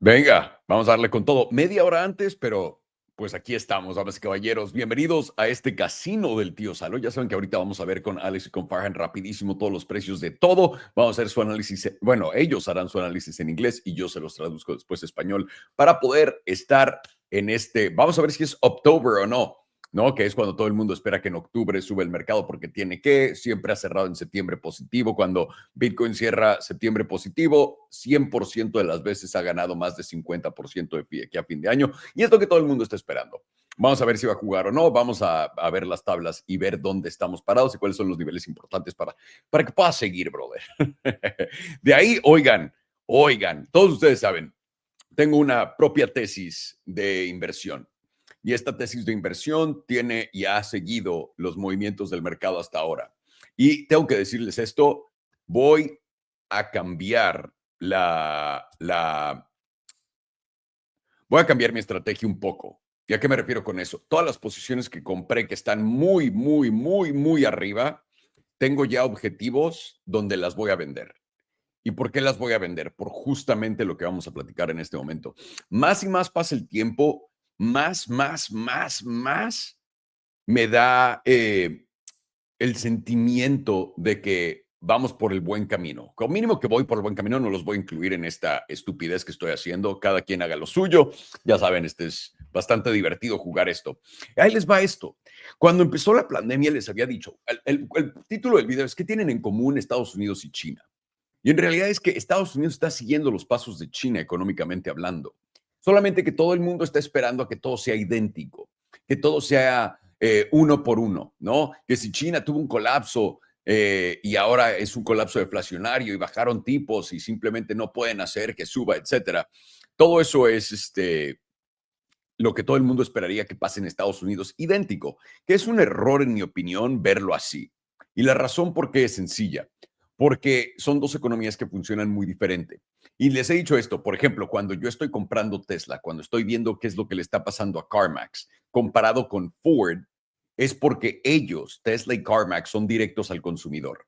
Venga, vamos a darle con todo. Media hora antes, pero pues aquí estamos, damas y caballeros. Bienvenidos a este casino del tío Salo. Ya saben que ahorita vamos a ver con Alex y con Farhan rapidísimo todos los precios de todo. Vamos a hacer su análisis. Bueno, ellos harán su análisis en inglés y yo se los traduzco después a español para poder estar en este. Vamos a ver si es October o no. ¿No? Que es cuando todo el mundo espera que en octubre sube el mercado porque tiene que, siempre ha cerrado en septiembre positivo. Cuando Bitcoin cierra septiembre positivo, 100% de las veces ha ganado más de 50% de pie aquí a fin de año. Y es lo que todo el mundo está esperando. Vamos a ver si va a jugar o no. Vamos a ver las tablas y ver dónde estamos parados y cuáles son los niveles importantes para que pueda seguir, brother. De ahí, oigan, todos ustedes saben, tengo una propia tesis de inversión. Y esta tesis de inversión tiene y ha seguido los movimientos del mercado hasta ahora. Y tengo que decirles esto, voy a cambiar voy a cambiar mi estrategia un poco. ¿Y a qué me refiero con eso? Todas las posiciones que compré que están muy arriba, tengo ya objetivos donde las voy a vender. ¿Y por qué las voy a vender? Por justamente lo que vamos a platicar en este momento. Más y más pasa el tiempo, más me da el sentimiento de que vamos por el buen camino. Como mínimo que voy por el buen camino, no los voy a incluir en esta estupidez que estoy haciendo. Cada quien haga lo suyo. Ya saben, este es bastante divertido jugar esto. Ahí les va esto. Cuando empezó la pandemia les había dicho, el título del video es ¿qué tienen en común Estados Unidos y China? Y en realidad es que Estados Unidos está siguiendo los pasos de China económicamente hablando. Solamente que todo el mundo está esperando a que todo sea idéntico, que todo sea uno por uno, ¿no? Que si China tuvo un colapso y ahora es un colapso deflacionario y bajaron tipos y simplemente no pueden hacer que suba, etcétera. Todo eso es lo que todo el mundo esperaría que pase en Estados Unidos, idéntico, que es un error en mi opinión verlo así. Y la razón por qué es sencilla, porque son dos economías que funcionan muy diferente. Y les he dicho esto, por ejemplo, cuando yo estoy comprando Tesla, cuando estoy viendo qué es lo que le está pasando a CarMax comparado con Ford, es porque ellos, Tesla y CarMax, son directos al consumidor.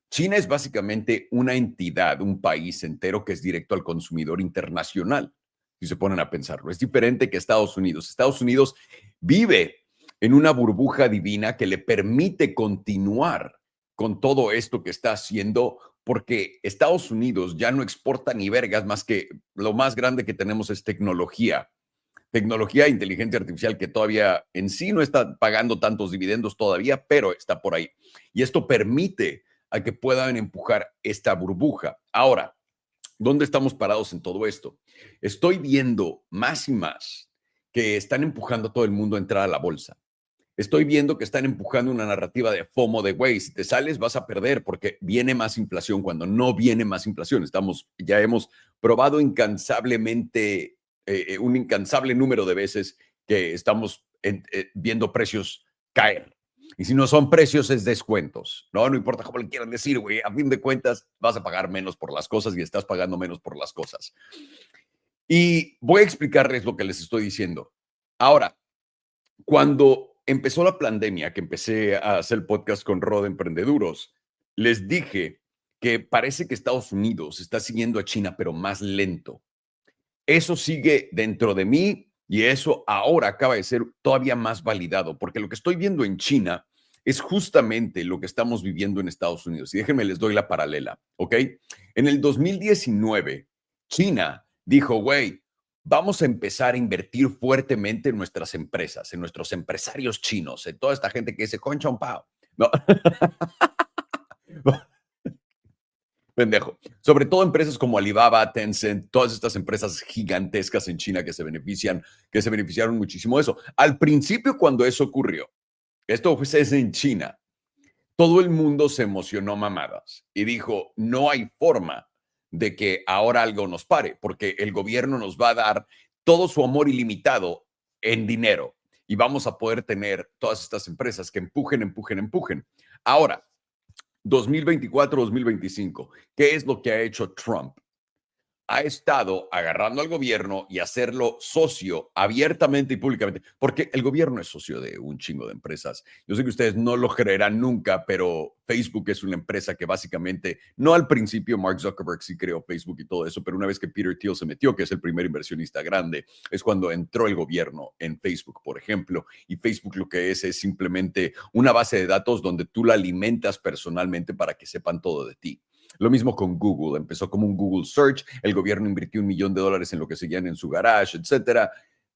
China es básicamente una entidad, un país entero que es directo al consumidor internacional, si se ponen a pensarlo. Es diferente que Estados Unidos. Estados Unidos vive en una burbuja divina que le permite continuar con todo esto que está haciendo, porque Estados Unidos ya no exporta ni vergas más que lo más grande que tenemos es tecnología e inteligencia artificial que todavía en sí no está pagando tantos dividendos todavía, pero está por ahí. Y esto permite a que puedan empujar esta burbuja. Ahora, ¿dónde estamos parados en todo esto? Estoy viendo más y más que están empujando a todo el mundo a entrar a la bolsa. Estoy viendo que están empujando una narrativa de FOMO, de güey, si te sales vas a perder porque viene más inflación cuando no viene más inflación. Ya hemos probado incansablemente, un incansable número de veces que estamos viendo precios caer. Y si no son precios, es descuentos. No importa cómo le quieran decir, güey, a fin de cuentas vas a pagar menos por las cosas y estás pagando menos por las cosas. Y voy a explicarles lo que les estoy diciendo. Ahora, cuando empezó la pandemia, que empecé a hacer el podcast con Rod Emprendeduros, les dije que parece que Estados Unidos está siguiendo a China, pero más lento. Eso sigue dentro de mí y eso ahora acaba de ser todavía más validado, porque lo que estoy viendo en China es justamente lo que estamos viviendo en Estados Unidos. Y déjenme, les doy la paralela, ¿ok? En el 2019, China dijo, güey, vamos a empezar a invertir fuertemente en nuestras empresas, en nuestros empresarios chinos, en toda esta gente que dice, concha un pao. No. Pendejo. Sobre todo empresas como Alibaba, Tencent, todas estas empresas gigantescas en China que se beneficiaron muchísimo de eso. Al principio, cuando eso ocurrió, esto es en China, todo el mundo se emocionó mamadas y dijo, no hay forma de que ahora algo nos pare, porque el gobierno nos va a dar todo su amor ilimitado en dinero y vamos a poder tener todas estas empresas que empujen. Ahora, 2024-2025, ¿qué es lo que ha hecho Trump? ha estado agarrando al gobierno y hacerlo socio abiertamente y públicamente, porque el gobierno es socio de un chingo de empresas. Yo sé que ustedes no lo creerán nunca, pero Facebook es una empresa que básicamente, no al principio, Mark Zuckerberg sí creó Facebook y todo eso, pero una vez que Peter Thiel se metió, que es el primer inversionista grande, es cuando entró el gobierno en Facebook, por ejemplo, y Facebook lo que es simplemente una base de datos donde tú la alimentas personalmente para que sepan todo de ti. Lo mismo con Google. Empezó como un Google Search. El gobierno invirtió $1 millón en lo que seguían en su garage, etcétera.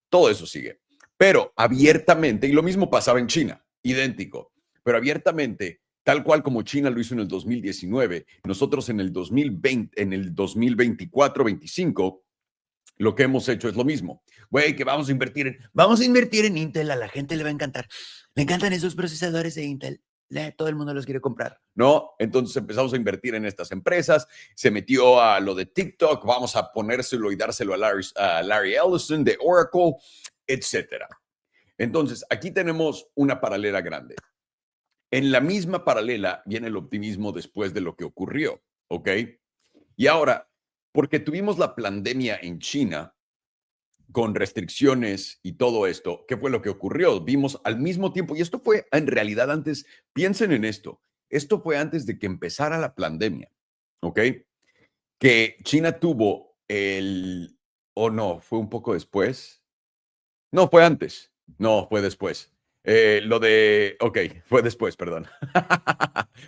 Todo eso sigue. Pero abiertamente, y lo mismo pasaba en China, idéntico. Pero abiertamente, tal cual como China lo hizo en el 2019, nosotros en el 2020, en el 2024-25, lo que hemos hecho es lo mismo. Güey, que vamos a invertir en Intel, a la gente le va a encantar. Le encantan esos procesadores de Intel. Todo el mundo los quiere comprar, ¿no? Entonces empezamos a invertir en estas empresas, se metió a lo de TikTok, vamos a ponérselo y dárselo a Larry Ellison de Oracle, etcétera. Entonces, aquí tenemos una paralela grande. En la misma paralela viene el optimismo después de lo que ocurrió, ¿ok? Y ahora, porque tuvimos la pandemia en China, con restricciones y todo esto, ¿qué fue lo que ocurrió? Vimos al mismo tiempo, y esto fue en realidad antes, piensen en esto fue antes de que empezara la pandemia, ¿ok? Que China tuvo o no, fue un poco después. No, fue antes. No, fue después. Ok, fue después, perdón.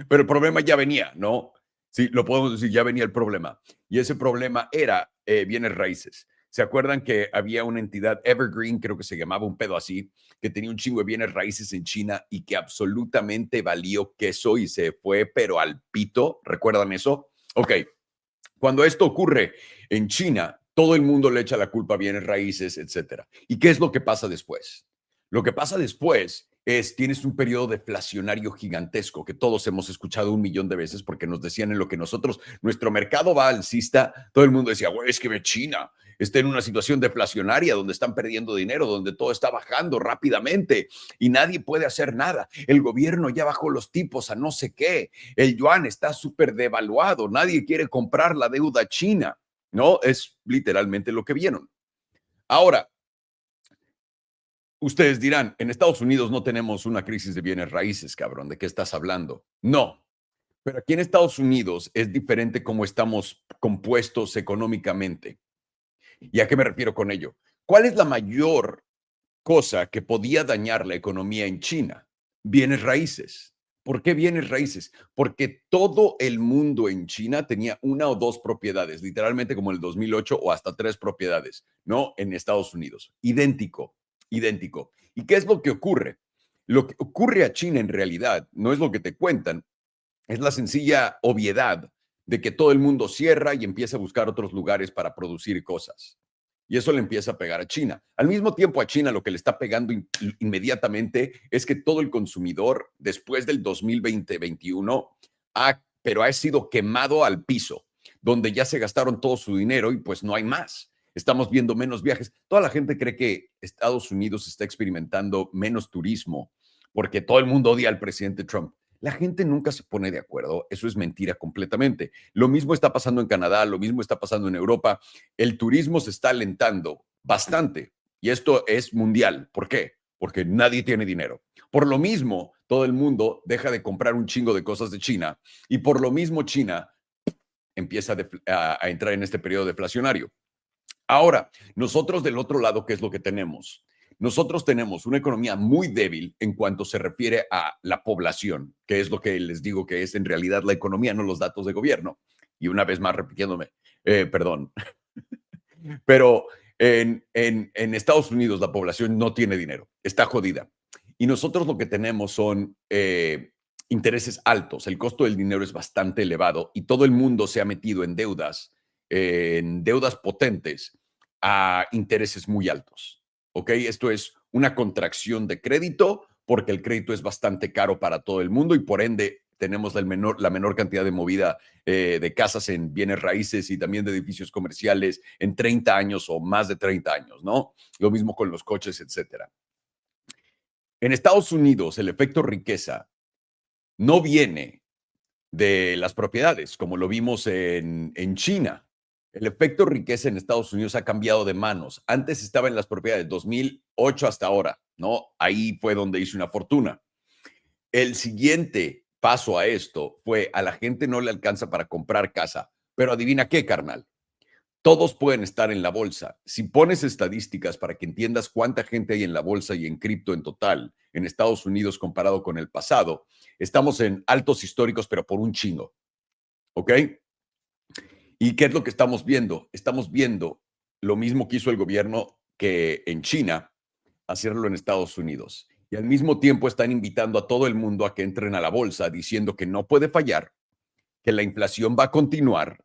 Pero el problema ya venía, ¿no? Sí, lo podemos decir, ya venía el problema. Y ese problema era bienes raíces. ¿Se acuerdan que había una entidad, Evergreen, creo que se llamaba un pedo así, que tenía un chingo de bienes raíces en China y que absolutamente valió queso y se fue, pero al pito? ¿Recuerdan eso? Ok, cuando esto ocurre en China, todo el mundo le echa la culpa a bienes raíces, etcétera. ¿Y qué es lo que pasa después? Lo que pasa después es, tienes un periodo deflacionario gigantesco que todos hemos escuchado 1 millón de veces porque nos decían en lo que nosotros, nuestro mercado va alcista, todo el mundo decía, güey, es que ve China, está en una situación deflacionaria donde están perdiendo dinero, donde todo está bajando rápidamente y nadie puede hacer nada. El gobierno ya bajó los tipos a no sé qué, el yuan está súper devaluado, nadie quiere comprar la deuda china, ¿no? Es literalmente lo que vieron. Ahora, ustedes dirán, en Estados Unidos no tenemos una crisis de bienes raíces, cabrón, ¿de qué estás hablando? No, pero aquí en Estados Unidos es diferente cómo estamos compuestos económicamente. ¿Y a qué me refiero con ello? ¿Cuál es la mayor cosa que podía dañar la economía en China? Bienes raíces. ¿Por qué bienes raíces? Porque todo el mundo en China tenía una o dos propiedades, literalmente como en el 2008 o hasta tres propiedades, ¿no? En Estados Unidos. Idéntico, idéntico. ¿Y qué es lo que ocurre? Lo que ocurre a China en realidad no es lo que te cuentan, es la sencilla obviedad de que todo el mundo cierra y empieza a buscar otros lugares para producir cosas. Y eso le empieza a pegar a China. Al mismo tiempo a China lo que le está pegando inmediatamente es que todo el consumidor después del 2020-21 pero ha sido quemado al piso, donde ya se gastaron todo su dinero y pues no hay más. Estamos viendo menos viajes. Toda la gente cree que Estados Unidos está experimentando menos turismo porque todo el mundo odia al presidente Trump. La gente nunca se pone de acuerdo. Eso es mentira completamente. Lo mismo está pasando en Canadá, lo mismo está pasando en Europa. El turismo se está alentando bastante y esto es mundial. ¿Por qué? Porque nadie tiene dinero. Por lo mismo, todo el mundo deja de comprar un chingo de cosas de China y por lo mismo China empieza a entrar en este periodo deflacionario. Ahora, nosotros del otro lado, ¿qué es lo que tenemos? Nosotros tenemos una economía muy débil en cuanto se refiere a la población, que es lo que les digo que es en realidad la economía, no los datos de gobierno. Y una vez más repitiéndome, perdón, pero en Estados Unidos la población no tiene dinero, está jodida. Y nosotros lo que tenemos son intereses altos, el costo del dinero es bastante elevado y todo el mundo se ha metido en deudas potentes a intereses muy altos. ¿Ok? Esto es una contracción de crédito porque el crédito es bastante caro para todo el mundo y por ende tenemos la menor cantidad de movida de casas en bienes raíces y también de edificios comerciales en 30 años o más de 30 años, ¿no? Lo mismo con los coches, etcétera. En Estados Unidos, el efecto riqueza no viene de las propiedades, como lo vimos en China. El efecto riqueza en Estados Unidos ha cambiado de manos. Antes estaba en las propiedades, 2008 hasta ahora, ¿no? Ahí fue donde hice una fortuna. El siguiente paso a esto fue, a la gente no le alcanza para comprar casa, pero adivina qué, carnal. Todos pueden estar en la bolsa. Si pones estadísticas para que entiendas cuánta gente hay en la bolsa y en cripto en total en Estados Unidos comparado con el pasado, estamos en altos históricos, pero por un chingo, ¿ok? ¿Y qué es lo que estamos viendo? Estamos viendo lo mismo que hizo el gobierno que en China, hacerlo en Estados Unidos. Y al mismo tiempo están invitando a todo el mundo a que entren a la bolsa diciendo que no puede fallar, que la inflación va a continuar.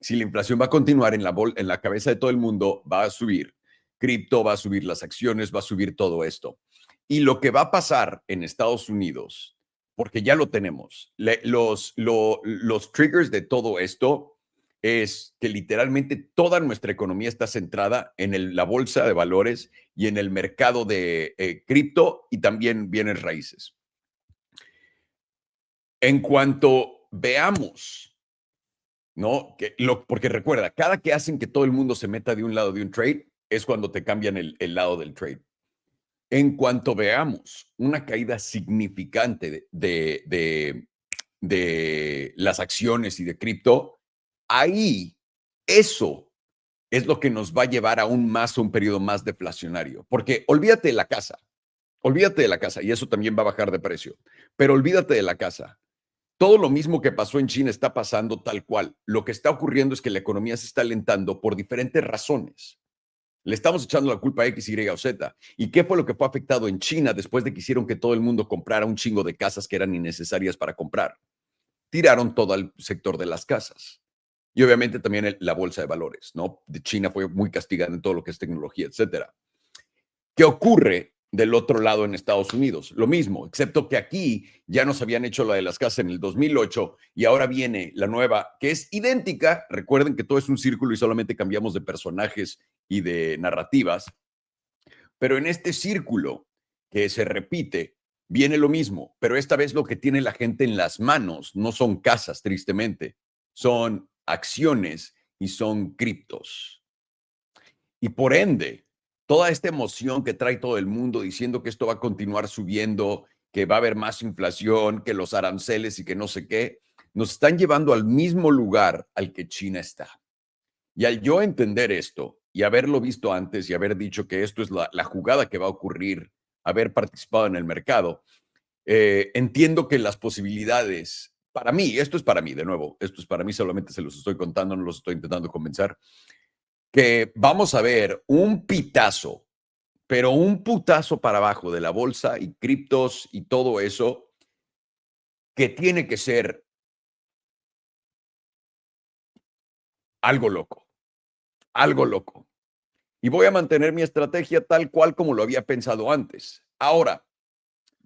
Si la inflación va a continuar en la cabeza de todo el mundo, va a subir cripto, va a subir las acciones, va a subir todo esto. Y lo que va a pasar en Estados Unidos, porque ya lo tenemos, los triggers de todo esto es que literalmente toda nuestra economía está centrada en la bolsa de valores y en el mercado de cripto y también bienes raíces. En cuanto veamos, ¿no? Porque recuerda, cada que hacen que todo el mundo se meta de un lado de un trade, es cuando te cambian el lado del trade. En cuanto veamos una caída significante de las acciones y de cripto, ahí eso es lo que nos va a llevar aún más a un periodo más deflacionario. Porque olvídate de la casa, y eso también va a bajar de precio, pero olvídate de la casa. Todo lo mismo que pasó en China está pasando tal cual. Lo que está ocurriendo es que la economía se está alentando por diferentes razones. Le estamos echando la culpa a X, Y o Z. ¿Y qué fue lo que fue afectado en China después de que hicieron que todo el mundo comprara un chingo de casas que eran innecesarias para comprar? Tiraron todo el sector de las casas. Y obviamente también la bolsa de valores, ¿no? De China fue muy castigada en todo lo que es tecnología, etcétera. ¿Qué ocurre del otro lado en Estados Unidos? Lo mismo, excepto que aquí ya nos habían hecho la de las casas en el 2008 y ahora viene la nueva, que es idéntica. Recuerden que todo es un círculo y solamente cambiamos de personajes y de narrativas. Pero en este círculo que se repite, viene lo mismo, pero esta vez lo que tiene la gente en las manos no son casas, tristemente, son acciones y son criptos. Y por ende, toda esta emoción que trae todo el mundo diciendo que esto va a continuar subiendo, que va a haber más inflación, que los aranceles y que no sé qué, nos están llevando al mismo lugar al que China está. Y al yo entender esto y haberlo visto antes y haber dicho que esto es la jugada que va a ocurrir, haber participado en el mercado, entiendo que las posibilidades, para mí, esto es para mí, de nuevo, esto es para mí, solamente se los estoy contando, no los estoy intentando convencer, que vamos a ver un pitazo, pero un putazo para abajo de la bolsa y criptos y todo eso, que tiene que ser algo loco, algo loco. Y voy a mantener mi estrategia tal cual como lo había pensado antes. Ahora,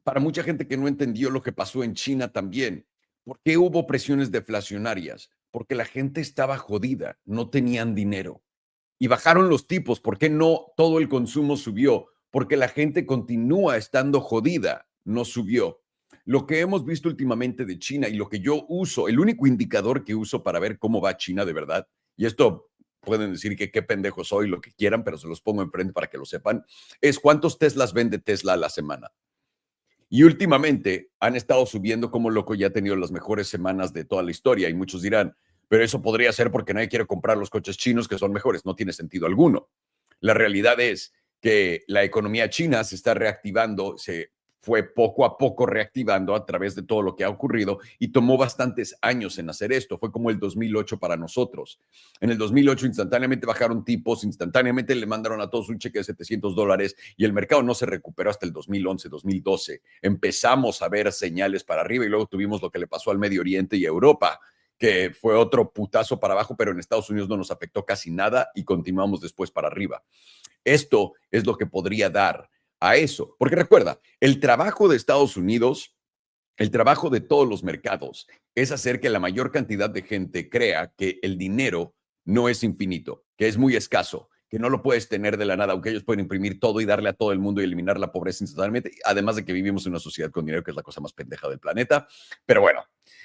para mucha gente que no entendió lo que pasó en China también, ¿por qué hubo presiones deflacionarias? Porque la gente estaba jodida, no tenían dinero. Y bajaron los tipos. ¿Por qué no todo el consumo subió? Porque la gente continúa estando jodida, no subió. Lo que hemos visto últimamente de China y lo que yo uso, el único indicador que uso para ver cómo va China de verdad, y esto pueden decir que qué pendejo soy, lo que quieran, pero se los pongo enfrente para que lo sepan, es cuántos Teslas vende Tesla a la semana. Y últimamente han estado subiendo como loco, ya ha tenido las mejores semanas de toda la historia. Y muchos dirán, pero eso podría ser porque nadie quiere comprar los coches chinos que son mejores. No tiene sentido alguno. La realidad es que la economía china se está reactivando, se fue poco a poco reactivando a través de todo lo que ha ocurrido y tomó bastantes años en hacer esto. Fue como el 2008 para nosotros. En el 2008 instantáneamente bajaron tipos, instantáneamente le mandaron a todos un cheque de $700 y el mercado no se recuperó hasta el 2011, 2012. Empezamos a ver señales para arriba y luego tuvimos lo que le pasó al Medio Oriente y a Europa, que fue otro putazo para abajo, pero en Estados Unidos no nos afectó casi nada y continuamos después para arriba. Esto es lo que podría dar a eso. Porque recuerda, el trabajo de Estados Unidos, el trabajo de todos los mercados, es hacer que la mayor cantidad de gente crea que el dinero no es infinito, que es muy escaso, que no lo puedes tener de la nada, aunque ellos pueden imprimir todo y darle a todo el mundo y eliminar la pobreza instantáneamente, además de que vivimos en una sociedad con dinero, que es la cosa más pendeja del planeta. Pero bueno,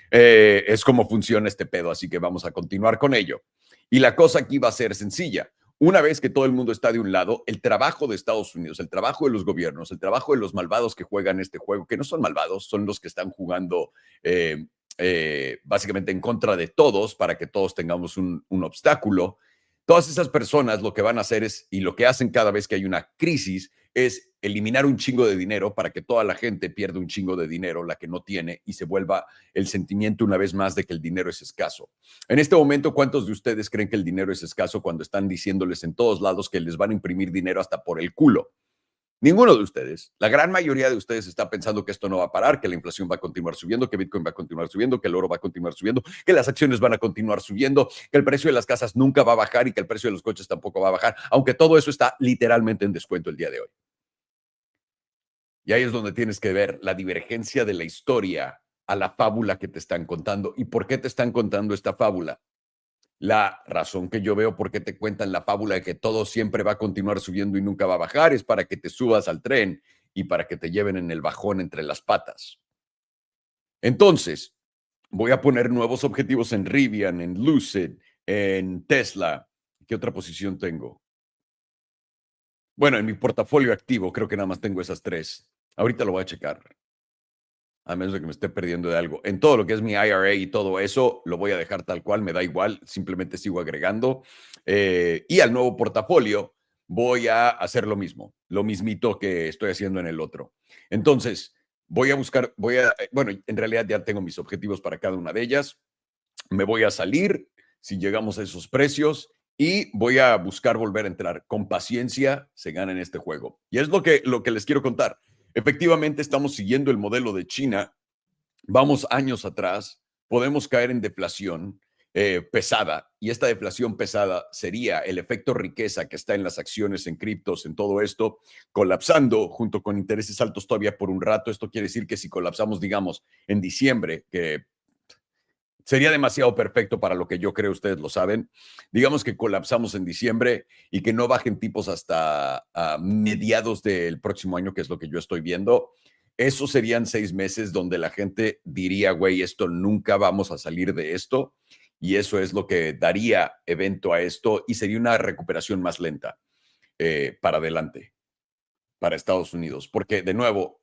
es como funciona este pedo, así que vamos a continuar con ello. Y la cosa aquí va a ser sencilla. Una vez que todo el mundo está de un lado, el trabajo de Estados Unidos, el trabajo de los gobiernos, el trabajo de los malvados que juegan este juego, que no son malvados, son los que están jugando básicamente en contra de todos para que todos tengamos un obstáculo. Todas esas personas lo que van a hacer es, y lo que hacen cada vez que hay una crisis, es eliminar un chingo de dinero para que toda la gente pierda un chingo de dinero, la que no tiene, y se vuelva el sentimiento una vez más de que el dinero es escaso. En este momento, ¿cuántos de ustedes creen que el dinero es escaso cuando están diciéndoles en todos lados que les van a imprimir dinero hasta por el culo? Ninguno de ustedes. La gran mayoría de ustedes está pensando que esto no va a parar, que la inflación va a continuar subiendo, que Bitcoin va a continuar subiendo, que el oro va a continuar subiendo, que las acciones van a continuar subiendo, que el precio de las casas nunca va a bajar y que el precio de los coches tampoco va a bajar, aunque todo eso está literalmente en descuento el día de hoy. Y ahí es donde tienes que ver la divergencia de la historia a la fábula que te están contando. ¿Y por qué te están contando esta fábula? La razón que yo veo por qué te cuentan la fábula de que todo siempre va a continuar subiendo y nunca va a bajar es para que te subas al tren y para que te lleven en el bajón entre las patas. Entonces, voy a poner nuevos objetivos en Rivian, en Lucid, en Tesla. ¿Qué otra posición tengo? Bueno, en mi portafolio activo creo que nada más tengo esas tres. Ahorita lo voy a checar, a menos de que me esté perdiendo de algo. En todo lo que es mi IRA y todo eso, lo voy a dejar tal cual, me da igual, simplemente sigo agregando. Y al nuevo portafolio voy a hacer lo mismito que estoy haciendo en el otro. Entonces, voy a buscar, bueno, en realidad ya tengo mis objetivos para cada una de ellas. Me voy a salir si llegamos a esos precios y voy a buscar volver a entrar. Con paciencia se gana en este juego. Y es lo que les quiero contar. Efectivamente, estamos siguiendo el modelo de China. Vamos años atrás, podemos caer en deflación pesada, y esta deflación pesada sería el efecto riqueza que está en las acciones, en criptos, en todo esto, colapsando junto con intereses altos todavía por un rato. Esto quiere decir que si colapsamos, digamos, en diciembre, que sería demasiado perfecto para lo que yo creo, ustedes lo saben. Digamos que colapsamos en diciembre y que no bajen tipos hasta mediados del próximo año, que es lo que yo estoy viendo. Esos serían 6 meses donde la gente diría, güey, esto nunca vamos a salir de esto. Y eso es lo que daría evento a esto y sería una recuperación más lenta para adelante, para Estados Unidos. Porque, de nuevo,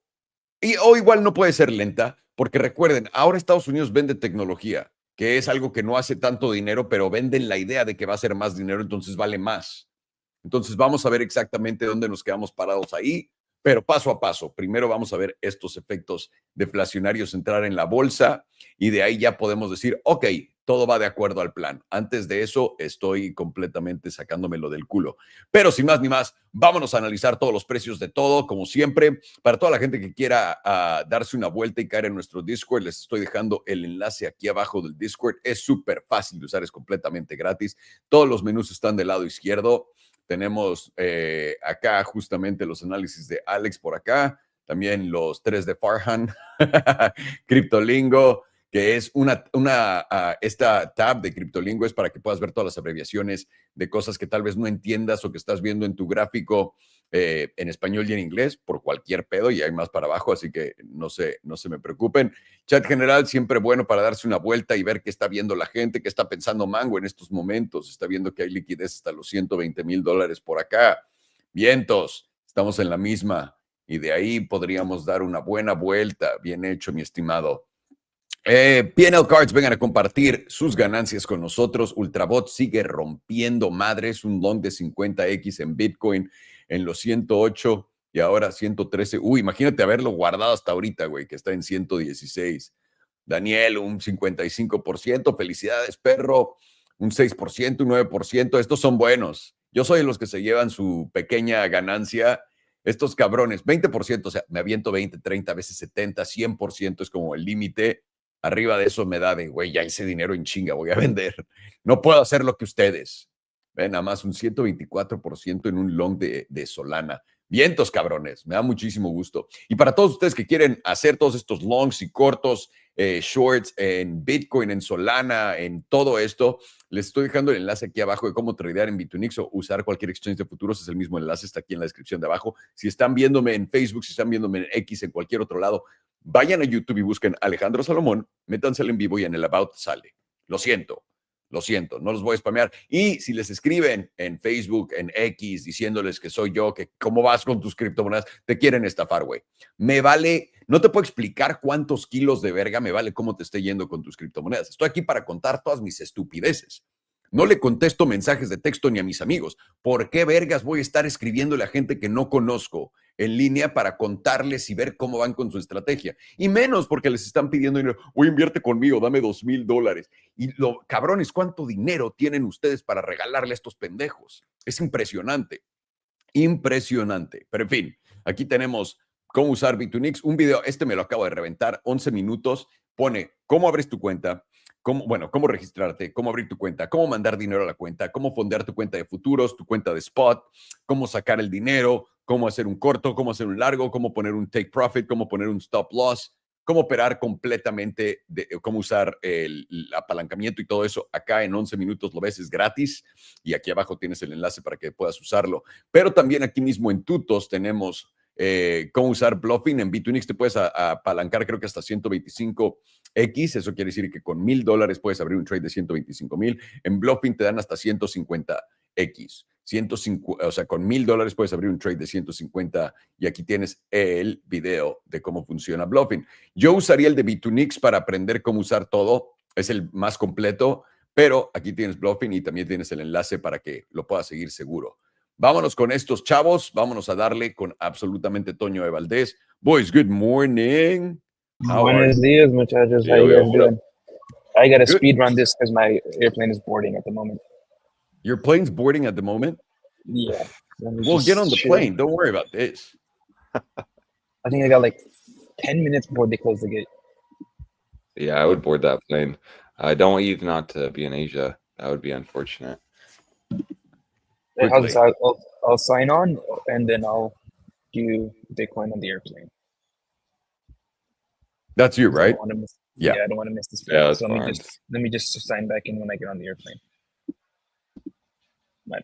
o igual no puede ser lenta, porque recuerden, ahora Estados Unidos vende tecnología, que es algo que no hace tanto dinero, pero venden la idea de que va a ser más dinero, entonces vale más. Entonces vamos a ver exactamente dónde nos quedamos parados ahí, pero paso a paso. Primero vamos a ver estos efectos deflacionarios entrar en la bolsa y de ahí ya podemos decir, ok, todo va de acuerdo al plan. Antes de eso estoy completamente sacándomelo del culo. Pero sin más ni más, vámonos a analizar todos los precios de todo, como siempre. Para toda la gente que quiera darse una vuelta y caer en nuestro Discord, les estoy dejando el enlace aquí abajo del Discord. Es súper fácil de usar, es completamente gratis. Todos los menús están del lado izquierdo. Tenemos acá justamente los análisis de Alex por acá, también los 3 de Farhan, Criptolingo, que es esta tab de Criptolingo es para que puedas ver todas las abreviaciones de cosas que tal vez no entiendas o que estás viendo en tu gráfico en español y en inglés por cualquier pedo, y hay más para abajo, así que no se me preocupen. Chat general, siempre bueno para darse una vuelta y ver qué está viendo la gente, qué está pensando Mango en estos momentos. Está viendo que hay liquidez hasta los $120,000 por acá. Vientos, estamos en la misma y de ahí podríamos dar una buena vuelta. Bien hecho, mi estimado. P&L Cards, vengan a compartir sus ganancias con nosotros. Ultrabot sigue rompiendo madres, un long de 50x en Bitcoin en los 108 y ahora 113. Uy, imagínate haberlo guardado hasta ahorita, güey, que está en 116. Daniel, un 55%. Felicidades, perro. Un 6%, un 9%. Estos son buenos. Yo soy de los que se llevan su pequeña ganancia. Estos cabrones, 20%, o sea, me aviento 20, 30, a veces 70, 100% es como el límite. Arriba de eso me da de, güey, ya hice dinero en chinga, voy a vender. No puedo hacer lo que ustedes. Ven, nada más un 124% en un long de Solana. Vientos, cabrones, me da muchísimo gusto. Y para todos ustedes que quieren hacer todos estos longs y cortos, shorts en Bitcoin, en Solana, en todo esto, les estoy dejando el enlace aquí abajo de cómo tradear en Bitunix o usar cualquier exchange de futuros. Es el mismo enlace, está aquí en la descripción de abajo. Si están viéndome en Facebook, si están viéndome en X, en cualquier otro lado, vayan a YouTube y busquen Alejandro Salomón, métanse en vivo y en el About sale. Lo siento, no los voy a spamear. Y si les escriben en Facebook, en X, diciéndoles que soy yo, que cómo vas con tus criptomonedas, te quieren estafar, güey. Me vale, no te puedo explicar cuántos kilos de verga, me vale cómo te esté yendo con tus criptomonedas. Estoy aquí para contar todas mis estupideces. No le contesto mensajes de texto ni a mis amigos. ¿Por qué vergas voy a estar escribiéndole a gente que no conozco en línea para contarles y ver cómo van con su estrategia? Y menos porque les están pidiendo dinero. Oye, invierte conmigo, dame $2,000. Y lo cabrones, ¿cuánto dinero tienen ustedes para regalarle a estos pendejos? Es impresionante. Impresionante. Pero en fin, aquí tenemos cómo usar Bitunix. Un video, este me lo acabo de reventar, 11 minutos. Pone cómo abres tu cuenta, cómo registrarte, cómo abrir tu cuenta, cómo mandar dinero a la cuenta, cómo fondear tu cuenta de futuros, tu cuenta de spot, cómo sacar el dinero, cómo hacer un corto, cómo hacer un largo, cómo poner un take profit, cómo poner un stop loss, cómo operar completamente, cómo usar el apalancamiento y todo eso. Acá en 11 minutos lo ves, es gratis. Y aquí abajo tienes el enlace para que puedas usarlo. Pero también aquí mismo en Tutos tenemos cómo usar bluffing. En Bitunix te puedes apalancar creo que hasta 125x. Eso quiere decir que con $1,000 puedes abrir un trade de 125,000. En bluffing te dan hasta 150x. 150, o sea, con $1,000 puedes abrir un trade de 150 y aquí tienes el video de cómo funciona bluffing. Yo usaría el de Bitunix para aprender cómo usar todo. Es el más completo, pero aquí tienes bluffing y también tienes el enlace para que lo puedas seguir seguro. Vámonos con estos chavos. Vámonos a darle con absolutamente Toño de Valdés. Boys, good morning. How Buenos dias, muchachos. How you guys doing? I got to speed run this because my airplane is boarding at the moment. Your plane's boarding at the moment? Yeah. Well, get on the plane. Don't worry about this. I think I got like 10 minutes before they close the gate. Yeah, I would board that plane. I don't want you not to be in Asia. That would be unfortunate. I'll sign on and then I'll do Bitcoin on the airplane. That's you, right? Yeah, I don't want to miss this flight. Yeah, so let me just sign back in when I get on the airplane. Let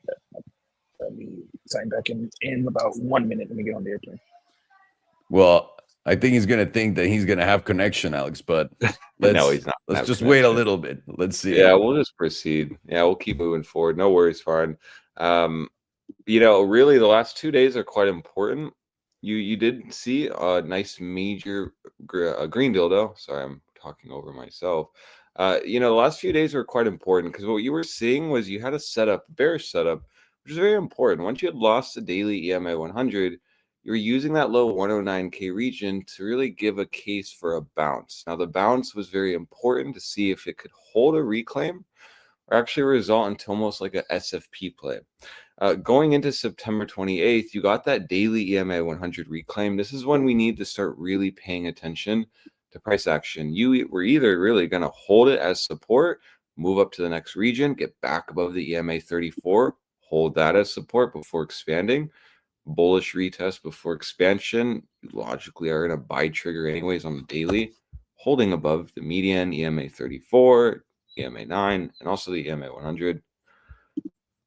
me sign back in about 1 minute when we get on the airplane. Well, I think he's going to think that he's going to have connection, Alex, but no, he's not. Let's just wait a little bit. Let's see. Yeah, we'll just proceed. Yeah, we'll keep moving forward. No worries, Farhan. Really the last 2 days are quite important. You did see a nice major green dildo. Sorry, I'm talking over myself. The last few days were quite important because what you were seeing was you had a setup, bearish setup, which is very important. Once you had lost the daily EMA 100, you were using that low 109K region to really give a case for a bounce. Now, the bounce was very important to see if it could hold a reclaim or actually result into almost like a SFP play. Going into September 28th, you got that daily EMA 100 reclaim. This is when we need to start really paying attention to price action. You were either really going to hold it as support, move up to the next region, get back above the EMA 34, hold that as support before expanding, bullish retest before expansion. You logically are in a buy trigger anyways on the daily, holding above the median EMA 34, EMA 9, and also the EMA 100.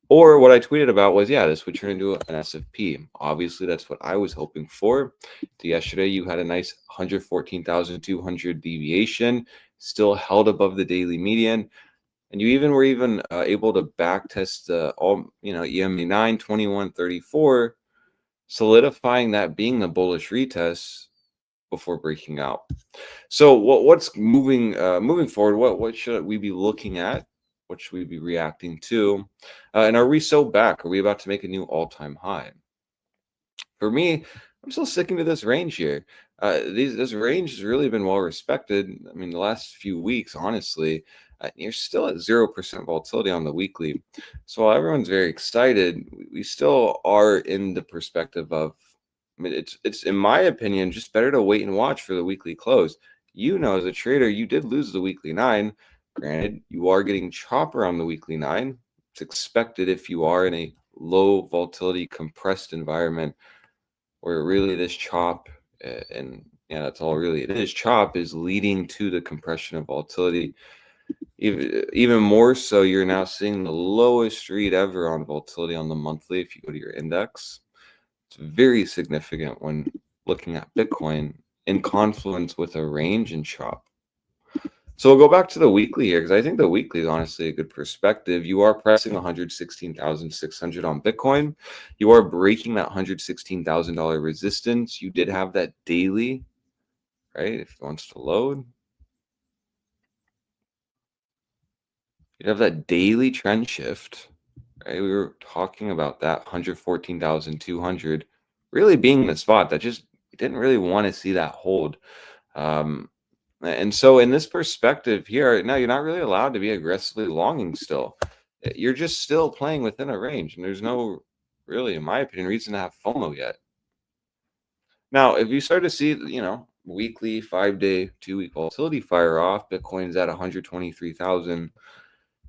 Or what I tweeted about was, this would turn into an SFP. Obviously, that's what I was hoping for. Yesterday, you had a nice 114,200 deviation, still held above the daily median. And you were able to backtest EMA 9, 21, 34, solidifying that being the bullish retest before breaking out. So what's moving forward? What should we be looking at? What should we be reacting to? And are we so back? Are we about to make a new all-time high? For me, I'm still sticking to this range here. This range has really been well respected. I mean, the last few weeks, honestly, you're still at 0% volatility on the weekly. So while everyone's very excited, we still are in the perspective of, it's in my opinion, just better to wait and watch for the weekly close. As a trader, you did lose the weekly 9. Granted, you are getting chopper on the weekly 9. It's expected if you are in a low volatility compressed environment where really this chop and Yeah, that's all really it is. Chop is leading to the compression of volatility. Even more so, you're now seeing the lowest read ever on volatility on the monthly if you go to your index. It's very significant when looking at Bitcoin in confluence with a range and chop. So we'll go back to the weekly here, because I think the weekly is honestly a good perspective. You are pressing 116,600 on Bitcoin. You are breaking that $116,000 resistance. You did have that daily, right? If it wants to load, you have that daily trend shift, right? We were talking about that 114,200 really being the spot that just didn't really want to see that hold. And so in this perspective here, now you're not really allowed to be aggressively longing still. You're just still playing within a range, and there's no really, in my opinion, reason to have FOMO yet. Now, if you start to see, weekly, 5-day, 2-week volatility fire off, Bitcoin's at 123,000.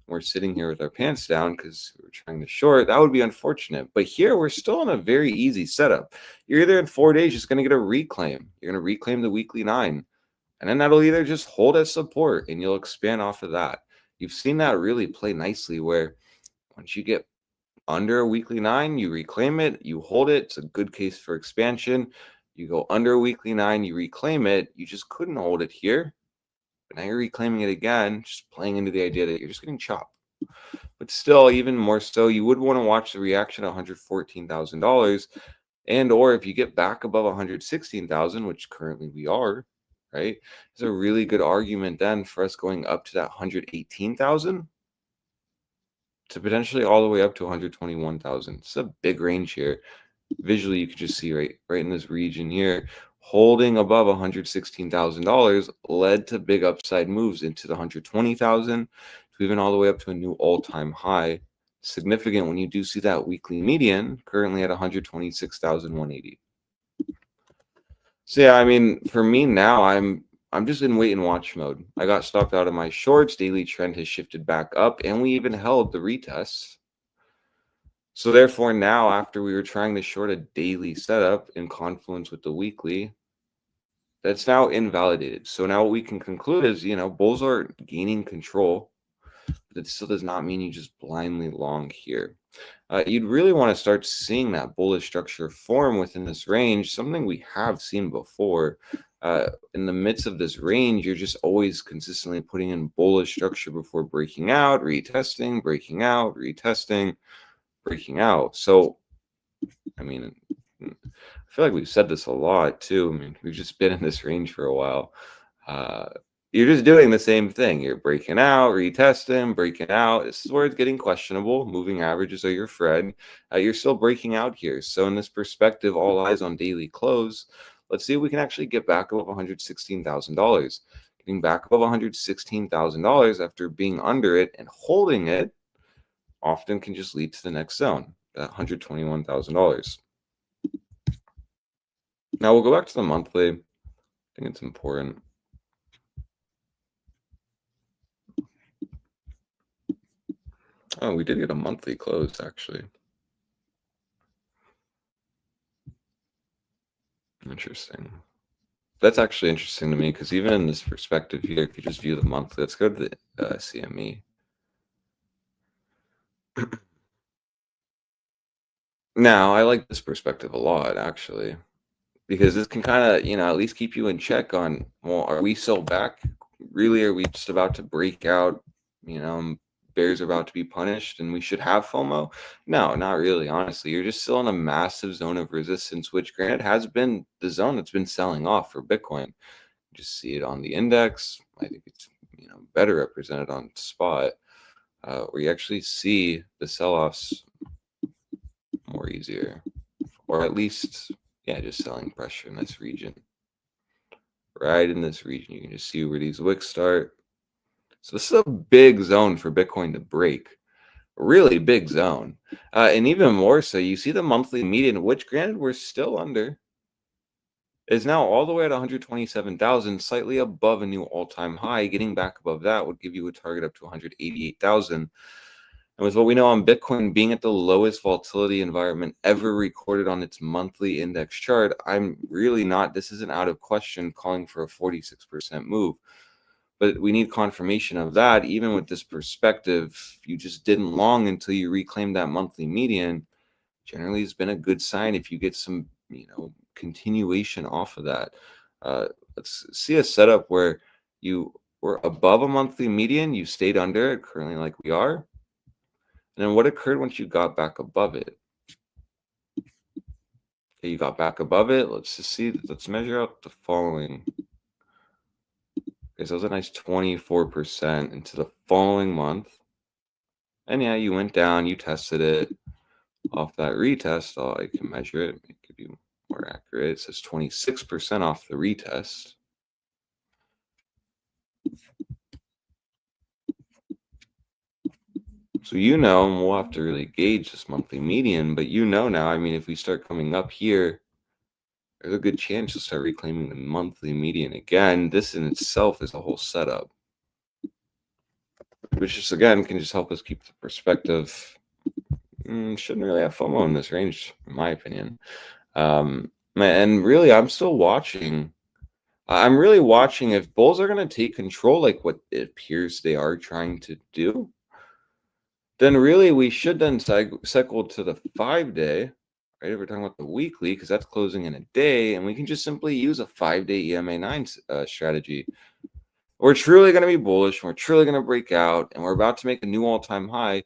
We're sitting here with our pants down because we're trying to short. That would be unfortunate. But here we're still in a very easy setup. You're either in 4 days just going to get a reclaim. You're going to reclaim the weekly 9. And then that'll either just hold as support and you'll expand off of that. You've seen that really play nicely where once you get under a weekly 9, you reclaim it, you hold it. It's a good case for expansion. You go under a weekly 9, you reclaim it. You just couldn't hold it here. But now you're reclaiming it again, just playing into the idea that you're just getting chopped. But still, even more so, you would want to watch the reaction at $114,000. And or if you get back above 116,000, which currently we are, right? There's a really good argument then for us going up to that 118,000 to potentially all the way up to 121,000. It's a big range here. Visually, you can just see right in this region here, holding above $116,000 led to big upside moves into the 120,000 to even all the way up to a new all-time high. Significant when you do see that weekly median currently at 126,180. So yeah, I mean, for me now, I'm just in wait and watch mode. I got stopped out of my shorts. Daily trend has shifted back up, and we even held the retests. So therefore, now after we were trying to short a daily setup in confluence with the weekly, that's now invalidated. So now what we can conclude is, bulls are gaining control, but it still does not mean you just blindly long here. You'd really want to start seeing that bullish structure form within this range, something we have seen before. In the midst of this range, you're just always consistently putting in bullish structure before breaking out, retesting, breaking out, retesting, breaking out. So, I mean, I feel like we've said this a lot too. I mean, we've just been in this range for a while. You're just doing the same thing. You're breaking out, retesting, breaking out. This is where it's getting questionable. Moving averages are your friend. You're still breaking out here. So in this perspective, all eyes on daily close. Let's see if we can actually get back above $116,000. Getting back above $116,000 after being under it and holding it often can just lead to the next zone, that $121,000. Now we'll go back to the monthly. I think it's important. Oh, we did get a monthly close, actually. Interesting. That's actually interesting to me because even in this perspective here, if you just view the monthly, let's go to the CME. Now, I like this perspective a lot, actually, because this can kind of, at least keep you in check on, well, are we so back? Really, are we just about to break out? Bears are about to be punished and we should have FOMO? No, not really, honestly. You're just still in a massive zone of resistance, which granted has been the zone that's been selling off for Bitcoin. You just see it on the index. I think it's better represented on spot, where you actually see the sell-offs more easier, or at least, just selling pressure in this region. Right in this region, you can just see where these wicks start. So this is a big zone for Bitcoin to break, a really big zone. And even more so, you see the monthly median, which granted we're still under, is now all the way at 127,000, slightly above a new all-time high. Getting back above that would give you a target up to 188,000. And with what we know on Bitcoin being at the lowest volatility environment ever recorded on its monthly index chart, I'm really not, this isn't out of question calling for a 46% move. But we need confirmation of that. Even with this perspective, you just didn't long until you reclaimed that monthly median. Generally, it's been a good sign if you get some, continuation off of that. Let's see a setup where you were above a monthly median, you stayed under it, currently like we are. And then what occurred once you got back above it? Okay, you got back above it. Let's just see. Let's measure out the following. Okay, so it was a nice 24% into the following month. And yeah, you went down, you tested it off that retest. Oh, I can measure it, give you more accurate. It says 26% off the retest. So and we'll have to really gauge this monthly median, but now, I mean, if we start coming up here, there's a good chance you'll start reclaiming the monthly median again. This in itself is a whole setup, which just, again, can just help us keep the perspective. Shouldn't really have FOMO in this range, in my opinion. And really, I'm still watching. I'm really watching if bulls are going to take control like what it appears they are trying to do. Then really we should then cycle to the 5-day, right? If we're talking about the weekly, because that's closing in a day, and we can just simply use a 5-day EMA 9 strategy. We're truly going to be bullish, and we're truly going to break out, and we're about to make a new all-time high.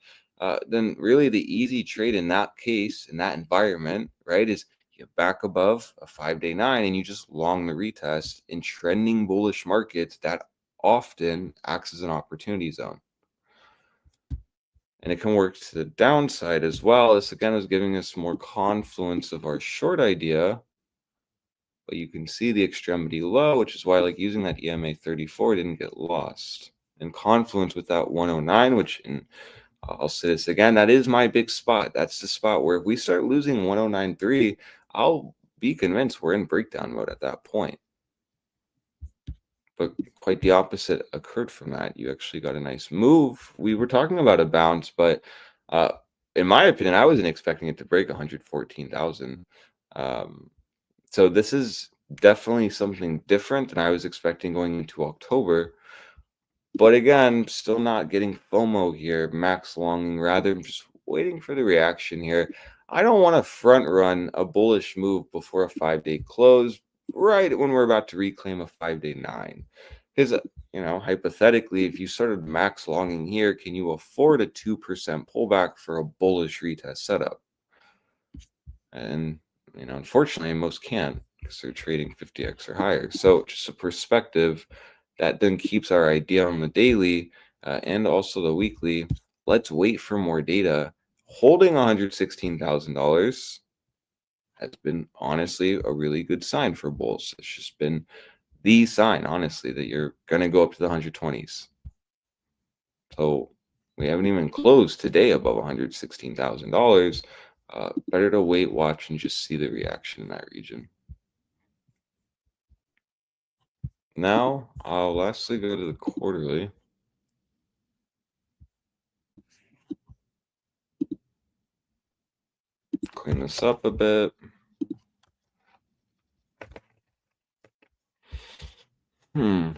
Then really the easy trade in that case, in that environment, right, is you back above a 5-day 9 and you just long the retest. In trending bullish markets, that often acts as an opportunity zone. And it can work to the downside as well. This again is giving us more confluence of our short idea. But you can see the extremity low, which is why like using that EMA 34 didn't get lost. And confluence with that 109, which I'll say this again, that is my big spot. That's the spot where if we start losing 109.3, I'll be convinced we're in breakdown mode at that point. But quite the opposite occurred from that. You actually got a nice move. We were talking about a bounce, but in my opinion, I wasn't expecting it to break 114,000. So this is definitely something different than I was expecting going into October. But again, still not getting FOMO here, max longing, rather I'm just waiting for the reaction here. I don't want to front run a bullish move before a 5-day close, right when we're about to reclaim a 5-day 9. Because, hypothetically, if you started max longing here, can you afford a 2% pullback for a bullish retest setup? And, unfortunately, most can't because they're trading 50x or higher. So just a perspective that then keeps our idea on the daily and also the weekly. Let's wait for more data. Holding $116,000 has been honestly a really good sign for bulls. It's just been the sign, honestly, that you're going to go up to the 120s. So we haven't even closed today above $116,000. Better to wait, watch, and just see the reaction in that region. Now, I'll lastly go to the quarterly. Clean this up a bit. See,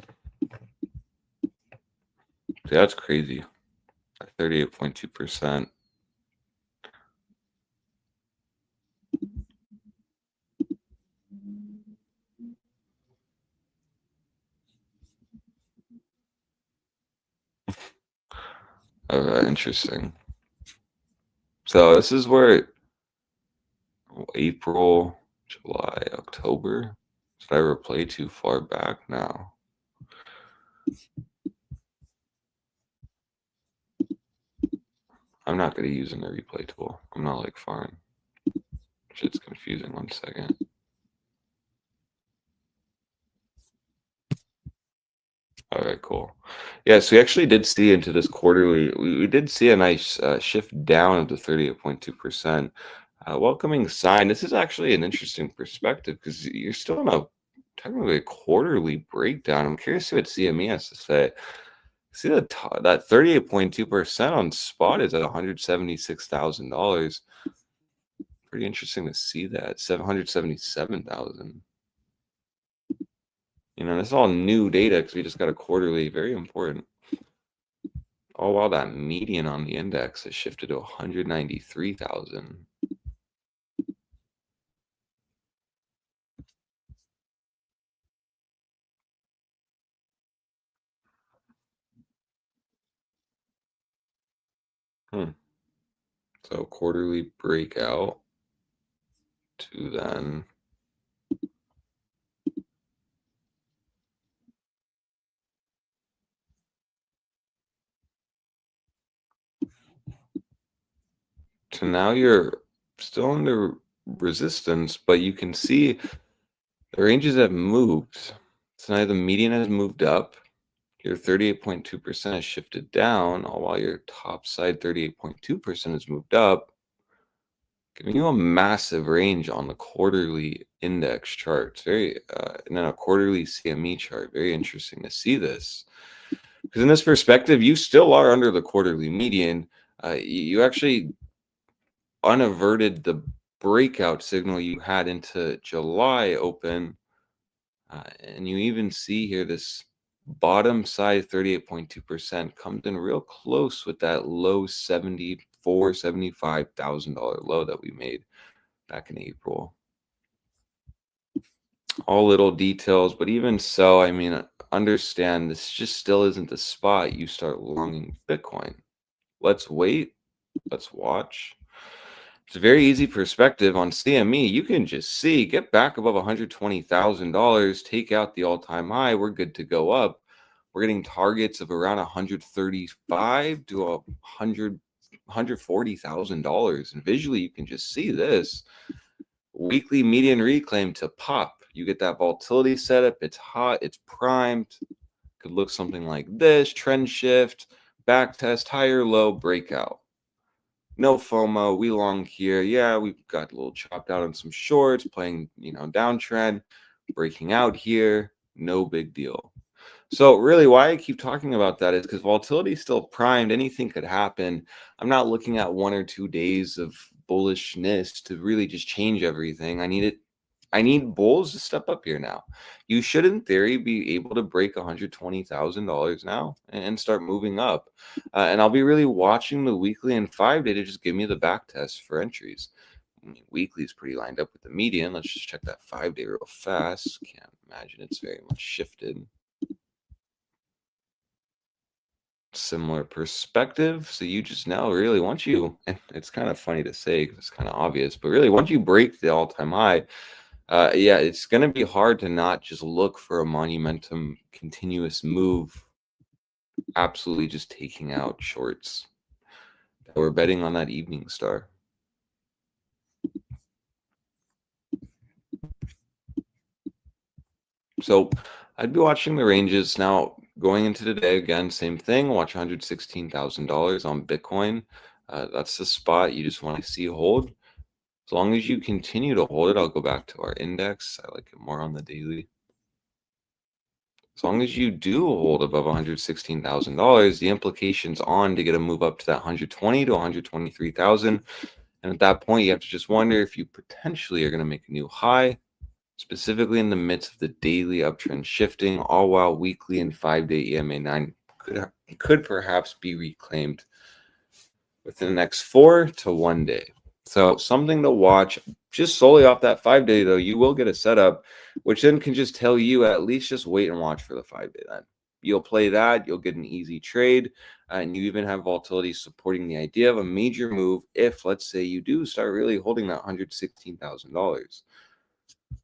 that's crazy. 38.2%. Interesting. So this is where April, July, October. Did I ever play too far back now? I'm not going to use in the replay tool. I'm not like foreign. Shit's confusing. 1 second. All right, cool. Yeah, so we actually did see into this quarterly, we did see a nice shift down to 38.2%. Welcoming sign. This is actually an interesting perspective because you're still in a technically a quarterly breakdown. I'm curious to see what CME has to say. See that 38.2% on spot is at $176,000. Pretty interesting to see that. 777,000. You know, that's all new data because we just got a quarterly. Very important. Oh, while that median on the index has shifted to 193,000. So quarterly breakout to then to now you're still under resistance, but you can see the ranges have moved. So now the median has moved up. Your 38.2% has shifted down, all while your top side 38.2% has moved up, giving you a massive range on the quarterly index chart. It's very, and then a quarterly CME chart. Very interesting to see this. Because in this perspective, you still are under the quarterly median. You actually unaverted the breakout signal you had into July open. And you even see here this bottom side 38.2% comes in real close with that low $75,000 low that we made back in April. All little details, but even so, I mean, understand this just still isn't the spot you start longing Bitcoin. Let's wait. Let's watch. It's a very easy perspective on CME. You can just see, get back above $120,000, take out the all-time high. We're good to go up. We're getting targets of around $135 to $140,000. And visually, you can just see this weekly median reclaim to pop. You get that volatility setup. It's hot. It's primed. Could look something like this: trend shift, back test, higher low, breakout. No FOMO. We long here. Yeah, we've got a little chopped out on some shorts, playing, downtrend, breaking out here. No big deal. So really why I keep talking about that is because volatility is still primed. Anything could happen. I'm not looking at 1 or 2 days of bullishness to really just change everything. I need bulls to step up here now. You should, in theory, be able to break $120,000 now and start moving up. And I'll be really watching the weekly and 5-day to just give me the back test for entries. Weekly is pretty lined up with the median. Let's just check that 5-day real fast. Can't imagine it's very much shifted. Similar perspective. So you just now really, once you, and it's kind of funny to say because it's kind of obvious, but really once you break the all-time high, yeah, it's going to be hard to not just look for a monumentum continuous move, absolutely just taking out shorts that we're betting on that evening star. So I'd be watching the ranges now. Going into today, again, same thing. Watch $116,000 on Bitcoin. That's the spot you just want to see hold. As long as you continue to hold it, I'll go back to our index. I like it more on the daily. As long as you do hold above $116,000, the implications on to get a move up to that 120 to 123,000. And at that point, you have to just wonder if you potentially are going to make a new high, specifically in the midst of the daily uptrend shifting, all while weekly and 5-day EMA 9 could perhaps be reclaimed within the next 4 to 1 day. So something to watch. Just solely off that 5-day, though, you will get a setup, which then can just tell you at least just wait and watch for the 5-day. Then you'll play that, you'll get an easy trade, and you even have volatility supporting the idea of a major move if, let's say, you do start really holding that $116,000.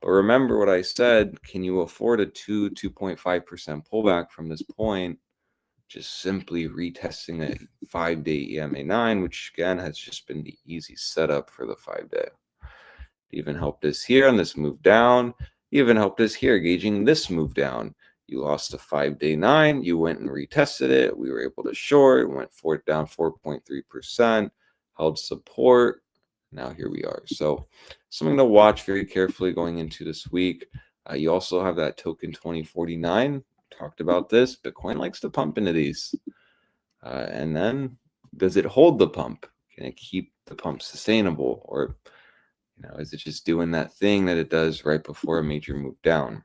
But remember what I said, can you afford a 2.5% pullback from this point? Just simply retesting a 5-day EMA 9, which again has just been the easy setup for the 5-day. Even helped us here on this move down. Even helped us here gauging this move down. You lost a 5-day 9. You went and retested it. We were able to short. Went for it down 4.3%. Held support. Now here we are. So something to watch very carefully going into this week. You also have that token 2049 talked about this. Bitcoin likes to pump into these. And then does it hold the pump? Can it keep the pump sustainable? Or, is it just doing that thing that it does right before a major move down?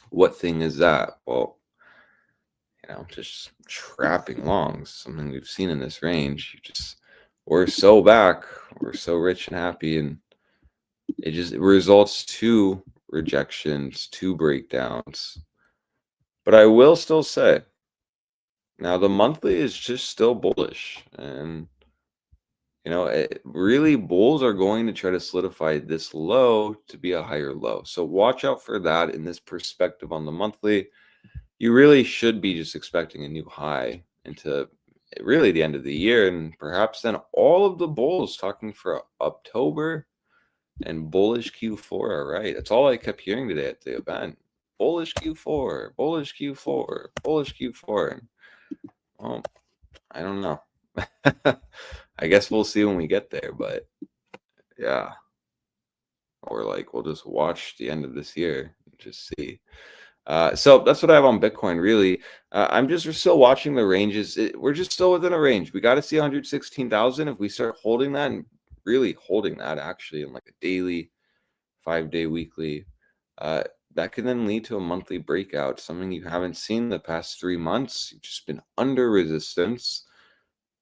What thing is that? Well, just trapping longs, something we've seen in this range. We're so back, we're so rich and happy, and it just results to rejections, to breakdowns. But I will still say, now the monthly is just still bullish, and really bulls are going to try to solidify this low to be a higher low. So watch out for that in this perspective on the monthly. You really should be just expecting a new high into really the end of the year, and perhaps then all of the bulls talking for October and bullish Q4 are right. That's all I kept hearing today at the event. Bullish Q4, bullish Q4, bullish Q4. Well, I don't know. I guess we'll see when we get there, but yeah. Or we'll just watch the end of this year and just see. So that's what I have on Bitcoin, really. We're still watching the ranges. We're just still within a range. We got to see 116,000. If we start holding that and really holding that actually in a daily, 5-day, weekly, that can then lead to a monthly breakout, something you haven't seen the past 3 months. You've just been under resistance.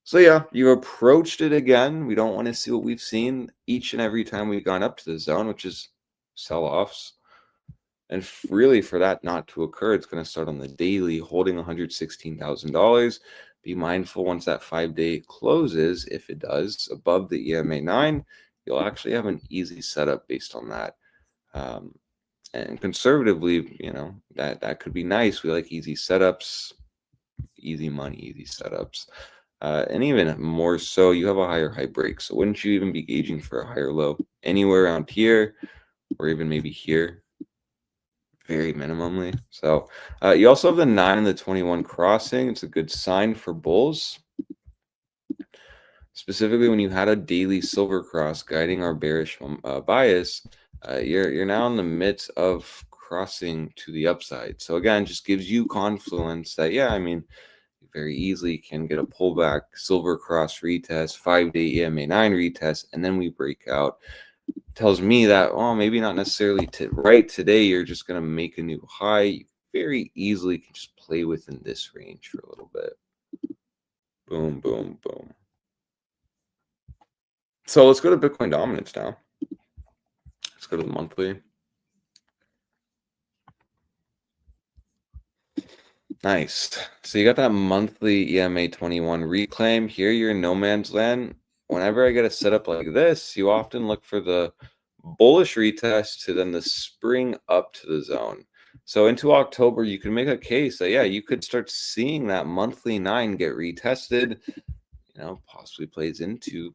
So yeah, you've approached it again. We don't want to see what we've seen each and every time we've gone up to the zone, which is sell-offs. And really, for that not to occur, it's going to start on the daily, holding $116,000. Be mindful once that 5-day closes, if it does, above the EMA 9, you'll actually have an easy setup based on that. And conservatively, that could be nice. We like easy setups, easy money, easy setups. And even more so, you have a higher high break. So wouldn't you even be gauging for a higher low anywhere around here, or even maybe here? Very minimally. So you also have the 9 and the 21 crossing. It's a good sign for bulls. Specifically, when you had a daily silver cross guiding our bearish bias, you're now in the midst of crossing to the upside. So again, just gives you confluence that, you very easily can get a pullback, silver cross retest, 5-day EMA 9 retest, and then we break out. Tells me that, maybe not necessarily right today, you're just going to make a new high. You very easily can just play within this range for a little bit. Boom, boom, boom. So let's go to Bitcoin dominance now. Let's go to the monthly. Nice. So you got that monthly EMA 21 reclaim. Here you're in no man's land. Whenever I get a setup like this, you often look for the bullish retest to then the spring up to the zone. So into October, you can make a case that, you could start seeing that monthly 9 get retested, possibly plays into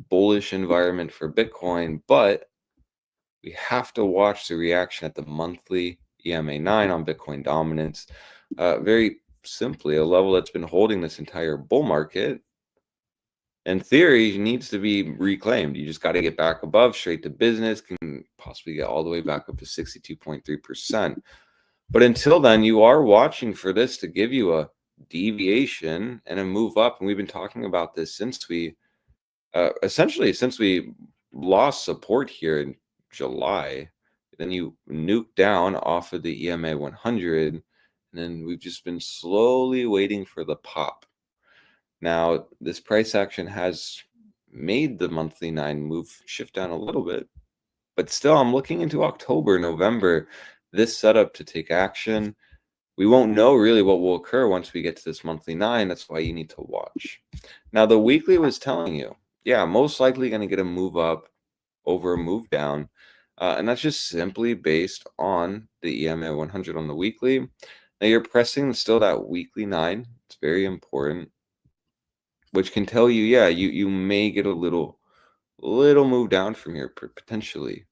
bullish environment for Bitcoin, but we have to watch the reaction at the monthly EMA 9 on Bitcoin dominance. Very simply, a level that's been holding this entire bull market, in theory, needs to be reclaimed. You just got to get back above, straight to business, can possibly get all the way back up to 62.3%. But until then, you are watching for this to give you a deviation and a move up. And we've been talking about this since we lost support here in July. Then you nuke down off of the EMA 100. And then we've just been slowly waiting for the pop. Now, this price action has made the monthly 9 move shift down a little bit, but still, I'm looking into October, November, this setup to take action. We won't know really what will occur once we get to this monthly 9. That's why you need to watch. Now, the weekly was telling you, most likely going to get a move up over a move down. And that's just simply based on the EMA 100 on the weekly. Now, you're pressing still that weekly 9. It's very important, which can tell you, you may get a little move down from here, potentially.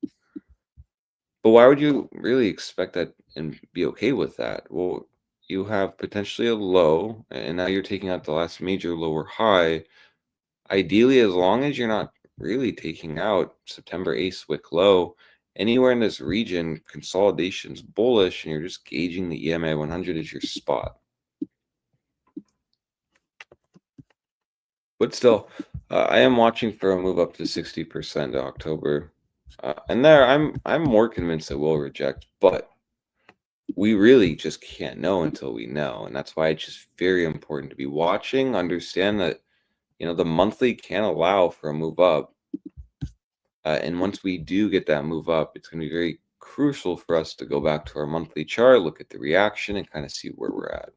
But why would you really expect that and be okay with that? Well, you have potentially a low, and now you're taking out the last major lower high. Ideally, as long as you're not really taking out September 8th wick low anywhere in this region, consolidation's bullish, and you're just gauging the EMA 100 as your spot. But still, I am watching for a move up to 60% in October. And there, I'm more convinced it will reject, but we really just can't know until we know. And that's why it's just very important to be watching, understand that, the monthly can allow for a move up. And once we do get that move up, it's going to be very crucial for us to go back to our monthly chart, look at the reaction, and kind of see where we're at.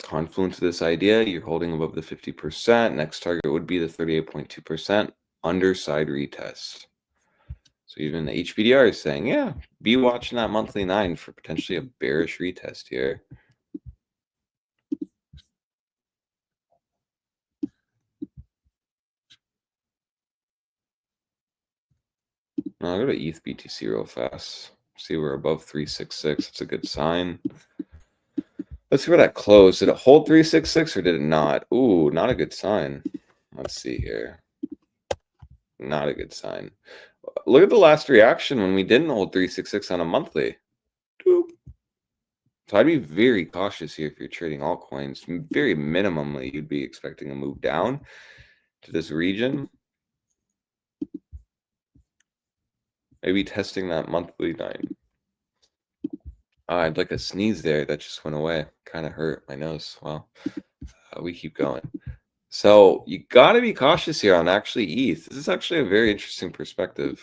Confluence of this idea, you're holding above the 50%. Next target would be the 38.2% underside retest. So even the HBDR is saying, yeah, be watching that monthly 9 for potentially a bearish retest here. Now I'll go to ETH BTC real fast. See, we're above 366. It's a good sign. Let's see where that closed. Did it hold 366 or did it not? Ooh, not a good sign. Let's see here. Not a good sign. Look at the last reaction when we didn't hold 366 on a monthly. Doop. So I'd be very cautious here if you're trading altcoins. Very minimally, you'd be expecting a move down to this region. Maybe testing that monthly 9. I'd like a sneeze there. That just went away. Kind of hurt my nose. Well, we keep going. So you got to be cautious here on actually ETH. This is actually a very interesting perspective.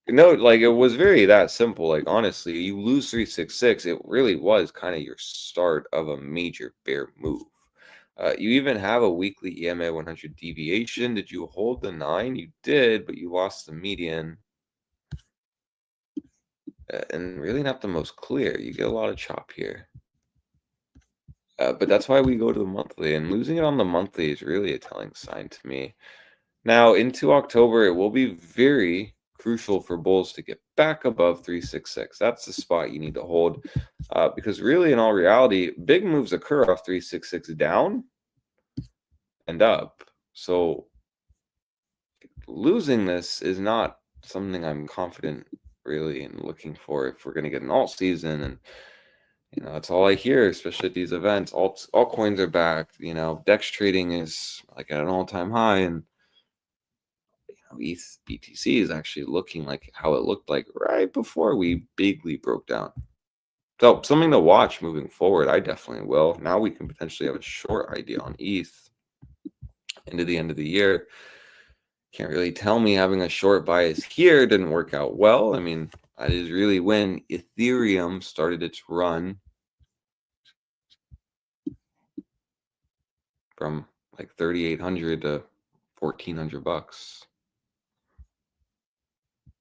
Like it was very that simple. Like honestly, you lose 366. It really was kind of your start of a major bear move. You even have a weekly EMA 100 deviation. Did you hold the 9? You did, but you lost the median. And really not the most clear. You get a lot of chop here. But that's why we go to the monthly. And losing it on the monthly is really a telling sign to me. Now, into October, it will be very crucial for bulls to get back above 366. That's the spot you need to hold. Because really, in all reality, big moves occur off 366 down and up. So losing this is not something I'm confident really in looking for if we're going to get an alt season. And that's all I hear, especially at these events. Altcoins are back. DEX trading is like at an all-time high, and ETH BTC is actually looking like how it looked like right before we bigly broke down. So something to watch moving forward. I definitely will. Now we can potentially have a short idea on ETH into the end of the year. Can't really tell me having a short bias here didn't work out well. I mean, that is really when Ethereum started its run from like 3,800 to 1,400 bucks.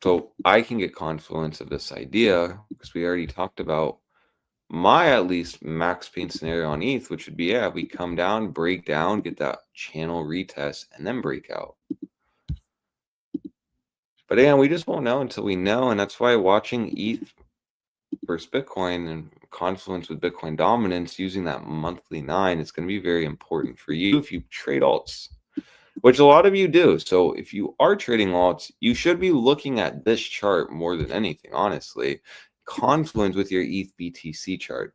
So I can get confluence of this idea because we already talked about my at least max pain scenario on ETH, which would be, yeah, we come down, break down, get that channel retest, and then break out. But again, we just won't know until we know, and that's why watching ETH versus Bitcoin and confluence with Bitcoin dominance using that monthly 9 is going to be very important for you if you trade alts, which a lot of you do. So if you are trading alts, you should be looking at this chart more than anything, honestly. Confluence with your ETH BTC chart.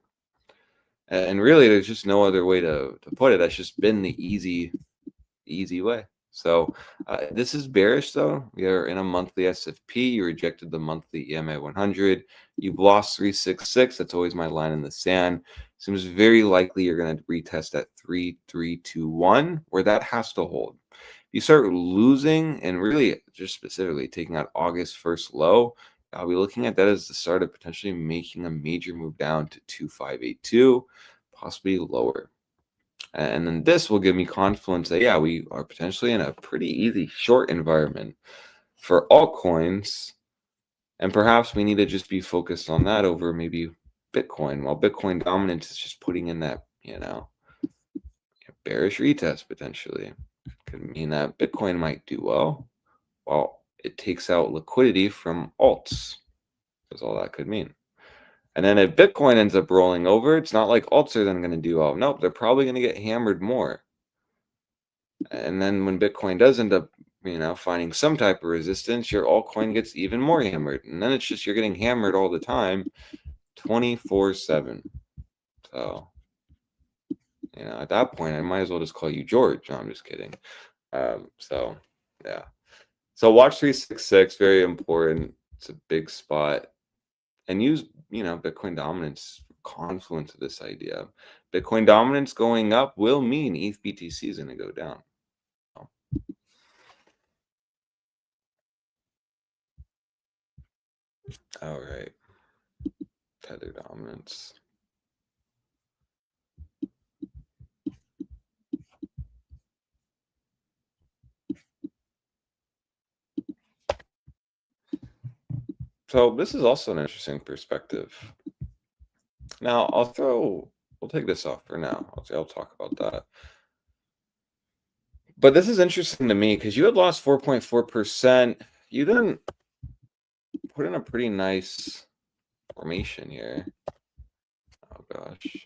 And really, there's just no other way to put it. That's just been the easy way. So this is bearish, though. You're in a monthly SFP. You rejected the monthly EMA 100. You've lost 366. That's always my line in the sand. Seems very likely you're going to retest at 3,321, where that has to hold. If you start losing, and really just specifically taking out August 1st low, I'll be looking at that as the start of potentially making a major move down to 2,582, possibly lower. And then this will give me confidence that, yeah, we are potentially in a pretty easy short environment for altcoins. And perhaps we need to just be focused on that over maybe Bitcoin. While Bitcoin dominance is just putting in that, bearish retest potentially. Could mean that Bitcoin might do well while it takes out liquidity from alts. That's all that could mean. And then if Bitcoin ends up rolling over, it's not like alts are then going to do well. Nope, they're probably going to get hammered more. And then when Bitcoin does end up finding some type of resistance, your altcoin gets even more hammered. And then it's just you're getting hammered all the time, 24/7. So, at that point, I might as well just call you George. No, I'm just kidding. So, yeah. So watch 366, very important. It's a big spot. And use, Bitcoin dominance, confluence of this idea. Bitcoin dominance going up will mean ETH BTC is going to go down. All right. Tether dominance. So this is also an interesting perspective. Now we'll take this off for now. I'll talk about that. But this is interesting to me because you had lost 4.4%. You then put in a pretty nice formation here. Oh gosh.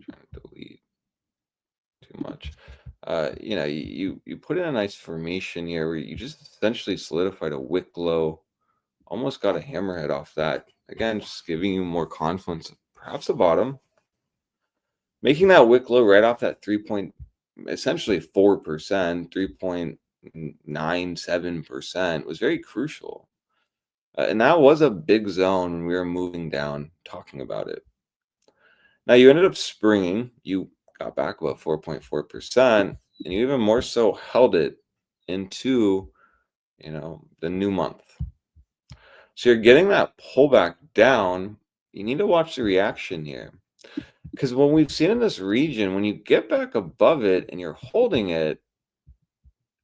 Trying to delete too much. You put in a nice formation here where you just essentially solidified a wick low, almost got a hammerhead off that. Again, just giving you more confidence, perhaps a bottom. Making that wick low right off that essentially 4%, 3.97% was very crucial. And that was a big zone when we were moving down, talking about it. Now you ended up springing. You got back about 4.4%, and you even more so held it into, the new month. So you're getting that pullback down. You need to watch the reaction here. Because when we've seen in this region, when you get back above it and you're holding it,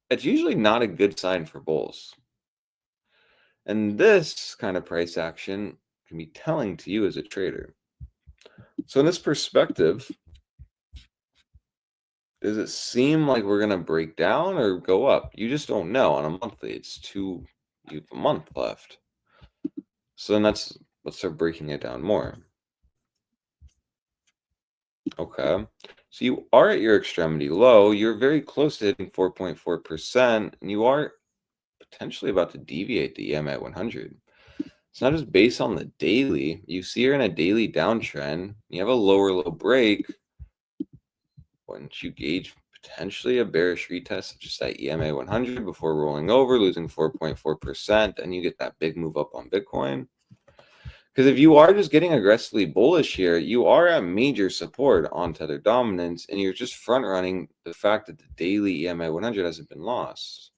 it's usually not a good sign for bulls. And this kind of price action can be telling to you as a trader. So in this perspective, does it seem like we're going to break down or go up? You just don't know on a monthly. You have a month left. So then let's start breaking it down more. Okay. So you are at your extremity low. You're very close to hitting 4.4%, and you are potentially about to deviate the EMA 100. It's not just based on the daily. You see you're in a daily downtrend. You have a lower low break. Once you gauge potentially a bearish retest of just that EMA 100 before rolling over, losing 4.4%, and you get that big move up on Bitcoin. Because if you are just getting aggressively bullish here, you are at major support on Tether dominance, and you're just front running the fact that the daily EMA 100 hasn't been lost.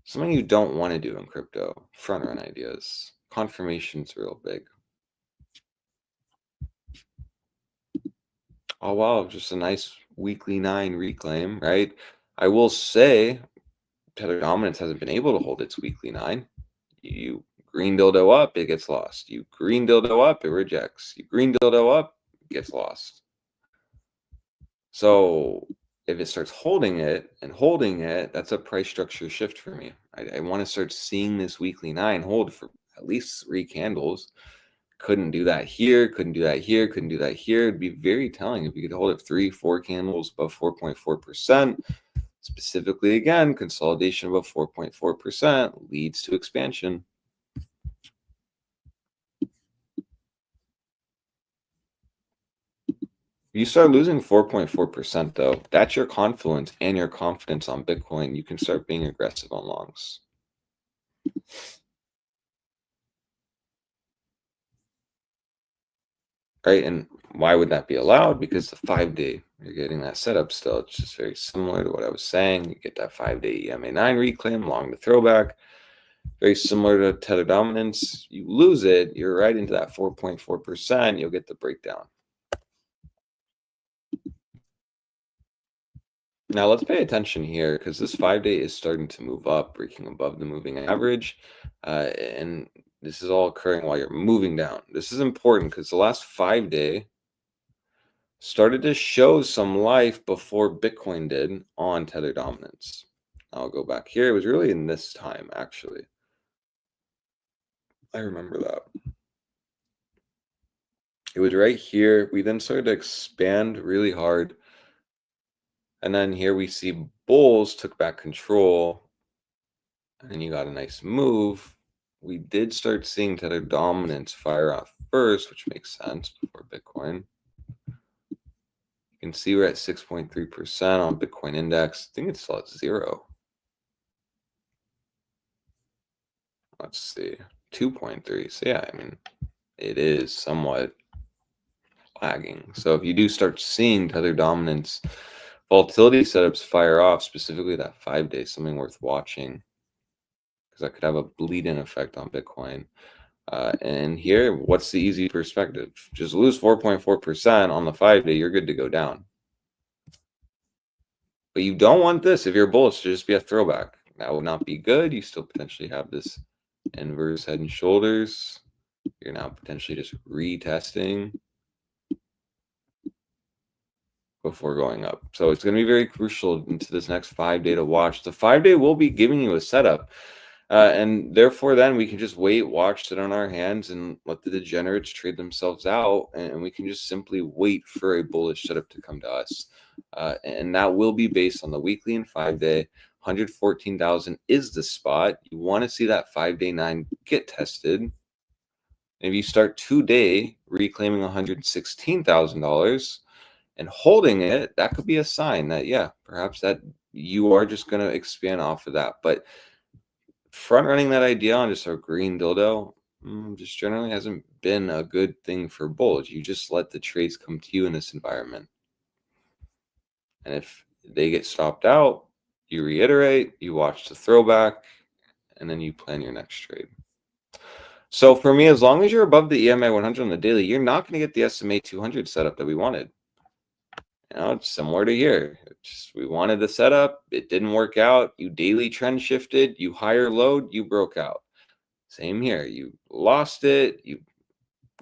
Something you don't want to do in crypto, front run ideas. Confirmation's real big. Oh, wow, just a nice weekly 9 reclaim, right? I will say Tether dominance hasn't been able to hold its weekly 9. You green dildo up, it gets lost. You green dildo up, it rejects. You green dildo up, it gets lost. So if it starts holding it, that's a price structure shift for me. I want to start seeing this weekly 9 hold for at least 3 candles. Couldn't do that here, couldn't do that here, couldn't do that here. It'd be very telling if you could hold it 3-4 candles above 4.4%. Specifically, again, consolidation above 4.4% leads to expansion. You start losing 4.4%, though. That's your confluence and your confidence on Bitcoin. You can start being aggressive on longs. Right? And why would that be allowed? Because the 5-day, you're getting that setup still. It's just very similar to what I was saying. You get that 5-day EMA 9 reclaim along the throwback. Very similar to Tether dominance. You lose it, you're right into that 4.4%. You'll get the breakdown. Now let's pay attention here because this 5-day is starting to move up, breaking above the moving average. And this is all occurring while you're moving down. This is important because the last 5-day started to show some life before Bitcoin did on Tether dominance. I'll go back here. It was really in this time, actually. I remember that. It was right here. We then started to expand really hard. And then here we see bulls took back control, and then you got a nice move. We did start seeing Tether dominance fire off first, which makes sense before Bitcoin. You can see we're at 6.3% on Bitcoin index. I think it's still at 0. Let's see, 2.3. So yeah, I mean, it is somewhat lagging. So if you do start seeing Tether dominance volatility setups fire off, specifically that 5-day, something worth watching, because that could have a bleed-in effect on Bitcoin. And here, what's the easy perspective? Just lose 4.4% on the 5-day, you're good to go down. But you don't want this, if you're bullish, to just be a throwback. That would not be good. You still potentially have this inverse head and shoulders. You're now potentially just retesting before going up. So it's going to be very crucial into this next 5-day to watch. The 5-day will be giving you a setup. And therefore, then we can just wait, watch, sit on our hands, and let the degenerates trade themselves out. And we can just simply wait for a bullish setup to come to us. And that will be based on the weekly and 5-day. 114,000 is the spot. You want to see that 5-day 9 get tested. If you start today reclaiming $116,000 and holding it, that could be a sign that, yeah, perhaps that you are just going to expand off of that. But front running that idea on just a green dildo just generally hasn't been a good thing for bulls. You just let the trades come to you in this environment. And if they get stopped out, you reiterate, you watch the throwback, and then you plan your next trade. So for me, as long as you're above the EMA 100 on the daily, you're not going to get the SMA 200 setup that we wanted. You know, it's similar to here. We wanted the setup. It didn't work out. You daily trend shifted. You higher load. You broke out. Same here. You lost it. You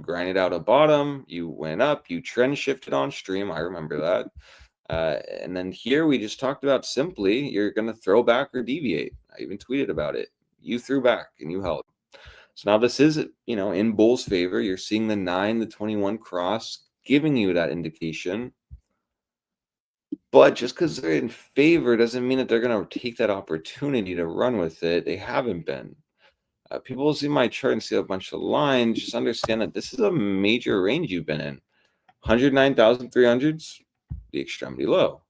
grinded out a bottom. You went up. You trend shifted on stream. I remember that. And then here we just talked about simply you're going to throw back or deviate. I even tweeted about it. You threw back and you held. So now this is, in bull's favor. You're seeing the 9, the 21 cross, giving you that indication. But just because they're in favor doesn't mean that they're going to take that opportunity to run with it. They haven't been. People will see my chart and see a bunch of lines. Just understand that this is a major range you've been in. 109,300's the extremity low.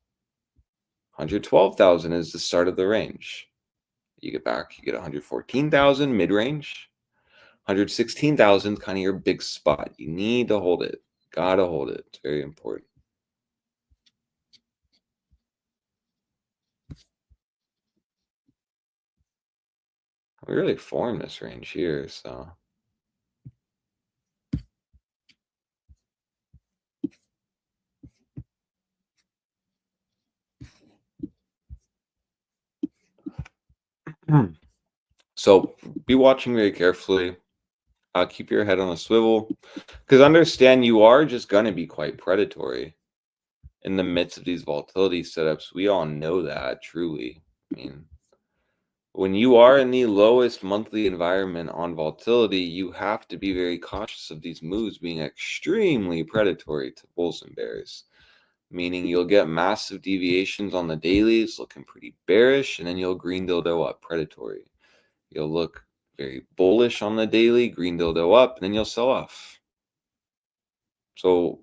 112,000 is the start of the range. You get back, you get 114,000 mid-range. 116,000 kind of your big spot. You need to hold it. Gotta hold it. It's very important. We really formed this range here, so. So be watching very carefully. Keep your head on a swivel, because understand you are just going to be quite predatory in the midst of these volatility setups. We all know that, truly. I mean, when you are in the lowest monthly environment on volatility, you have to be very cautious of these moves being extremely predatory to bulls and bears. Meaning you'll get massive deviations on the dailies, looking pretty bearish, and then you'll green dildo up predatory. You'll look very bullish on the daily, green dildo up, and then you'll sell off. So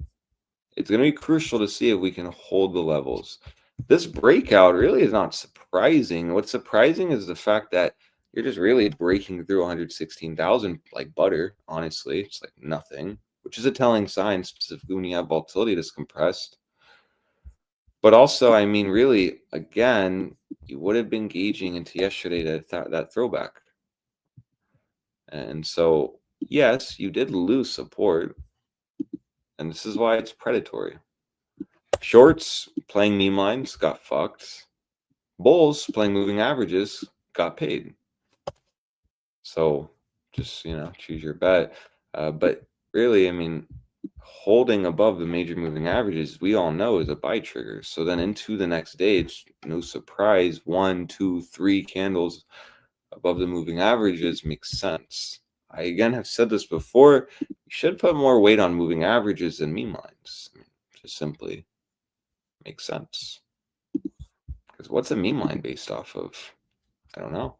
it's going to be crucial to see if we can hold the levels. This breakout really is not surprising. What's surprising is the fact that you're just really breaking through 116,000 like butter, honestly. It's like nothing, which is a telling sign, specifically when you have volatility that's compressed. But also, I mean, really, again, you would have been gauging into yesterday that throwback. And so, yes, you did lose support. And this is why it's predatory. Shorts playing meme lines got fucked. Bulls playing moving averages got paid. So just, choose your bet. But really, I mean, holding above the major moving averages, we all know is a buy trigger. So then into the next day, it's no surprise 1, 2, 3 candles above the moving averages makes sense. I again have said this before, you should put more weight on moving averages than meme lines. Just simply makes sense. Because what's a meme line based off of? I don't know.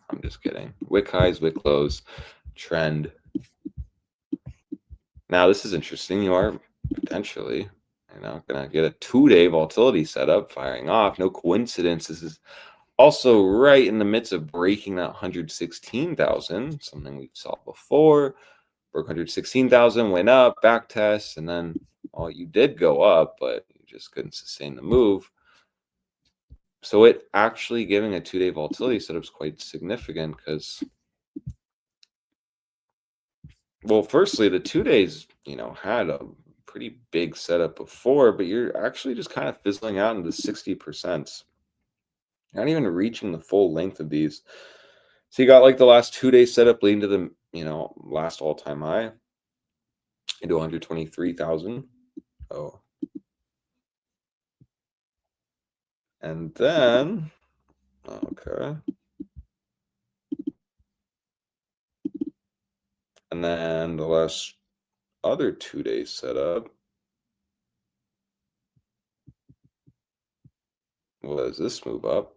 I'm just kidding. Wick highs, wick lows, trend. Now this is interesting. You are potentially, gonna get a 2-day volatility setup firing off. No coincidence. This is also right in the midst of breaking that 116,000, something we saw before. Broke 116,000, went up, back test, and then, well, you did go up, but you just couldn't sustain the move. So it actually giving a 2-day volatility setup is quite significant because, well, firstly, the 2 days, had a pretty big setup before, but you're actually just kind of fizzling out into 60%. Not even reaching the full length of these. So you got like the last 2-day setup leading to the, last all-time high into 123,000. Oh. And then, okay. And then the last other 2-day setup was this move up.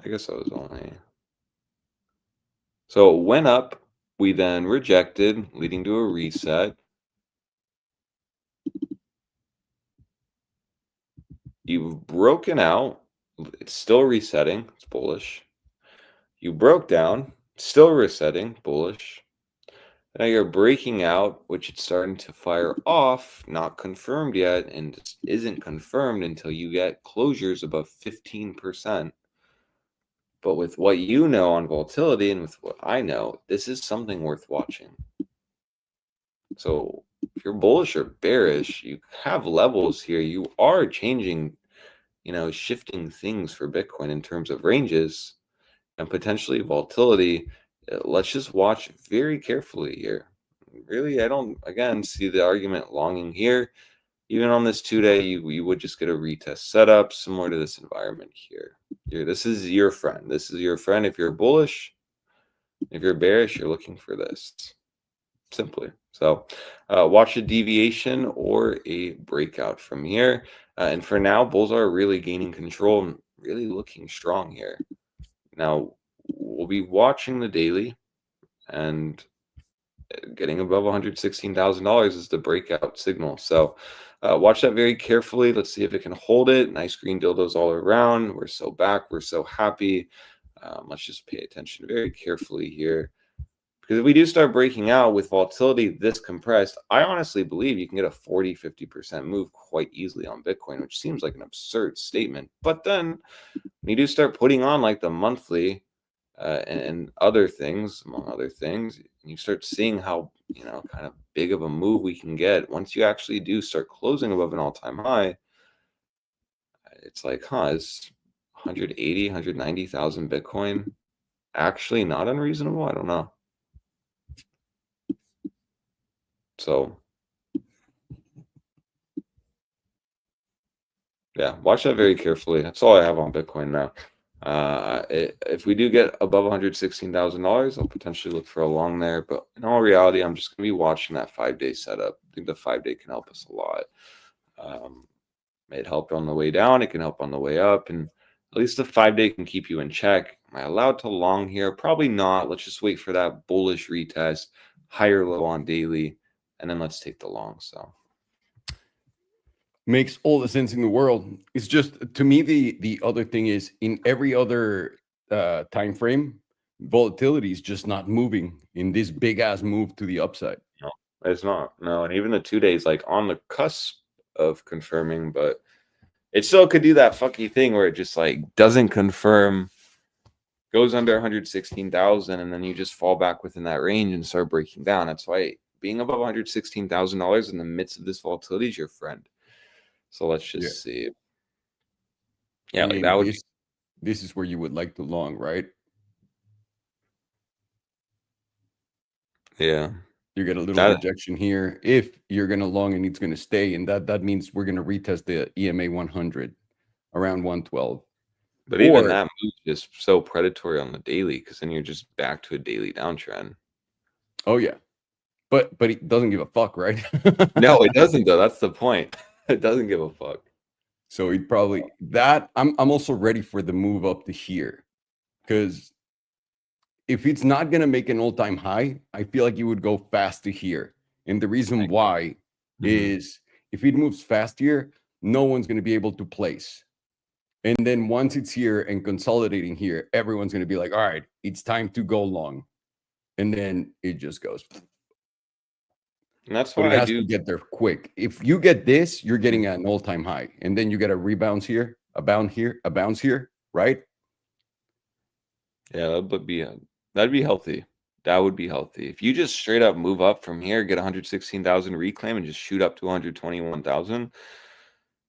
I guess that was only. So it went up. We then rejected, leading to a reset. You've broken out. It's still resetting. It's bullish. You broke down. Still resetting. Bullish. Now you're breaking out, which it's starting to fire off. Not confirmed yet, and isn't confirmed until you get closures above 15%. But with what you know on volatility and with what I know, this is something worth watching. So if you're bullish or bearish, you have levels here. You are changing, shifting things for Bitcoin in terms of ranges and potentially volatility. Let's just watch very carefully here. Really, I don't, again, see the argument longing here. Even on this 2-day, you would just get a retest setup similar to this environment here. This is your friend. This is your friend if you're bullish. If you're bearish, you're looking for this. Simply. So watch a deviation or a breakout from here. And for now, bulls are really gaining control and really looking strong here. Now, we'll be watching the daily, and getting above $116,000 is the breakout signal. So watch that very carefully. Let's see if it can hold it. Nice green dildos all around. We're so back. We're so happy. Let's just pay attention very carefully here. Because if we do start breaking out with volatility this compressed, I honestly believe you can get a 40-50% move quite easily on Bitcoin, which seems like an absurd statement. But then when you do start putting on like the monthly and other things, among other things, and you start seeing how, kind of big of a move we can get once you actually do start closing above an all-time high, it's like, is 180, 190,000 Bitcoin actually not unreasonable? I don't know. So, yeah, watch that very carefully. That's all I have on Bitcoin now. If we do get above $116,000, I'll potentially look for a long there. But in all reality, I'm just going to be watching that 5-day setup. I think the 5-day can help us a lot. It helped on the way down. It can help on the way up. And at least the 5-day can keep you in check. Am I allowed to long here? Probably not. Let's just wait for that bullish retest, higher low on daily, and then let's take the long. So makes all the sense in the world. It's just, to me, the other thing is, in every other time frame, volatility is just not moving in this big ass move to the upside. No, it's not. No, and even the 2 days, like on the cusp of confirming, but it still could do that funky thing where it just like doesn't confirm, goes under 116,000, and then you just fall back within that range and start breaking down. That's why being above $116,000 in the midst of this volatility is your friend. So let's just see. Yeah, like that would. This is where you would like to long, right? Yeah. You get a little rejection here. If you're going to long and it's going to stay, and that means we're going to retest the EMA 100 around 112. But even that move is so predatory on the daily, because then you're just back to a daily downtrend. Oh, yeah. But it doesn't give a fuck, right? No, it doesn't though. That's the point. It doesn't give a fuck. So he'd probably that. I'm also ready for the move up to here, because if it's not gonna make an all-time high, I feel like he would go fast to here. And the reason why is if it moves fast here, no one's gonna be able to place. And then once it's here and consolidating here, everyone's gonna be like, all right, it's time to go long. And then it just goes. And that's But why it I has do. to get there quick. If you get this, you're getting an all-time high. And then you get a rebound here, a bounce here, right? Yeah, that'd be healthy. That would be healthy. If you just straight up move up from here, get 116,000 reclaim, and just shoot up to 121,000,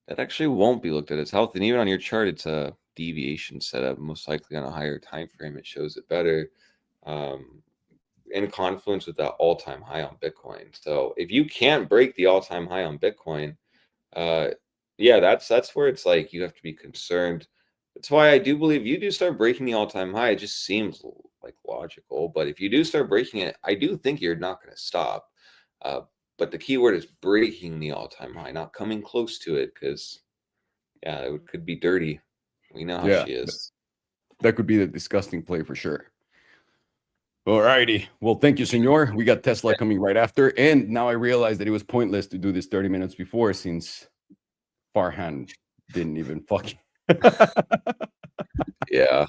that actually won't be looked at as healthy. And even on your chart, it's a deviation setup. Most likely on a higher time frame, it shows it better. In confluence with that all-time high on Bitcoin. So if you can't break the all-time high on Bitcoin, yeah, that's where it's like you have to be concerned. That's why I do believe you do start breaking the all-time high. It just seems like logical, but if you do start breaking it, I do think you're not going to stop. But the key word is breaking the all-time high, not coming close to it, because yeah, it could be dirty. We know how she is. That could be the disgusting play for sure. All righty. Well, thank you, senor. We got Tesla coming right after. And now I realize that it was pointless to do this 30 minutes before, since Farhan didn't even fucking. Yeah.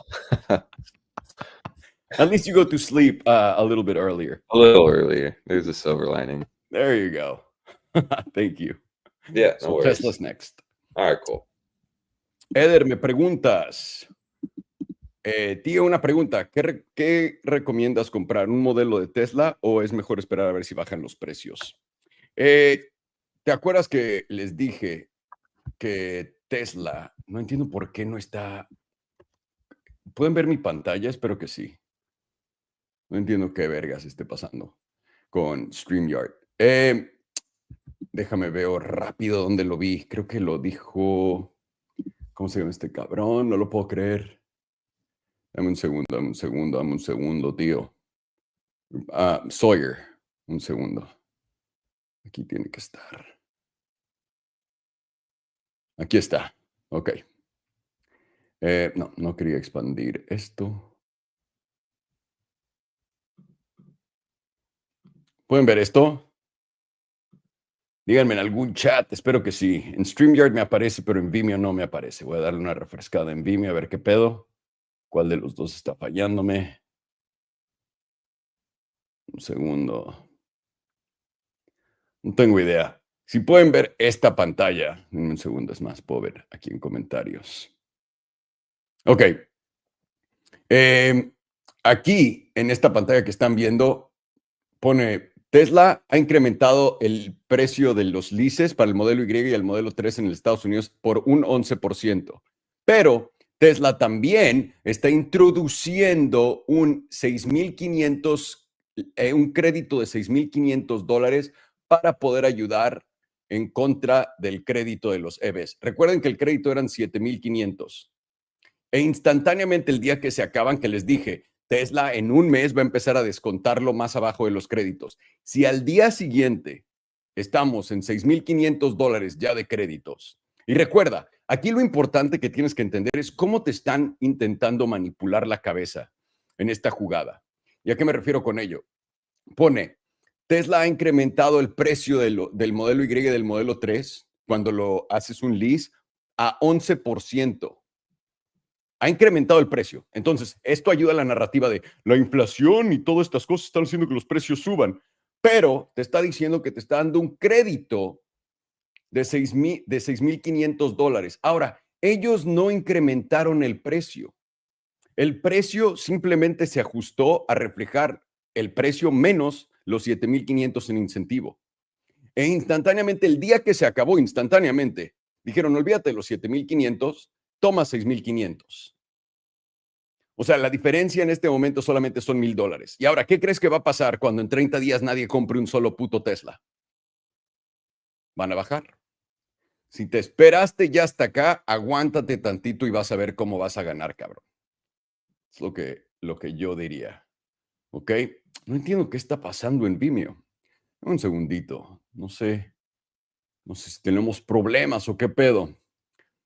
At least you go to sleep a little bit earlier. A little earlier. There's a silver lining. There you go. Thank you. Yeah, no So worries. Tesla's next. All right, cool. Eder, me preguntas. Tío, una pregunta. ¿Qué recomiendas comprar? ¿Un modelo de Tesla o es mejor esperar a ver si bajan los precios? ¿Te acuerdas que les dije que Tesla, no entiendo por qué no está... ¿Pueden ver mi pantalla? Espero que sí. No entiendo qué vergas esté pasando con StreamYard. Déjame ver rápido dónde lo vi. Creo que lo dijo... ¿Cómo se llama este cabrón? No lo puedo creer. Dame un segundo, tío. Sawyer. Un segundo. Aquí tiene que estar. Aquí está. Ok. No quería expandir esto. ¿Pueden ver esto? Díganme en algún chat, espero que sí. En StreamYard me aparece, pero en Vimeo no me aparece. Voy a darle una refrescada en Vimeo a ver qué pedo. ¿Cuál de los dos está fallándome? Un segundo. No tengo idea. Si pueden ver esta pantalla, en un segundo es más, puedo ver aquí en comentarios. Ok. Aquí, en esta pantalla que están viendo, pone Tesla ha incrementado el precio de los leases para el modelo Y y el modelo 3 en los Estados Unidos por un 11%. Pero Tesla también está introduciendo un 6,500, un crédito de $6,500 para poder ayudar en contra del crédito de los EVs. Recuerden que el crédito eran 7,500. E instantáneamente el día que se acaban, que les dije, Tesla en un mes va a empezar a descontarlo más abajo de los créditos. Si al día siguiente estamos en $6,500 ya de créditos, y recuerda, aquí lo importante que tienes que entender es cómo te están intentando manipular la cabeza en esta jugada. ¿Y a qué me refiero con ello? Pone, Tesla ha incrementado el precio del modelo Y y del modelo 3 cuando lo haces un lease a 11%. Ha incrementado el precio. Entonces, esto ayuda a la narrativa de la inflación y todas estas cosas están haciendo que los precios suban, pero te está diciendo que te está dando un crédito de $6,500. Ahora, ellos no incrementaron el precio. El precio simplemente se ajustó a reflejar el precio menos los 7,500 en incentivo. E instantáneamente, el día que se acabó, instantáneamente, dijeron, olvídate de los 7,500, toma 6,500. O sea, la diferencia en este momento solamente son $1,000. Y ahora, ¿qué crees que va a pasar cuando en 30 días nadie compre un solo puto Tesla? Van a bajar. Si te esperaste ya hasta acá, aguántate tantito y vas a ver cómo vas a ganar, cabrón. Es lo que yo diría. ¿Ok? No entiendo qué está pasando en Vimeo. Un segundito. No sé si tenemos problemas o qué pedo.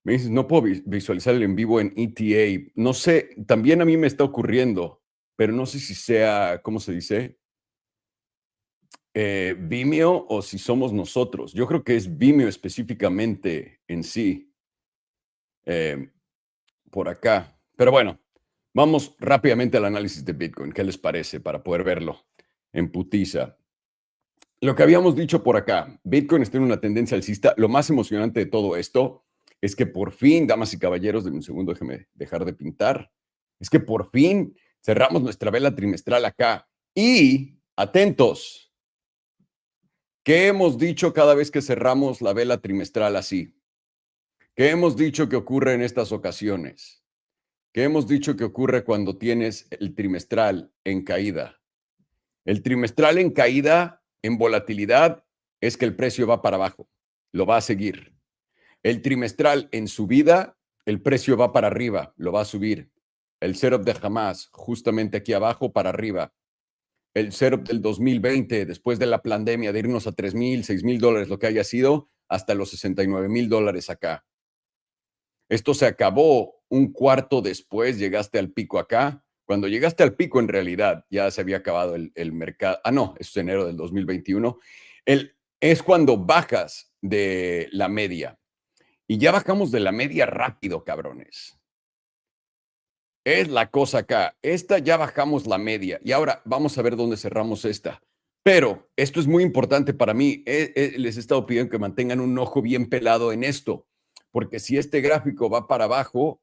Me dices, no puedo visualizar el en vivo en ETA. No sé, también a mí me está ocurriendo, pero no sé si sea, ¿cómo se dice? Vimeo o si somos nosotros. Yo creo que es Vimeo específicamente en sí, eh, por acá. Pero bueno, vamos rápidamente al análisis de Bitcoin. ¿Qué les parece para poder verlo en putiza? Lo que habíamos dicho por acá, Bitcoin está en una tendencia alcista. Lo más emocionante de todo esto es que por fin, damas y caballeros, de un segundo, déjeme dejar de pintar, es que por fin cerramos nuestra vela trimestral acá. Y, atentos, ¿qué hemos dicho cada vez que cerramos la vela trimestral así? ¿Qué hemos dicho que ocurre en estas ocasiones? ¿Qué hemos dicho que ocurre cuando tienes el trimestral en caída? El trimestral en caída, en volatilidad, es que el precio va para abajo, lo va a seguir. El trimestral en subida, el precio va para arriba, lo va a subir. El setup de Hamas, justamente aquí abajo, para arriba. El setup del 2020, después de la pandemia, de irnos a $3,000, $6,000, lo que haya sido, hasta los $69,000 acá. Esto se acabó un cuarto después, llegaste al pico acá. Cuando llegaste al pico, en realidad, ya se había acabado el mercado. Ah, no, eso es enero del 2021. Es cuando bajas de la media. Y ya bajamos de la media rápido, cabrones. Es la cosa acá. Esta ya bajamos la media. Y ahora vamos a ver dónde cerramos esta. Pero esto es muy importante para mí. Les he estado pidiendo que mantengan un ojo bien pelado en esto. Porque si este gráfico va para abajo,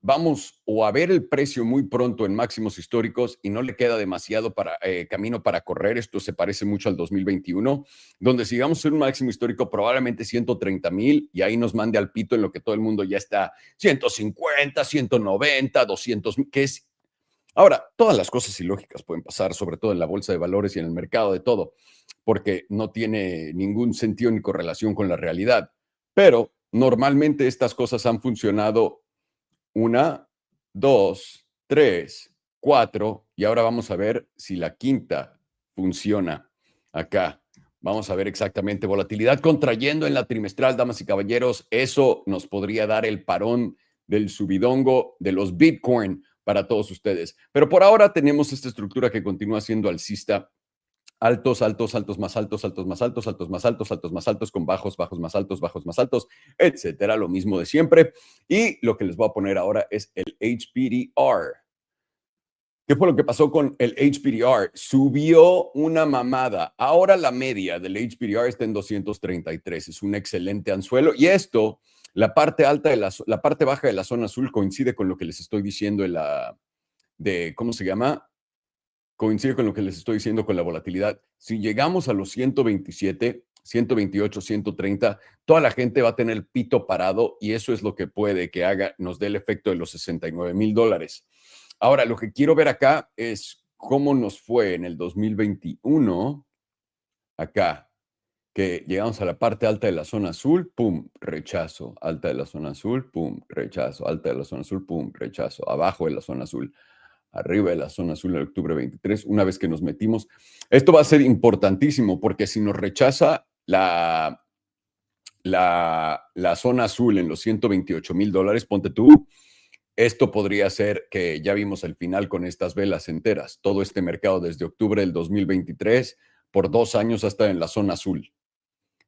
vamos o a ver el precio muy pronto en máximos históricos y no le queda demasiado camino para correr. Esto se parece mucho al 2021, donde sigamos en un máximo histórico probablemente 130,000 y ahí nos mande al pito en lo que todo el mundo ya está 150, 190, 200, que es... Ahora, todas las cosas ilógicas pueden pasar, sobre todo en la bolsa de valores y en el mercado de todo, porque no tiene ningún sentido ni correlación con la realidad. Pero normalmente estas cosas han funcionado 1, 2, 3, 4 y ahora vamos a ver si la quinta funciona acá. Vamos a ver exactamente volatilidad contrayendo en la trimestral, damas y caballeros. Eso nos podría dar el parón del subidongo de los Bitcoin para todos ustedes. Pero por ahora tenemos esta estructura que continúa siendo alcista. Altos, altos, altos más altos, altos más altos, altos más altos, altos más altos, con bajos, bajos más altos, etcétera. Lo mismo de siempre. Y lo que les voy a poner ahora es el HPDR. ¿Qué fue lo que pasó con el HPDR? Subió una mamada. Ahora la media del HPDR está en 233. Es un excelente anzuelo. Y esto, la parte baja de la zona azul coincide con lo que les estoy diciendo ¿cómo se llama? Coincide con lo que les estoy diciendo con la volatilidad. Si llegamos a los 127, 128, 130, toda la gente va a tener el pito parado y eso es lo que puede que nos dé el efecto de los $69,000. Ahora, lo que quiero ver acá es cómo nos fue en el 2021, acá, que llegamos a la parte alta de la zona azul, pum, rechazo, alta de la zona azul, pum, rechazo, alta de la zona azul, pum, rechazo, abajo de la zona azul, arriba de la zona azul en octubre 23, una vez que nos metimos. Esto va a ser importantísimo porque si nos rechaza la zona azul en los $128,000, ponte tú, esto podría ser que ya vimos el final con estas velas enteras. Todo este mercado desde octubre del 2023, por 2 años hasta en la zona azul.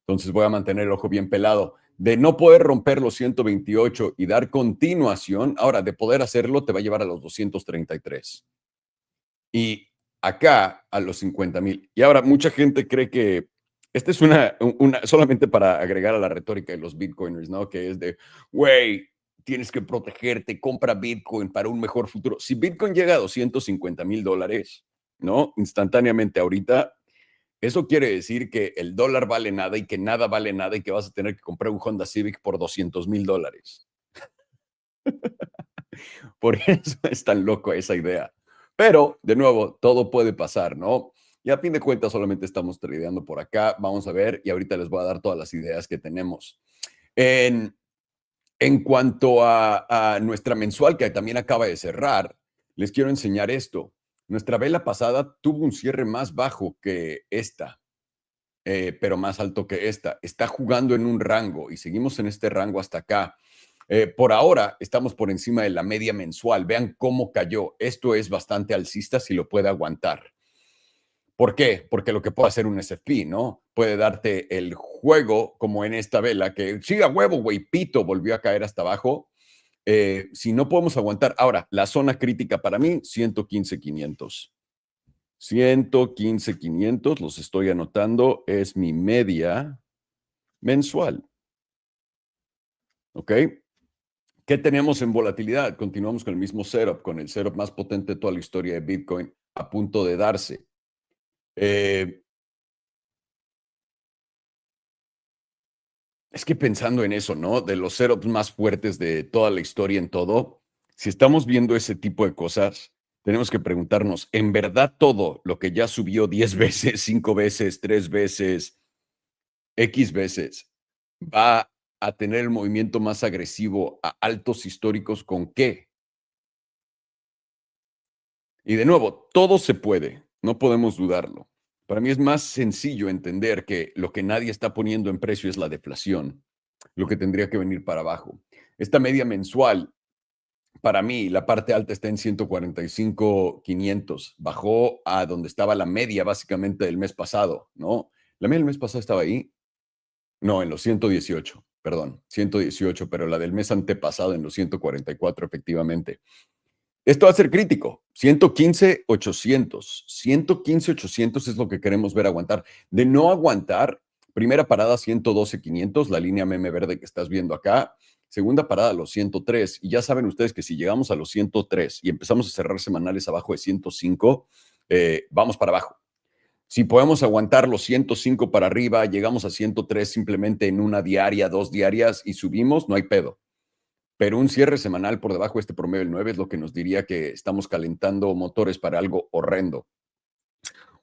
Entonces voy a mantener el ojo bien pelado. De no poder romper los 128 y dar continuación, ahora de poder hacerlo te va a llevar a los 233. Y acá a los 50,000. Y ahora mucha gente cree que esta es solamente para agregar a la retórica de los bitcoiners, ¿no? Que es de, güey, tienes que protegerte, compra Bitcoin para un mejor futuro. Si Bitcoin llega a $250,000, ¿no? Instantáneamente ahorita, eso quiere decir que el dólar vale nada y que nada vale nada y que vas a tener que comprar un Honda Civic por $200,000. Por eso es tan loco esa idea. Pero, de nuevo, todo puede pasar, ¿no? Y a fin de cuentas solamente estamos tradeando por acá. Vamos a ver y ahorita les voy a dar todas las ideas que tenemos. En cuanto a nuestra mensual, que también acaba de cerrar, les quiero enseñar esto. Nuestra vela pasada tuvo un cierre más bajo que esta. pero más alto que esta. Está jugando en un rango y seguimos en este rango hasta acá. Por ahora estamos por encima de la media mensual. Vean cómo cayó. Esto es bastante alcista si lo puede aguantar. ¿Por qué? Porque lo que puede hacer un SFP, ¿no? Puede darte el juego como en esta vela, que siga huevo, güey, pito, volvió a caer hasta abajo. Si no podemos aguantar. Ahora, la zona crítica para mí, 115,500. 115,500, los estoy anotando, es mi media mensual. ¿Ok? ¿Qué tenemos en volatilidad? Continuamos con el mismo setup, con el setup más potente de toda la historia de Bitcoin a punto de darse. Es que pensando en eso, ¿no? De los setups más fuertes de toda la historia en todo, si estamos viendo ese tipo de cosas, tenemos que preguntarnos, ¿en verdad todo lo que ya subió 10 veces, 5 veces, 3 veces, X veces, va a tener el movimiento más agresivo a altos históricos con qué? Y de nuevo, todo se puede, no podemos dudarlo. Para mí es más sencillo entender que lo que nadie está poniendo en precio es la deflación, lo que tendría que venir para abajo. Esta media mensual, para mí, la parte alta está en 145,500. Bajó a donde estaba la media básicamente del mes pasado, ¿no? La media del mes pasado estaba ahí. No, en los 118, perdón, 118, pero la del mes antepasado en los 144, efectivamente. Esto va a ser crítico. 115,800. 115,800 es lo que queremos ver aguantar. De no aguantar, primera parada 112,500, la línea meme verde que estás viendo acá. Segunda parada los 103. Y ya saben ustedes que si llegamos a los 103 y empezamos a cerrar semanales abajo de 105, vamos para abajo. Si podemos aguantar los 105 para arriba, llegamos a 103 simplemente en una diaria, 2 diarias y subimos, no hay pedo. Pero un cierre semanal por debajo de este promedio del 9 es lo que nos diría que estamos calentando motores para algo horrendo.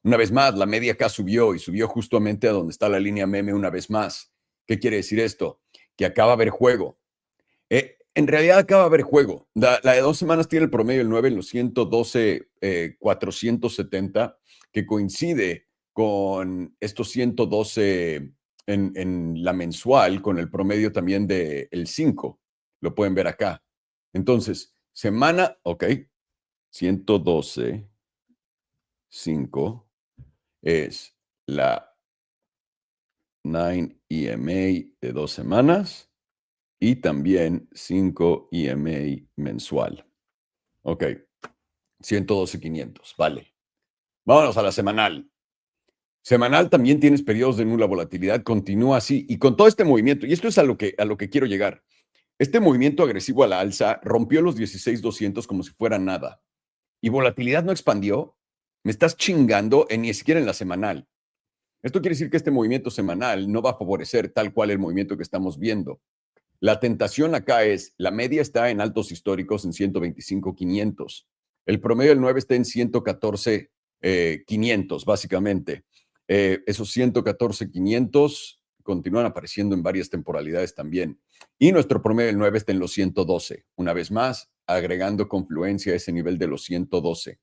Una vez más, la media acá subió y subió justamente a donde está la línea meme una vez más. ¿Qué quiere decir esto? Que acaba de haber juego. En realidad acaba de haber juego. La de 2 semanas tiene el promedio del 9 en los 112, 470, que coincide con estos 112 en la mensual, con el promedio también del 5. Lo pueden ver acá. Entonces, semana, ok, 112, 5 es la 9 EMA de 2 semanas y también 5 EMA mensual. Ok, 112,500, vale. Vámonos a la semanal. Semanal también tienes periodos de nula volatilidad, continúa así. Y con todo este movimiento, y esto es a lo que quiero llegar, este movimiento agresivo a la alza rompió los 16,200 como si fuera nada. Y volatilidad no expandió. Me estás chingando ni siquiera en la semanal. Esto quiere decir que este movimiento semanal no va a favorecer tal cual el movimiento que estamos viendo. La tentación acá es, la media está en altos históricos en 125,500. El promedio del 9 está en 114,500, básicamente. Esos 114,500 continúan apareciendo en varias temporalidades también. Y nuestro promedio del 9 está en los 112. Una vez más, agregando confluencia a ese nivel de los 112.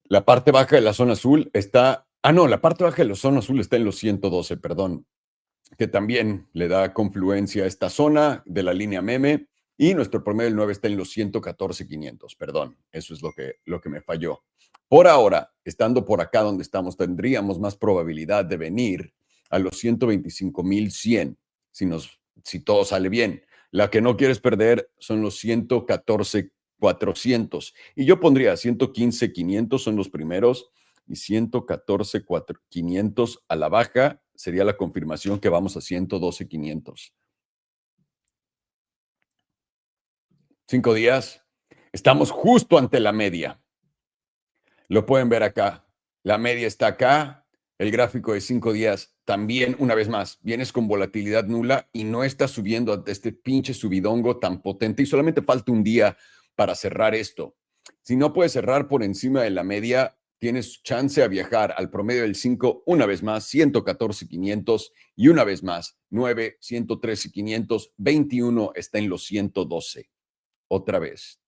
La parte baja de la zona azul está... no, la parte baja de la zona azul está en los 112, perdón, que también le da confluencia a esta zona de la línea meme, y nuestro promedio del 9 está en los 114,500, perdón, eso es lo que me falló. Por ahora, estando por acá donde estamos, tendríamos más probabilidad de venir a los 125,100 si todo sale bien. La que no quieres perder son los 114,400. Y yo pondría 115,500 son los primeros y 114,500 a la baja sería la confirmación que vamos a 112,500. 5 días. Estamos justo ante la media. Lo pueden ver acá. La media está acá. El gráfico de 5 días también, una vez más, vienes con volatilidad nula y no estás subiendo ante este pinche subidongo tan potente y solamente falta un día para cerrar esto. Si no puedes cerrar por encima de la media, tienes chance a viajar al promedio del 5 una vez más, 114,500 y una vez más, 9, 113,500, 21 está en los 112. Otra vez.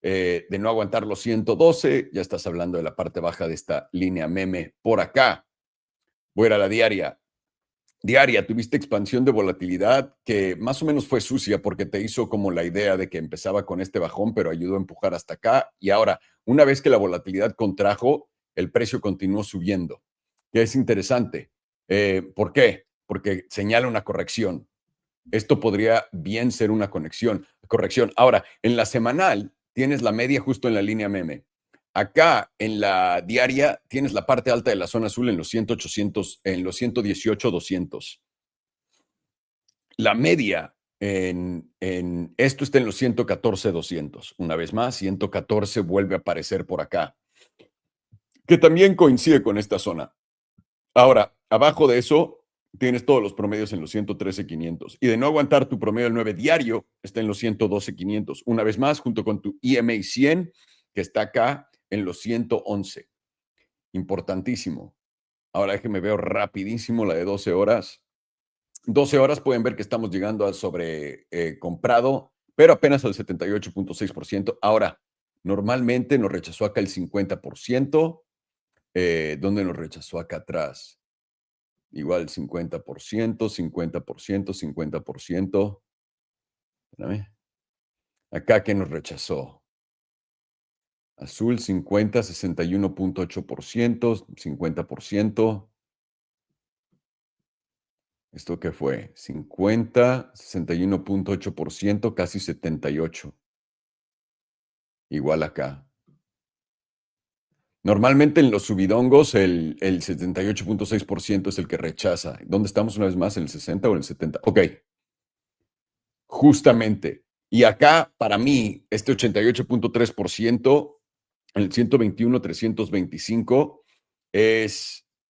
De no aguantar los 112, ya estás hablando de la parte baja de esta línea meme por acá. Voy a ir a la diaria. Diaria, tuviste expansión de volatilidad que más o menos fue sucia porque te hizo como la idea de que empezaba con este bajón, pero ayudó a empujar hasta acá. Y ahora, una vez que la volatilidad contrajo, el precio continuó subiendo, que es interesante. ¿Por qué? Porque señala una corrección. Esto podría bien ser una corrección. Ahora, en la semanal tienes la media justo en la línea meme. Acá en la diaria tienes la parte alta de la zona azul en los 100, 800, en los 118, 200. La media en esto está en los 114, 200. Una vez más, 114 vuelve a aparecer por acá, que también coincide con esta zona. Ahora, abajo de eso tienes todos los promedios en los 113, 500. Y de no aguantar tu promedio del 9 diario, está en los 112, 500. Una vez más, junto con tu EMA 100, que está acá en los 111. Importantísimo. Ahora déjenme ver rapidísimo la de 12 horas. 12 horas pueden ver que estamos llegando al sobre comprado, pero apenas al 78.6%. Ahora, normalmente nos rechazó acá el 50%. ¿Dónde nos rechazó acá atrás? Igual 50%, 50%, 50%. Espérame. Acá que nos rechazó. Azul 50, 61.8%, 50%. ¿Esto qué fue? 50, 61.8%, casi 78. Igual acá. Normalmente en los subidongos el 78.6% es el que rechaza. ¿Dónde estamos una vez más? ¿En el 60 o en el 70? Ok. Justamente. Y acá, para mí, este 88.3%, el 121, 325,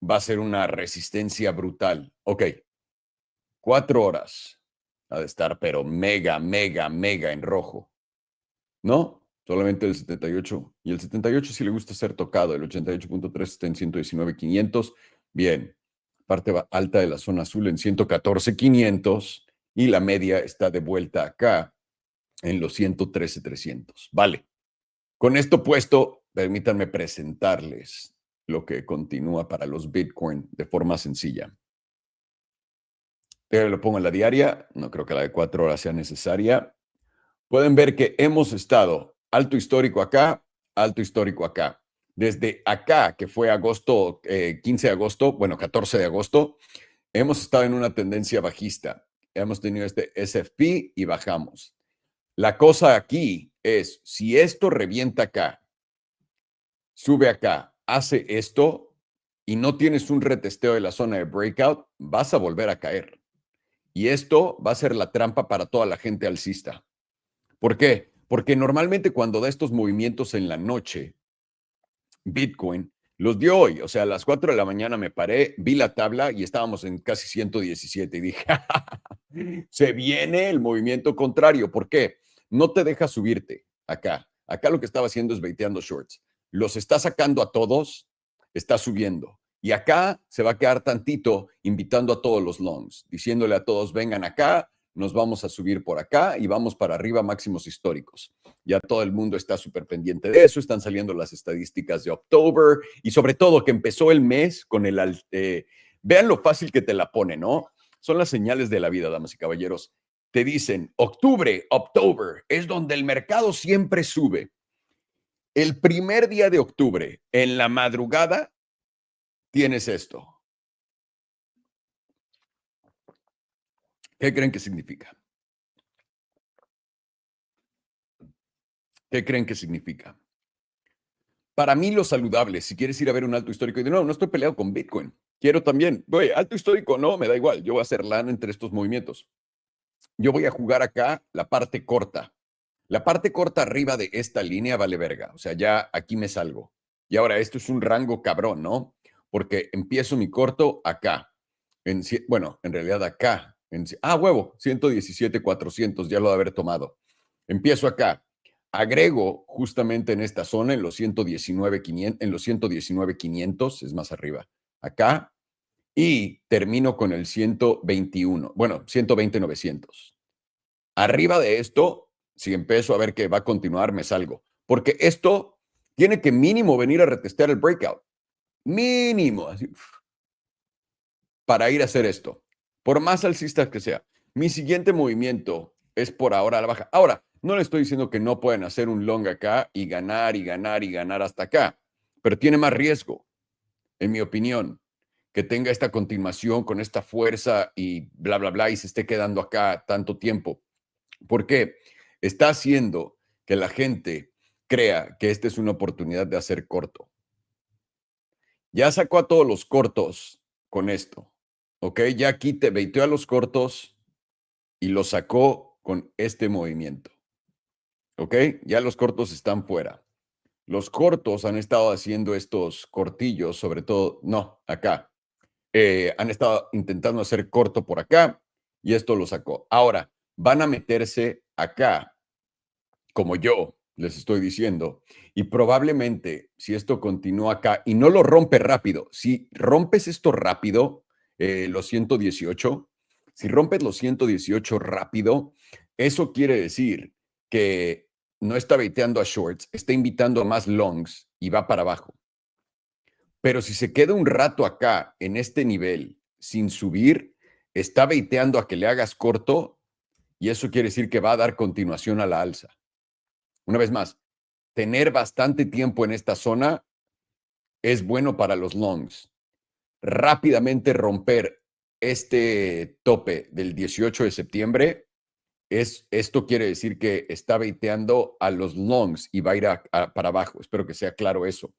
va a ser una resistencia brutal. Ok. 4 horas. Ha de estar, pero mega, mega, mega en rojo. ¿No? Solamente el 78. Y el 78 sí le gusta ser tocado. El 88.3 está en 119,500. Bien. Parte alta de la zona azul en 114,500. Y la media está de vuelta acá en los 113,300. Vale. Con esto puesto, permítanme presentarles lo que continúa para los Bitcoin de forma sencilla. Pero lo pongo en la diaria. No creo que la de 4 horas sea necesaria. Pueden ver que hemos estado alto histórico acá, alto histórico acá. Desde acá, que fue agosto, 15 de agosto, bueno, 14 de agosto, hemos estado en una tendencia bajista. Hemos tenido este SFP y bajamos. La cosa aquí es, si esto revienta acá, sube acá, hace esto y no tienes un retesteo de la zona de breakout, vas a volver a caer. Y esto va a ser la trampa para toda la gente alcista. ¿Por qué? Porque normalmente cuando da estos movimientos en la noche, Bitcoin los dio hoy. O sea, a las 4 de la mañana me paré, vi la tabla y estábamos en casi 117 y dije, se viene el movimiento contrario. ¿Por qué? No te deja subirte acá. Acá lo que estaba haciendo es baiteando shorts. Los está sacando a todos, está subiendo. Y acá se va a quedar tantito invitando a todos los longs, diciéndole a todos, vengan acá, nos vamos a subir por acá y vamos para arriba máximos históricos. Ya todo el mundo está súper pendiente de eso, están saliendo las estadísticas de October y sobre todo que empezó el mes con el... vean lo fácil que te la pone, ¿no? Son las señales de la vida, damas y caballeros. Te dicen, octubre, October, es donde el mercado siempre sube. El primer día de octubre, en la madrugada, tienes esto. ¿Qué creen que significa? ¿Qué creen que significa? Para mí lo saludable, si quieres ir a ver un alto histórico, y de nuevo, no estoy peleado con Bitcoin. Quiero también, voy, alto histórico, no, me da igual. Yo voy a hacer lana entre estos movimientos. Yo voy a jugar acá la parte corta. La parte corta arriba de esta línea vale verga. O sea, ya aquí me salgo. Y ahora esto es un rango cabrón, ¿no? Porque empiezo mi corto acá. Bueno, en realidad acá. Huevo, 117,400, ya lo de haber tomado. Empiezo acá. Agrego justamente en esta zona, en los 119,500, en los 119,500, es más arriba. Acá. Y termino con el 121. Bueno, 120,900. Arriba de esto, si empiezo a ver que va a continuar, me salgo. Porque esto tiene que mínimo venir a retestear el breakout. Mínimo. Así. para ir a hacer esto, por más alcista que sea. Mi siguiente movimiento es por ahora a la baja. Ahora, no le estoy diciendo que no pueden hacer un long acá y ganar y ganar y ganar hasta acá, pero tiene más riesgo, en mi opinión, que tenga esta continuación con esta fuerza y bla, bla, bla, y se esté quedando acá tanto tiempo. ¿Por qué? Está haciendo que la gente crea que esta es una oportunidad de hacer corto. Ya sacó a todos los cortos con esto, ¿ok? Ya aquí te baiteó a los cortos y los sacó con este movimiento, ¿ok? Ya los cortos están fuera. Los cortos han estado haciendo estos cortillos, sobre todo, no, acá. Han estado intentando hacer corto por acá y esto lo sacó. Ahora, van a meterse acá, como yo les estoy diciendo, y probablemente si esto continúa acá y no lo rompe rápido, si rompes esto rápido, los 118, si rompes los 118 rápido, eso quiere decir que no está baiteando a shorts, está invitando a más longs y va para abajo. Pero si se queda un rato acá en este nivel sin subir, está baiteando a que le hagas corto y eso quiere decir que va a dar continuación a la alza. Una vez más, tener bastante tiempo en esta zona es bueno para los longs. Rápidamente romper este tope del 18 de septiembre, esto quiere decir que está baiteando a los longs y va a ir para abajo. Espero que sea claro eso.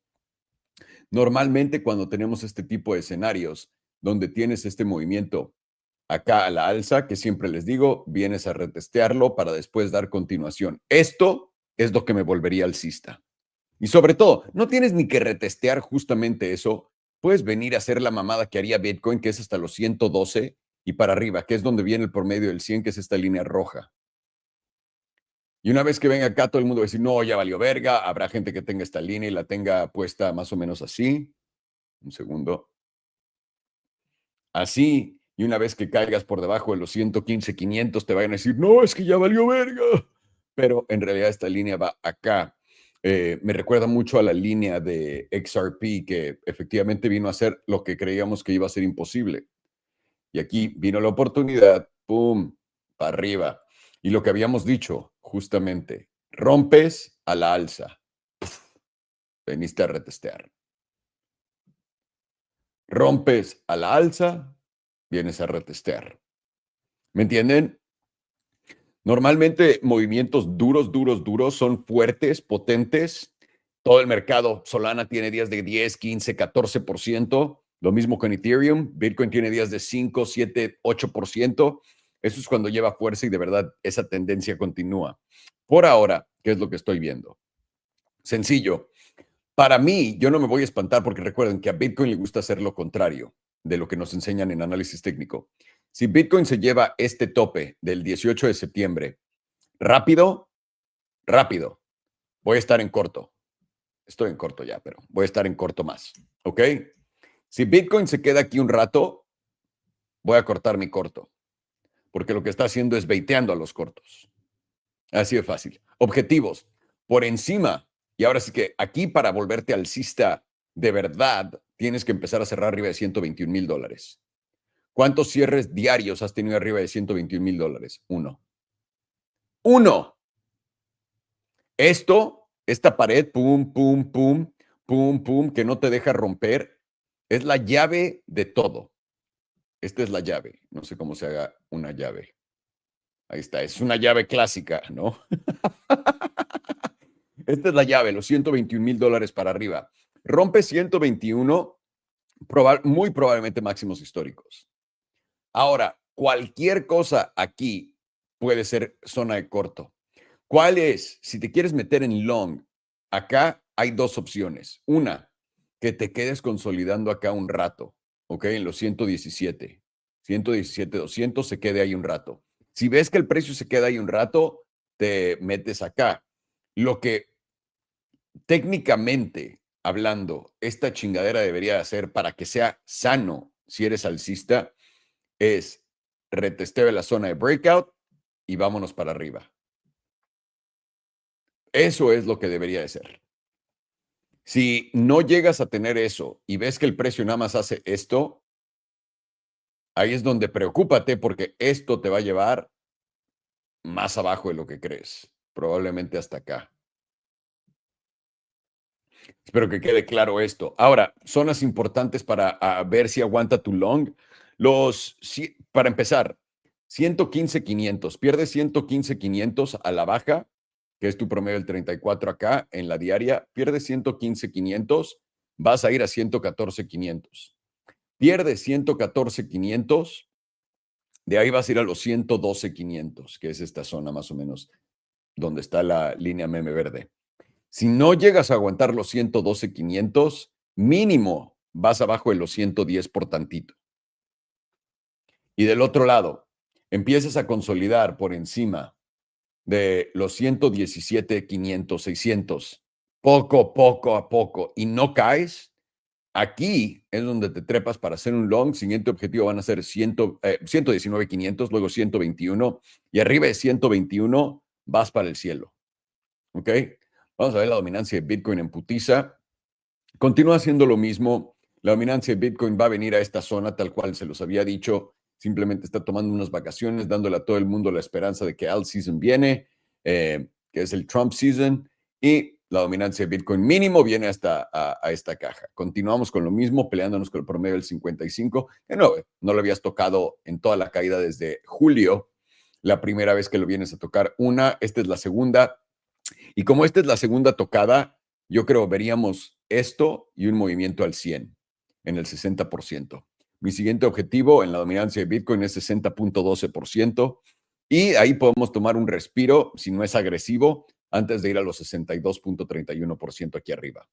Normalmente cuando tenemos este tipo de escenarios donde tienes este movimiento acá a la alza, que siempre les digo, vienes a retestearlo para después dar continuación. Esto es lo que me volvería alcista. Y sobre todo, no tienes ni que retestear justamente eso. Puedes venir a hacer la mamada que haría Bitcoin, que es hasta los 112 y para arriba, que es donde viene el promedio del 100, que es esta línea roja. Y una vez que venga acá, todo el mundo va a decir, no, ya valió verga. Habrá gente que tenga esta línea y la tenga puesta más o menos así. Un segundo. Así, y una vez que caigas por debajo de los 115, 500, te vayan a decir, no, es que ya valió verga. Pero en realidad esta línea va acá. Me recuerda mucho a la línea de XRP, que efectivamente vino a ser lo que creíamos que iba a ser imposible. Y aquí vino la oportunidad, ¡pum!, para arriba. Y lo que habíamos dicho, justamente, rompes a la alza. Veniste a retestear. Rompes a la alza, vienes a retestear. ¿Me entienden? Normalmente movimientos duros son fuertes, potentes. Todo el mercado Solana tiene días de 10, 15, 14%. Lo mismo con Ethereum. Bitcoin tiene días de 5, 7, 8%. Eso es cuando lleva fuerza y de verdad esa tendencia continúa. Por ahora, ¿qué es lo que estoy viendo? Sencillo. Para mí, yo no me voy a espantar porque recuerden que a Bitcoin le gusta hacer lo contrario de lo que nos enseñan en análisis técnico. Si Bitcoin se lleva este tope del 18 de septiembre rápido, voy a estar en corto. Estoy en corto ya, pero voy a estar en corto más. ¿Ok? Si Bitcoin se queda aquí un rato, voy a cortar mi corto. Porque lo que está haciendo es baiteando a los cortos. Así de fácil. Objetivos. Por encima. Y ahora sí que aquí para volverte alcista de verdad, tienes que empezar a cerrar arriba de $121,000. ¿Cuántos cierres diarios has tenido arriba de $121,000? Uno. ¡Uno! Esta pared, pum, pum, pum, pum, pum, que no te deja romper, es la llave de todo. Esta es la llave. No sé cómo se haga una llave. Ahí está. Es una llave clásica, ¿no? Esta es la llave, los $121,000 para arriba. Rompe 121, muy probablemente máximos históricos. Ahora, cualquier cosa aquí puede ser zona de corto. ¿Cuál es? Si te quieres meter en long, acá hay dos opciones. Una, que te quedes consolidando acá un rato, ¿ok? En los 117, 117, 200, se quede ahí un rato. Si ves que el precio se queda ahí un rato, te metes acá. Lo que técnicamente hablando, esta chingadera debería hacer para que sea sano si eres alcista, es retesteo de la zona de breakout y vámonos para arriba. Eso es lo que debería de ser. Si no llegas a tener eso y ves que el precio nada más hace esto, ahí es donde preocúpate porque esto te va a llevar más abajo de lo que crees, probablemente hasta acá. Espero que quede claro esto. Ahora, zonas importantes para ver si aguanta tu long. Para empezar, 115,500. Pierdes 115,500 a la baja, que es tu promedio del 34 acá en la diaria. Pierdes 115,500, vas a ir a 114,500. Pierdes 114,500, de ahí vas a ir a los 112,500, que es esta zona más o menos donde está la línea meme verde. Si no llegas a aguantar los 112,500, mínimo vas abajo de los 110 por tantito. Y del otro lado, empiezas a consolidar por encima de los 117,500, 600, poco a poco, y no caes, aquí es donde te trepas para hacer un long. Siguiente objetivo van a ser 119,500, luego 121, y arriba de 121 vas para el cielo. ¿Ok? Vamos a ver la dominancia de Bitcoin en putiza. Continúa haciendo lo mismo. La dominancia de Bitcoin va a venir a esta zona tal cual se los había dicho. Simplemente está tomando unas vacaciones, dándole a todo el mundo la esperanza de que alt season viene, que es el Trump season, y la dominancia de Bitcoin mínimo viene hasta a esta caja. Continuamos con lo mismo, peleándonos con el promedio del 55, que no lo habías tocado en toda la caída desde julio. La primera vez que lo vienes a tocar, esta es la segunda. Y como esta es la segunda tocada, yo creo veríamos esto y un movimiento al 100, en el 60%. Mi siguiente objetivo en la dominancia de Bitcoin es 60.12%. Y ahí podemos tomar un respiro, si no es agresivo, antes de ir a los 62.31% aquí arriba.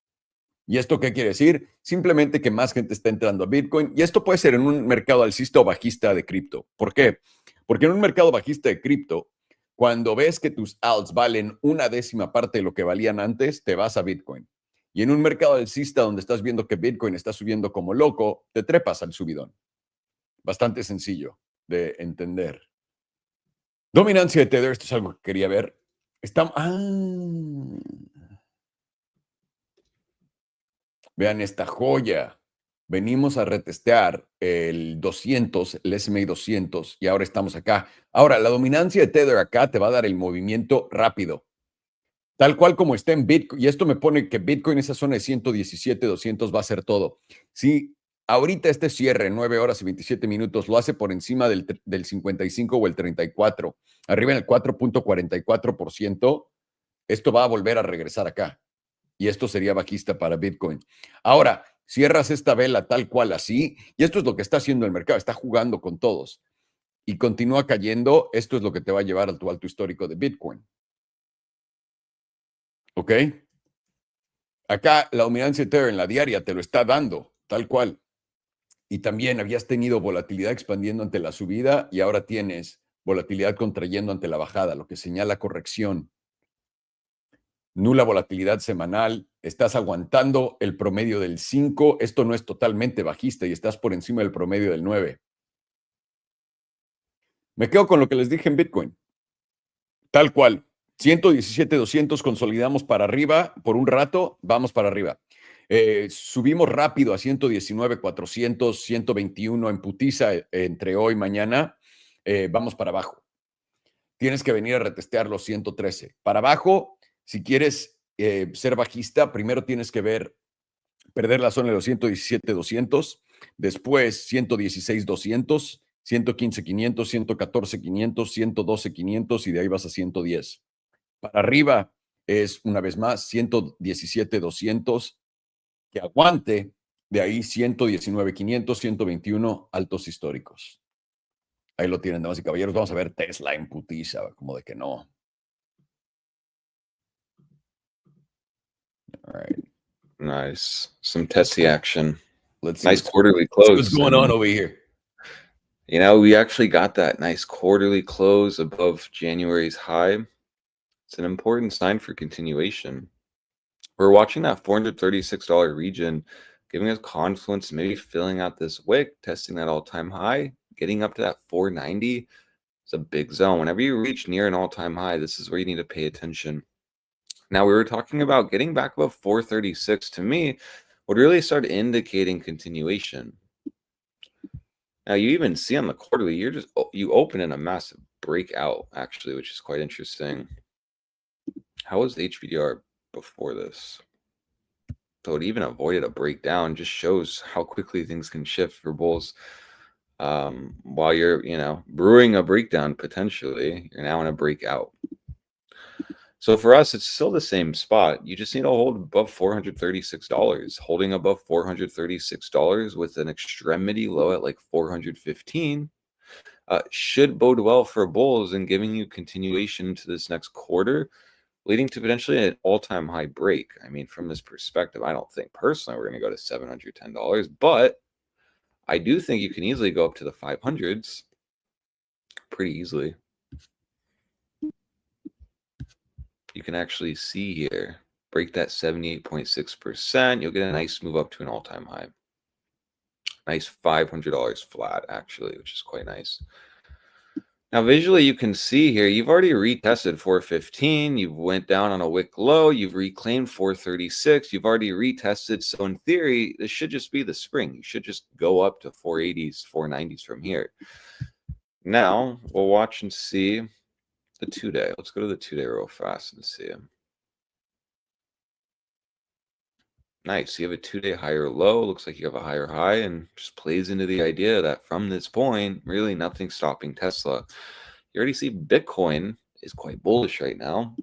¿Y esto qué quiere decir? Simplemente que más gente está entrando a Bitcoin. Y esto puede ser en un mercado alcista o bajista de cripto. ¿Por qué? Porque en un mercado bajista de cripto, cuando ves que tus alts valen 1/10 parte de lo que valían antes, te vas a Bitcoin. Y en un mercado alcista donde estás viendo que Bitcoin está subiendo como loco, te trepas al subidón. Bastante sencillo de entender. Dominancia de Tether, esto es algo que quería ver. Vean esta joya. Venimos a retestear el 200, el SMA 200, y ahora estamos acá. Ahora, la dominancia de Tether acá te va a dar el movimiento rápido. Tal cual como está en Bitcoin, y esto me pone que Bitcoin, esa zona de 117, 200 va a ser todo. Si ahorita este cierre, 9 horas y 27 minutos, lo hace por encima del 55 o el 34, arriba en el 4.44%, esto va a volver a regresar acá. Y esto sería bajista para Bitcoin. Ahora, cierras esta vela tal cual así, y esto es lo que está haciendo el mercado, está jugando con todos. Y continúa cayendo, esto es lo que te va a llevar a tu alto histórico de Bitcoin. ¿Ok? Acá la dominancia de Tether en la diaria te lo está dando, tal cual. Y también habías tenido volatilidad expandiendo ante la subida y ahora tienes volatilidad contrayendo ante la bajada, lo que señala corrección. Nula volatilidad semanal, estás aguantando el promedio del 5, esto no es totalmente bajista y estás por encima del promedio del 9. Me quedo con lo que les dije en Bitcoin. Tal cual, 117,200 consolidamos para arriba por un rato, vamos para arriba. Subimos rápido a 119,400, 121 en putiza entre hoy y mañana, vamos para abajo. Tienes que venir a retestear los 113. Para abajo, si quieres ser bajista, primero tienes que perder la zona de los 117,200, después 116,200, 115,500, 114,500, 112,500 y de ahí vas a 110. Para arriba es, una vez más, 117,200, que aguante, de ahí 119,500, 121 altos históricos. Ahí lo tienen, damas y caballeros. Vamos a ver Tesla en putiza, como de que no. All right. Nice. Some testy action. Let's see nice quarterly close. What's going on over here? You know, we actually got that nice quarterly close above January's high. It's an important sign for continuation. We're watching that $436 region, giving us confluence, maybe filling out this wick, testing that all-time high, getting up to that 490. It's a big zone. Whenever you reach near an all-time high, this is where you need to pay attention. Now, we were talking about getting back above 436. To me, would really start indicating continuation. Now you even see on the quarterly, you open in a massive breakout actually, which is quite interesting. How was HBDR before this? So it even avoided a breakdown. Just shows how quickly things can shift for bulls. While you're, brewing a breakdown potentially, you're now in a breakout. So for us, it's still the same spot. You just need to hold above $436. Holding above $436 with an extremity low at like 415 should bode well for bulls and giving you continuation into this next quarter, leading to potentially an all-time high break. I mean, from this perspective, I don't think personally we're going to go to $710, but I do think you can easily go up to the 500s pretty easily. You can actually see here, break that 78.6%. You'll get a nice move up to an all-time high. Nice $500 flat, actually, which is quite nice. Now, visually, you can see here, you've already retested 415. You've went down on a wick low. You've reclaimed 436. You've already retested. So in theory, this should just be the spring. You should just go up to 480s, 490s from here. Now, we'll watch and see the 2-day. Let's go to the 2-day real fast and see. Nice. You have a 2-day higher low. Looks like you have a higher high, and just plays into the idea that from this point, really nothing's stopping Tesla. You already see Bitcoin is quite bullish right now.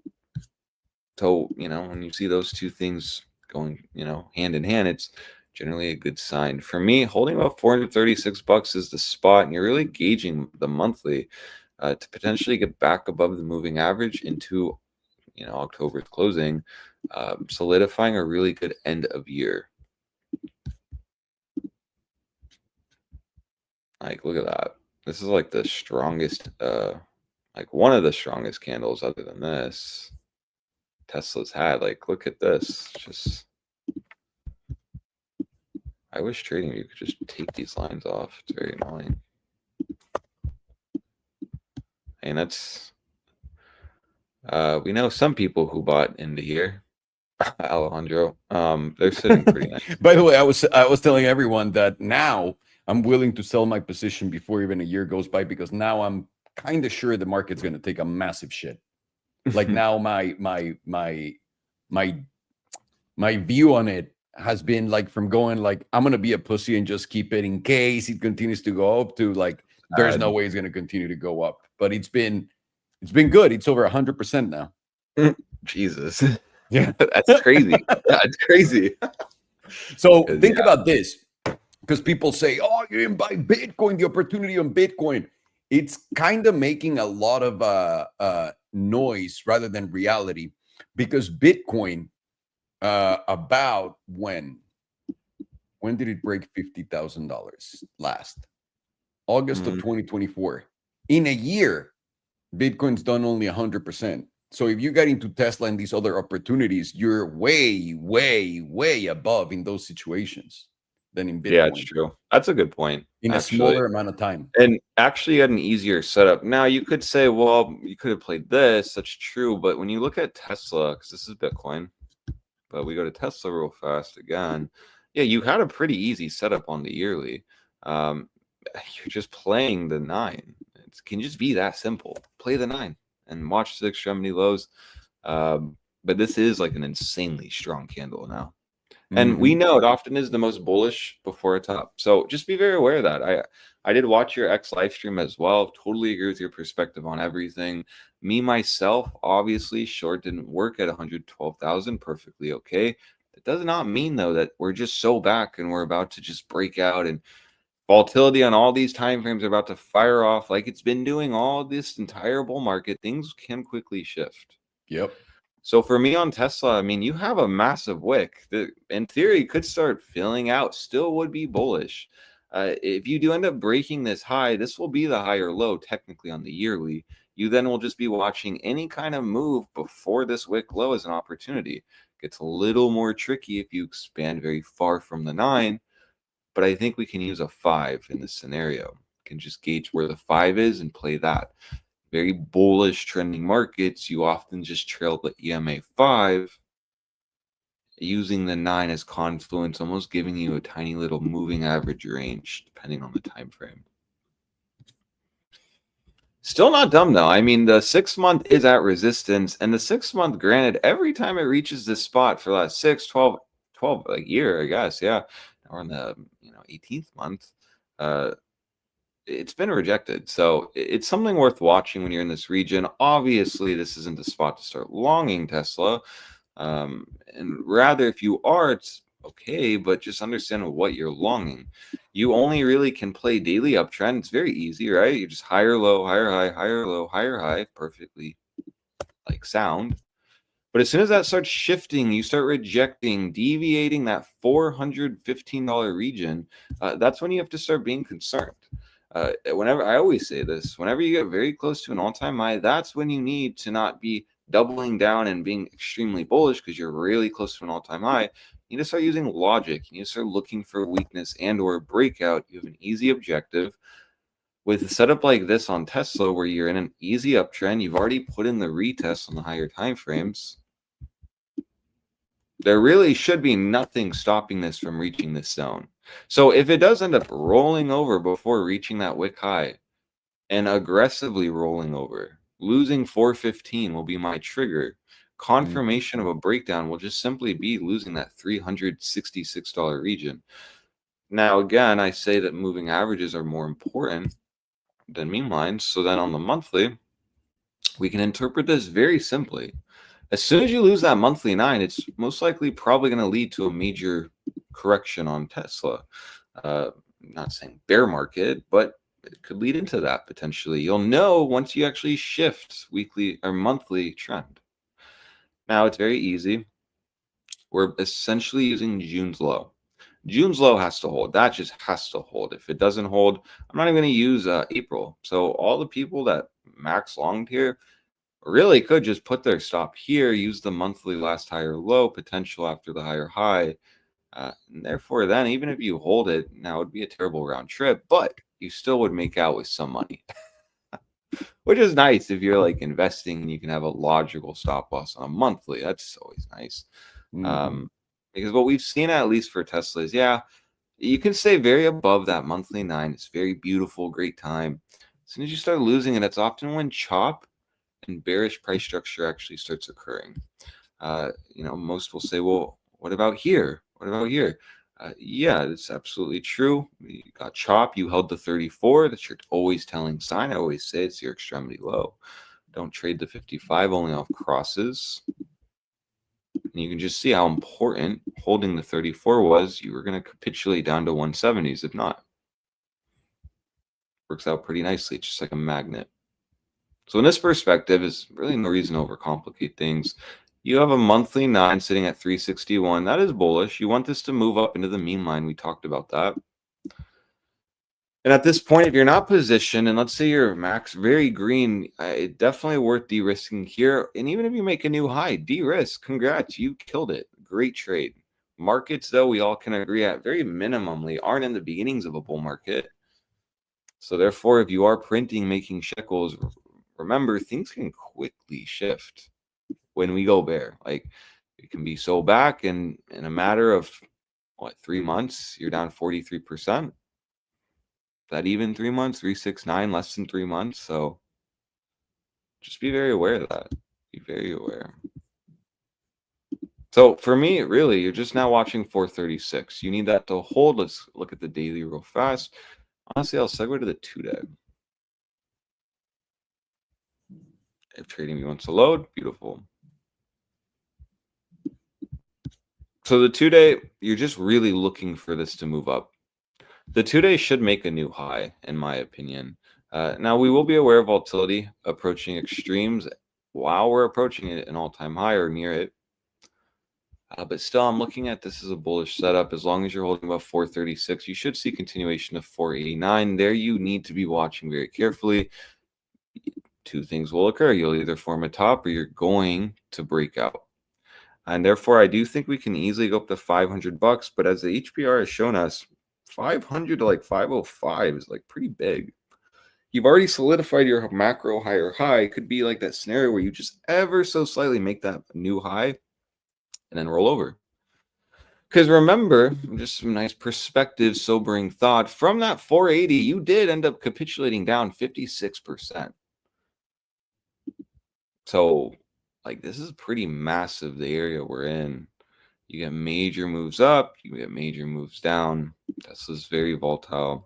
So, when you see those two things going, hand in hand, it's generally a good sign. For me, holding about $436 is the spot, and you're really gauging the monthly to potentially get back above the moving average into, October's closing, solidifying a really good end of year. Like, look at that. This is like the strongest, like one of the strongest candles other than this Tesla's had. Like, look at this. Just, I wish trading you could just take these lines off. It's very annoying. And that's, we know some people who bought into here. Alejandro, they're sitting pretty nice. By the way, I was telling everyone that now I'm willing to sell my position before even a year goes by, because now I'm kind of sure the market's going to take a massive shit. Like now my view on it has been like from going like I'm going to be a pussy and just keep it in case it continues to go up to like there's no way it's going to continue to go up. But it's been good. It's over 100% now. Jesus. Yeah, that's crazy. That's crazy. So think about this, because people say, "Oh, you didn't buy Bitcoin." The opportunity on Bitcoin, it's kind of making a lot of noise rather than reality, because Bitcoin, about when did it break $50,000 last? August of 2024. In a year, Bitcoin's done only 100%. So if you get into Tesla and these other opportunities, you're way, way, way above in those situations than in Bitcoin. Yeah, it's true. That's a good point. In a smaller amount of time. And actually you had an easier setup. Now you could say, well, you could have played this. That's true. But when you look at Tesla, because this is Bitcoin, but we go to Tesla real fast again. Yeah, you had a pretty easy setup on the yearly. You're just playing the 9. It can just be that simple. Play the 9 and watch the extremity lows. But this is like an insanely strong candle now. And we know it often is the most bullish before a top. So just be very aware of that. I did watch your X live stream as well. Totally agree with your perspective on everything. Me, myself, obviously, short didn't work at 112,000. Perfectly okay. That does not mean, though, that we're just so back and we're about to just break out, and volatility on all these time frames are about to fire off like it's been doing all this entire bull market. Things can quickly shift. Yep. So for me on Tesla, I mean, you have a massive wick that in theory could start filling out, still would be bullish. If you do end up breaking this high, this will be the higher low technically on the yearly. You then will just be watching any kind of move before this wick low as an opportunity. Gets a little more tricky if you expand very far from the 9, but I think we can use a 5 in this scenario. Can just gauge where the 5 is and play that. Very bullish trending markets, you often just trail the EMA 5 using the 9 as confluence, almost giving you a tiny little moving average range depending on the time frame. Still not dumb though. I mean, the 6 month is at resistance, and the 6 month, granted, every time it reaches this spot for the last 6, 12, like year, I guess, yeah, or in the 18th month, it's been rejected. So it's something worth watching when you're in this region. Obviously, this isn't the spot to start longing Tesla. And rather, if you are, it's okay, but just understand what you're longing. You only really can play daily uptrend. It's very easy, right? You just higher, low, higher, high, higher, low, higher, high, perfectly like sound. But as soon as that starts shifting, you start rejecting, deviating that $415 region. That's when you have to start being concerned. Whenever I always say this, whenever you get very close to an all-time high, that's when you need to not be doubling down and being extremely bullish because you're really close to an all-time high. You need to start using logic. You need to start looking for weakness and or breakout. You have an easy objective. With a setup like this on Tesla, where you're in an easy uptrend, you've already put in the retest on the higher time frames. There really should be nothing stopping this from reaching this zone. So if it does end up rolling over before reaching that wick high and aggressively rolling over, losing 415 will be my trigger. Confirmation of a breakdown will just simply be losing that $366 region. Now, again, I say that moving averages are more important than mean lines. So then on the monthly, we can interpret this very simply. As soon as you lose that monthly 9, it's most likely probably going to lead to a major correction on Tesla. I'm not saying bear market, but it could lead into that potentially. You'll know once you actually shift weekly or monthly trend. Now it's very easy. We're essentially using June's low. June's low has to hold. That just has to hold. If it doesn't hold, I'm not even going to use April. So all the people that max longed here really could just put their stop here, use the monthly last higher low potential after the higher high. And therefore, then even if you hold it, now it would be a terrible round trip, but you still would make out with some money, which is nice if you're like investing and you can have a logical stop loss on a monthly. That's always nice. Because what we've seen, at least for Tesla, is you can stay very above that monthly 9. It's very beautiful, great time. As soon as you start losing it, it's often when chop and bearish price structure actually starts occurring. Most will say, well, what about here? What about here? Yeah, that's absolutely true. You got chop, you held the 34. That's your always telling sign. I always say it's your extremity low. Don't trade the 55 only off crosses. And you can just see how important holding the 34 was. You were going to capitulate down to 170s if not. Works out pretty nicely. It's just like a magnet. So in this perspective, is really no reason to overcomplicate things. You have a monthly 9 sitting at 361. That is bullish. You want this to move up into the mean line. We talked about that. And at this point, if you're not positioned, and let's say you're max very green, it's definitely worth de-risking here. And even if you make a new high, de-risk. Congrats, you killed it. Great trade. Markets, though, we all can agree at very minimally aren't in the beginnings of a bull market. So therefore, if you are printing, making shekels, remember, things can quickly shift when we go bear. Like, it can be so back, and in a matter of, 3 months, you're down 43%. That even 3 months, 369, less than 3 months. So just be very aware of that. Be very aware. So for me, really, you're just now watching 436. You need that to hold. Let's look at the daily real fast. Honestly, I'll segue to the 2-day. If trading view wants to load, beautiful. So the 2-day, you're just really looking for this to move up. The 2-day should make a new high, in my opinion. Now, we will be aware of volatility approaching extremes while we're approaching it an all-time high or near it. But still, I'm looking at this as a bullish setup. As long as you're holding above 436, you should see continuation of 489. There you need to be watching very carefully. 2 things will occur. You'll either form a top or you're going to break out. And therefore, I do think we can easily go up to $500. But as the HPR has shown us, 500 to like 505 is like pretty big. You've already solidified your macro higher high. It could be like that scenario where you just ever so slightly make that new high and then roll over. Because remember, just some nice perspective, sobering thought. From that 480, you did end up capitulating down 56%. So, like, this is pretty massive, the area we're in. You get major moves up, you get major moves down. Tesla's very volatile.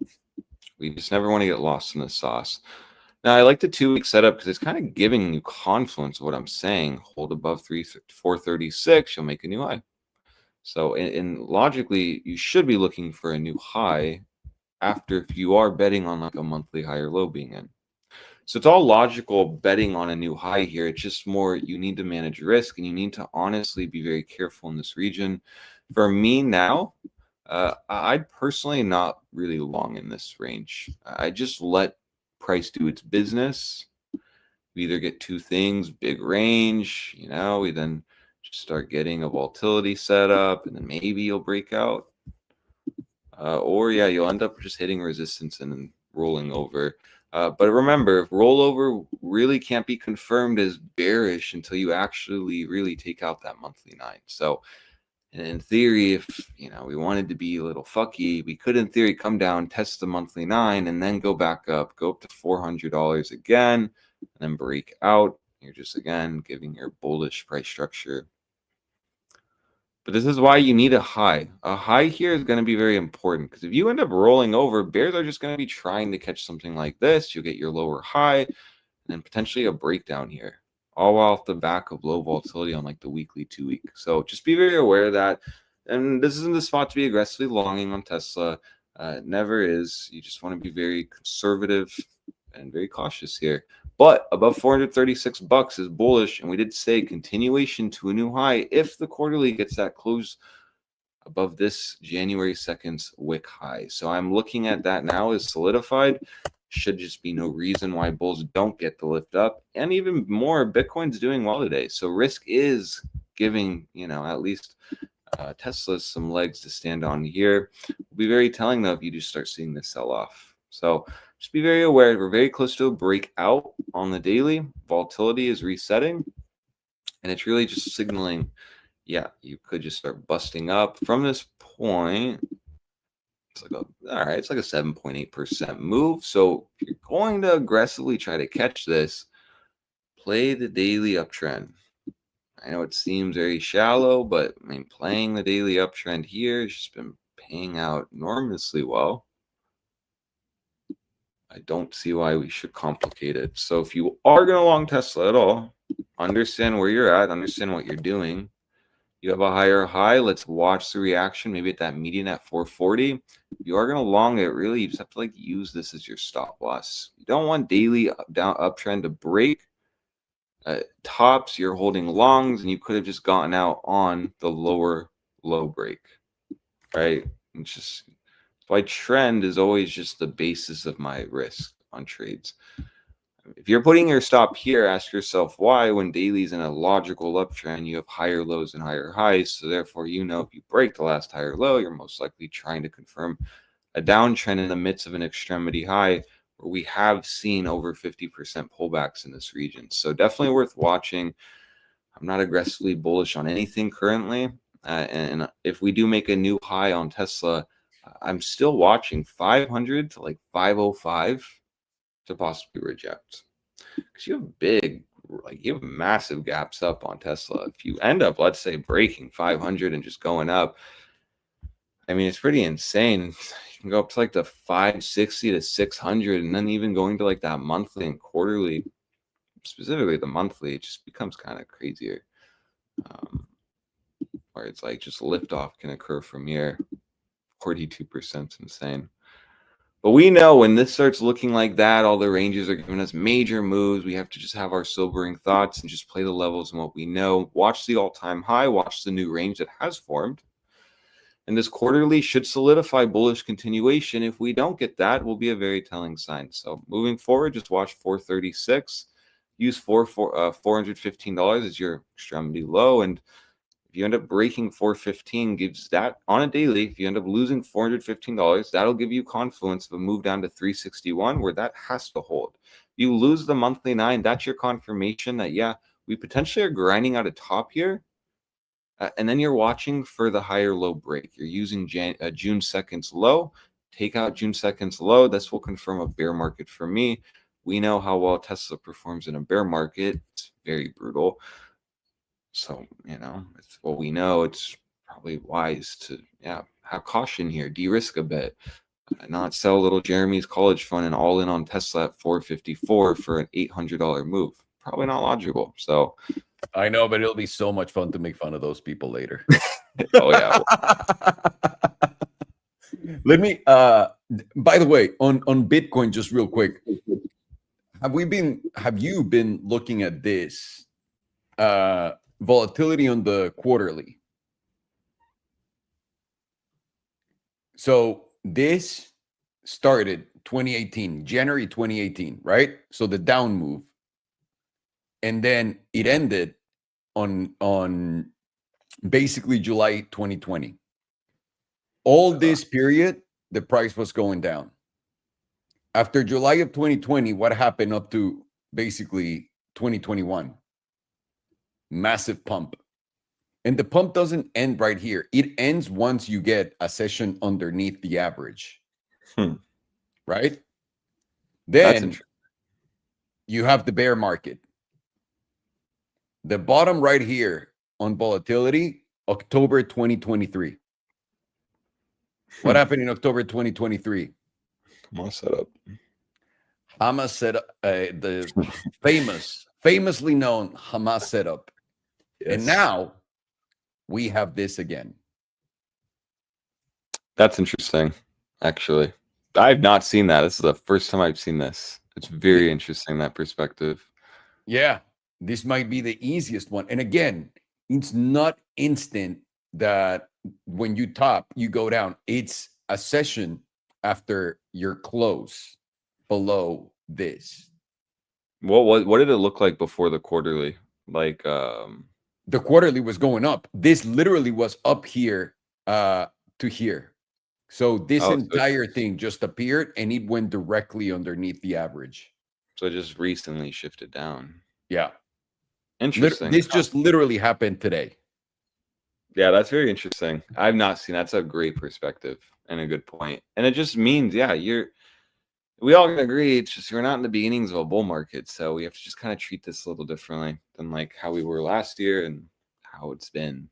We just never want to get lost in the sauce. Now, I like the 2-week setup because it's kind of giving you confluence of what I'm saying. Hold above 436, you'll make a new high. So, and logically, you should be looking for a new high after if you are betting on like a monthly high or low being in. So it's all logical betting on a new high here. It's just more you need to manage risk and you need to honestly be very careful in this region. For me now, I'd personally not really long in this range. I just let price do its business. We either get two things, big range, we then just start getting a volatility set up and then maybe you'll break out. Or yeah, you'll end up just hitting resistance and then rolling over. But remember, rollover really can't be confirmed as bearish until you actually really take out that monthly 9. So in theory, if we wanted to be a little fucky, we could in theory come down, test the monthly 9, and then go back up, go up to $400 again, and then break out. You're just again giving your bullish price structure. But this is why you need a high. A high here is going to be very important because if you end up rolling over, bears are just going to be trying to catch something like this. You'll get your lower high and then potentially a breakdown here, all while off the back of low volatility on like the weekly, 2-week. So just be very aware of that. And this isn't the spot to be aggressively longing on Tesla. It never is. You just want to be very conservative and very cautious here. But above 436 bucks is bullish, and we did say continuation to a new high if the quarterly gets that close above this January 2nd's wick high. So I'm looking at that now as solidified. Should just be no reason why bulls don't get the lift up. And even more, Bitcoin's doing well today. So risk is giving, at least Tesla some legs to stand on here. Will be very telling though if you do start seeing this sell off. So just be very aware. We're very close to a breakout on the daily. Volatility is resetting, and it's really just signaling, yeah, you could just start busting up from this point. It's like it's like a 7.8% move. So if you're going to aggressively try to catch this, play the daily uptrend. I know it seems very shallow, but I mean, playing the daily uptrend here has just been paying out enormously well. I don't see why we should complicate it. So if you are going to long Tesla at all, understand where you're at, understand what you're doing. You have a higher high. Let's watch the reaction, maybe at that median at 440. If you are going to long it, really, you just have to use this as your stop loss. You don't want daily uptrend to break. Tops, you're holding longs, and you could have just gotten out on the lower low break, right? It's just why trend is always just the basis of my risk on trades. If you're putting your stop here, ask yourself why, when daily's in a logical uptrend, you have higher lows and higher highs. So therefore, if you break the last higher low, you're most likely trying to confirm a downtrend in the midst of an extremity high, where we have seen over 50% pullbacks in this region. So definitely worth watching. I'm not aggressively bullish on anything currently. And if we do make a new high on Tesla, I'm still watching 500 to 505 to possibly reject, because you have massive gaps up on Tesla. If you end up, let's say, breaking 500 and just going up, I mean, it's pretty insane. You can go up to the 560 to 600, and then even going to that monthly and quarterly, specifically the monthly, it just becomes kind of crazier. Where it's just liftoff can occur from here. 42% is insane. But we know when this starts looking like that, all the ranges are giving us major moves. We have to just have our sobering thoughts and just play the levels and what we know. Watch the all-time high. Watch the new range that has formed. And this quarterly should solidify bullish continuation. If we don't get that, will be a very telling sign. So moving forward, just watch 436. Use $415 as your extremity low. And if you end up breaking 415, gives that on a daily. If you end up losing $415, that'll give you confluence of a move down to 361, where that has to hold. You lose the monthly 9, that's your confirmation that, yeah, we potentially are grinding out a top here. And then you're watching for the higher low break. You're using June 2nd's low. Take out June 2nd's low. This will confirm a bear market for me. We know how well Tesla performs in a bear market. It's very brutal. So, it's what we know. It's probably wise to, have caution here. De-risk a bit. Not sell little Jeremy's college fund and all in on Tesla at 454 for an $800 move. Probably not logical. So I know, but it'll be so much fun to make fun of those people later. Oh, yeah. Let me, by the way, on Bitcoin, just real quick, have you been looking at this volatility on the quarterly? So this started 2018, January 2018, right? So the down move. And then it ended on basically July 2020. All this period, the price was going down. After July of 2020, what happened up to basically 2021? Massive pump. And the pump doesn't end right here. It ends once you get a session underneath the average. Right? Then you have the bear market. The bottom right here on volatility, October 2023. What happened in October 2023? Hamas setup. Hamas setup, the famously known Hamas setup. Yes. And now we have this again. That's interesting, actually. I've not seen that. This is the first time I've seen this. It's very interesting, that perspective. Yeah, this might be the easiest one. And again, it's not instant that when you top, you go down. It's a session after your close below this. What did it look like before the quarterly? Like the quarterly was going up. This literally was up here to here. So this entire thing just appeared and it went directly underneath the average. So it just recently shifted down. Yeah. Interesting. This just literally happened today. Yeah, that's very interesting. I've not seen that's a great perspective and a good point. And it just means, we all can agree it's just we're not in the beginnings of a bull market. So we have to just kind of treat this a little differently than like how we were last year and how it's been.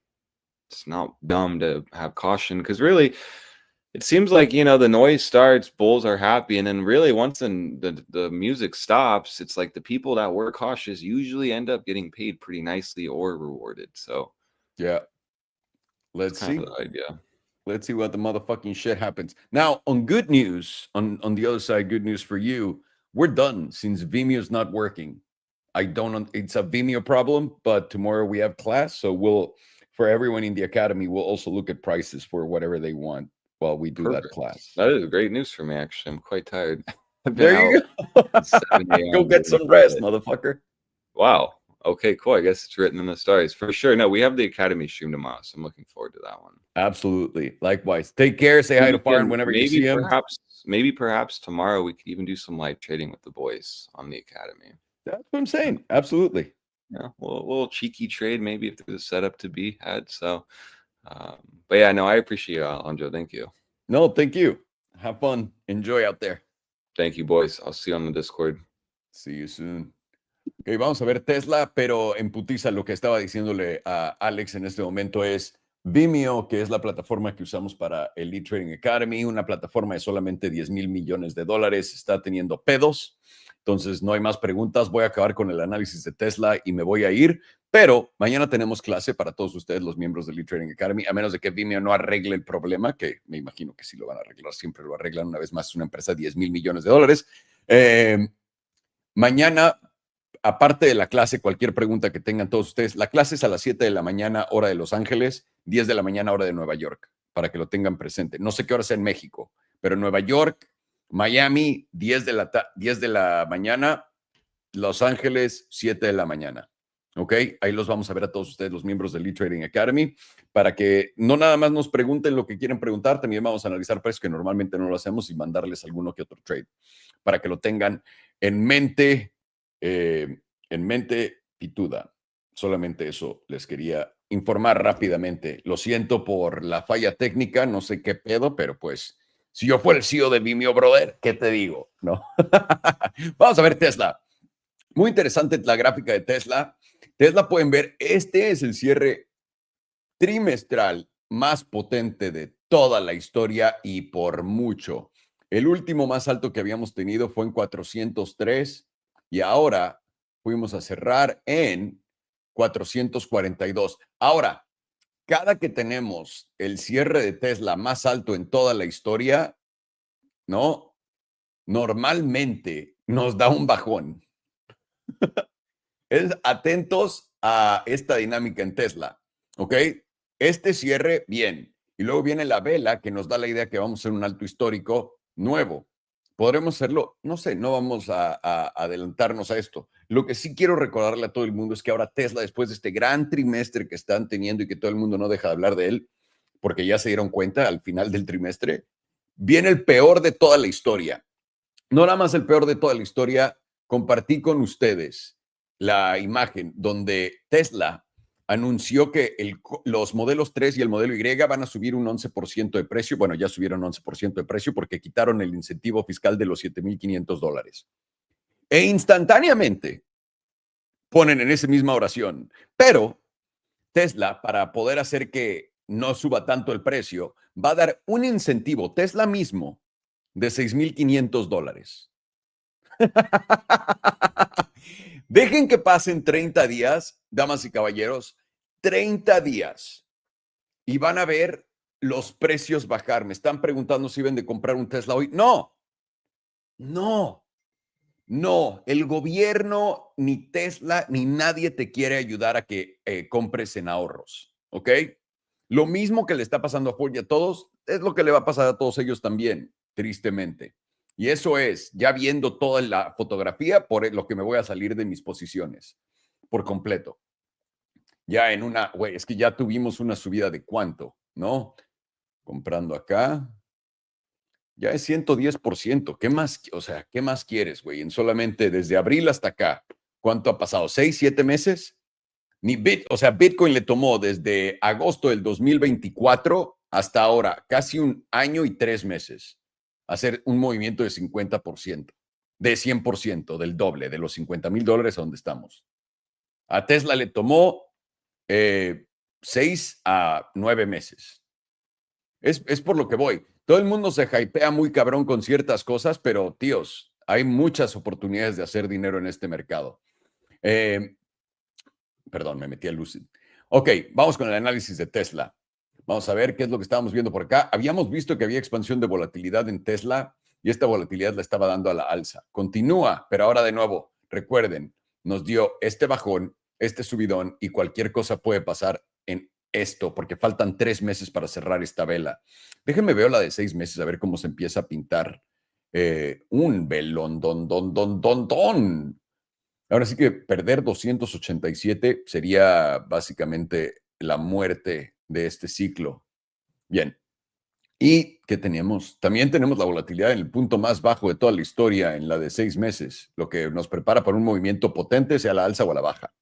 It's not dumb to have caution because really it seems like, the noise starts, bulls are happy. And then really once the music stops, it's like the people that were cautious usually end up getting paid pretty nicely or rewarded. So, yeah. Let's see. The idea. Let's see what the motherfucking shit happens. Now, on good news, on the other side, good news for you, we're done since Vimeo's not working. It's a Vimeo problem, but tomorrow we have class. So for everyone in the academy, we'll also look at prices for whatever they want while we do that class. That is great news for me, actually. I'm quite tired. There you go. Go get some rest, motherfucker. Wow. Okay, cool. I guess it's written in the stars for sure. No, we have the academy stream tomorrow, so I'm looking forward to that one. Absolutely. Likewise. Take care. Say hi to Farn whenever you see him. Maybe perhaps tomorrow we could even do some live trading with the boys on the academy. That's what I'm saying. Absolutely. Yeah, a little cheeky trade maybe if there's a setup to be had. So, but yeah, no, I appreciate it, Alonso. Thank you. No, thank you. Have fun. Enjoy out there. Thank you, boys. I'll see you on the Discord. See you soon. Ok, vamos a ver Tesla, pero en putiza lo que estaba diciéndole a Alex en este momento es Vimeo, que es la plataforma que usamos para el Lead Trading Academy, una plataforma de solamente $10,000 millones, está teniendo pedos. Entonces no hay más preguntas. Voy a acabar con el análisis de Tesla y me voy a ir. Pero mañana tenemos clase para todos ustedes, los miembros del Lead Trading Academy, a menos de que Vimeo no arregle el problema, que me imagino que sí lo van a arreglar. Siempre lo arreglan. Una vez más, es una empresa de $10,000 millones. Mañana, aparte de la clase, cualquier pregunta que tengan todos ustedes, la clase es a las 7 de la mañana, hora de Los Ángeles, 10 de la mañana, hora de Nueva York, para que lo tengan presente. No sé qué hora sea en México, pero en Nueva York, Miami, 10 de la mañana, Los Ángeles, 7 de la mañana. ¿Ok? Ahí los vamos a ver a todos ustedes, los miembros del Lead Trading Academy, para que no nada más nos pregunten lo que quieren preguntar, también vamos a analizar precios que normalmente no lo hacemos y mandarles alguno que otro trade, para que lo tengan en mente pituda. Solamente eso les quería informar rápidamente. Lo siento por la falla técnica, no sé qué pedo, pero pues si yo fuera el CEO de Vimeo, brother, ¿qué te digo? ¿No? Vamos a ver Tesla. Muy interesante la gráfica de Tesla. Tesla pueden ver, este es el cierre trimestral más potente de toda la historia y por mucho. El último más alto que habíamos tenido fue en 403 y ahora fuimos a cerrar en 442. Ahora, cada que tenemos el cierre de Tesla más alto en toda la historia, ¿no? Normalmente nos da un bajón. Atentos a esta dinámica en Tesla, ¿ok? Este cierre, bien. Y luego viene la vela que nos da la idea que vamos a hacer un alto histórico nuevo. ¿Podremos hacerlo? No sé, no vamos a adelantarnos a esto. Lo que sí quiero recordarle a todo el mundo es que ahora Tesla, después de este gran trimestre que están teniendo y que todo el mundo no deja de hablar de él, porque ya se dieron cuenta al final del trimestre, viene el peor de toda la historia. No nada más el peor de toda la historia, compartí con ustedes la imagen donde Tesla anunció que los modelos 3 y el modelo Y van a subir un 11% de precio. Bueno, ya subieron 11% de precio porque quitaron el incentivo fiscal de los $7,500. E instantáneamente ponen en esa misma oración. Pero Tesla, para poder hacer que no suba tanto el precio, va a dar un incentivo, Tesla mismo, de $6,500. Dejen que pasen 30 días, damas y caballeros, 30 días y van a ver los precios bajar. Me están preguntando si ven de comprar un Tesla hoy. No, no, no. El gobierno, ni Tesla, ni nadie te quiere ayudar a que compres en ahorros. ¿Ok? Lo mismo que le está pasando a Ford y a todos, es lo que le va a pasar a todos ellos también, tristemente. Y eso es, ya viendo toda la fotografía, por lo que me voy a salir de mis posiciones por completo. Ya en una, güey, es que ya tuvimos una subida de cuánto, ¿no? Comprando acá, ya es 110%. ¿Qué más? O sea, ¿qué más quieres, güey? En solamente desde abril hasta acá, ¿cuánto ha pasado? ¿6, 7 meses? O sea, Bitcoin le tomó desde agosto del 2024 hasta ahora casi un año y 3 meses hacer un movimiento de 50%, de 100%, del doble, de los $50,000 a donde estamos. A Tesla le tomó 6 a 9 meses. Es por lo que voy. Todo el mundo se hypea muy cabrón con ciertas cosas, pero tíos, hay muchas oportunidades de hacer dinero en este mercado. Perdón, me metí a Lucid. Ok, vamos con el análisis de Tesla. Vamos a ver qué es lo que estábamos viendo por acá. Habíamos visto que había expansión de volatilidad en Tesla y esta volatilidad la estaba dando a la alza. Continúa, pero ahora de nuevo, recuerden, nos dio este bajón, este subidón y cualquier cosa puede pasar en esto porque faltan 3 meses para cerrar esta vela. Déjenme ver la de 6 meses a ver cómo se empieza a pintar un velón, don. Ahora sí que perder 287 sería básicamente la muerte de este ciclo. Bien. ¿Y qué tenemos? También tenemos la volatilidad en el punto más bajo de toda la historia, en la de 6 meses, lo que nos prepara para un movimiento potente, sea a la alza o a la baja.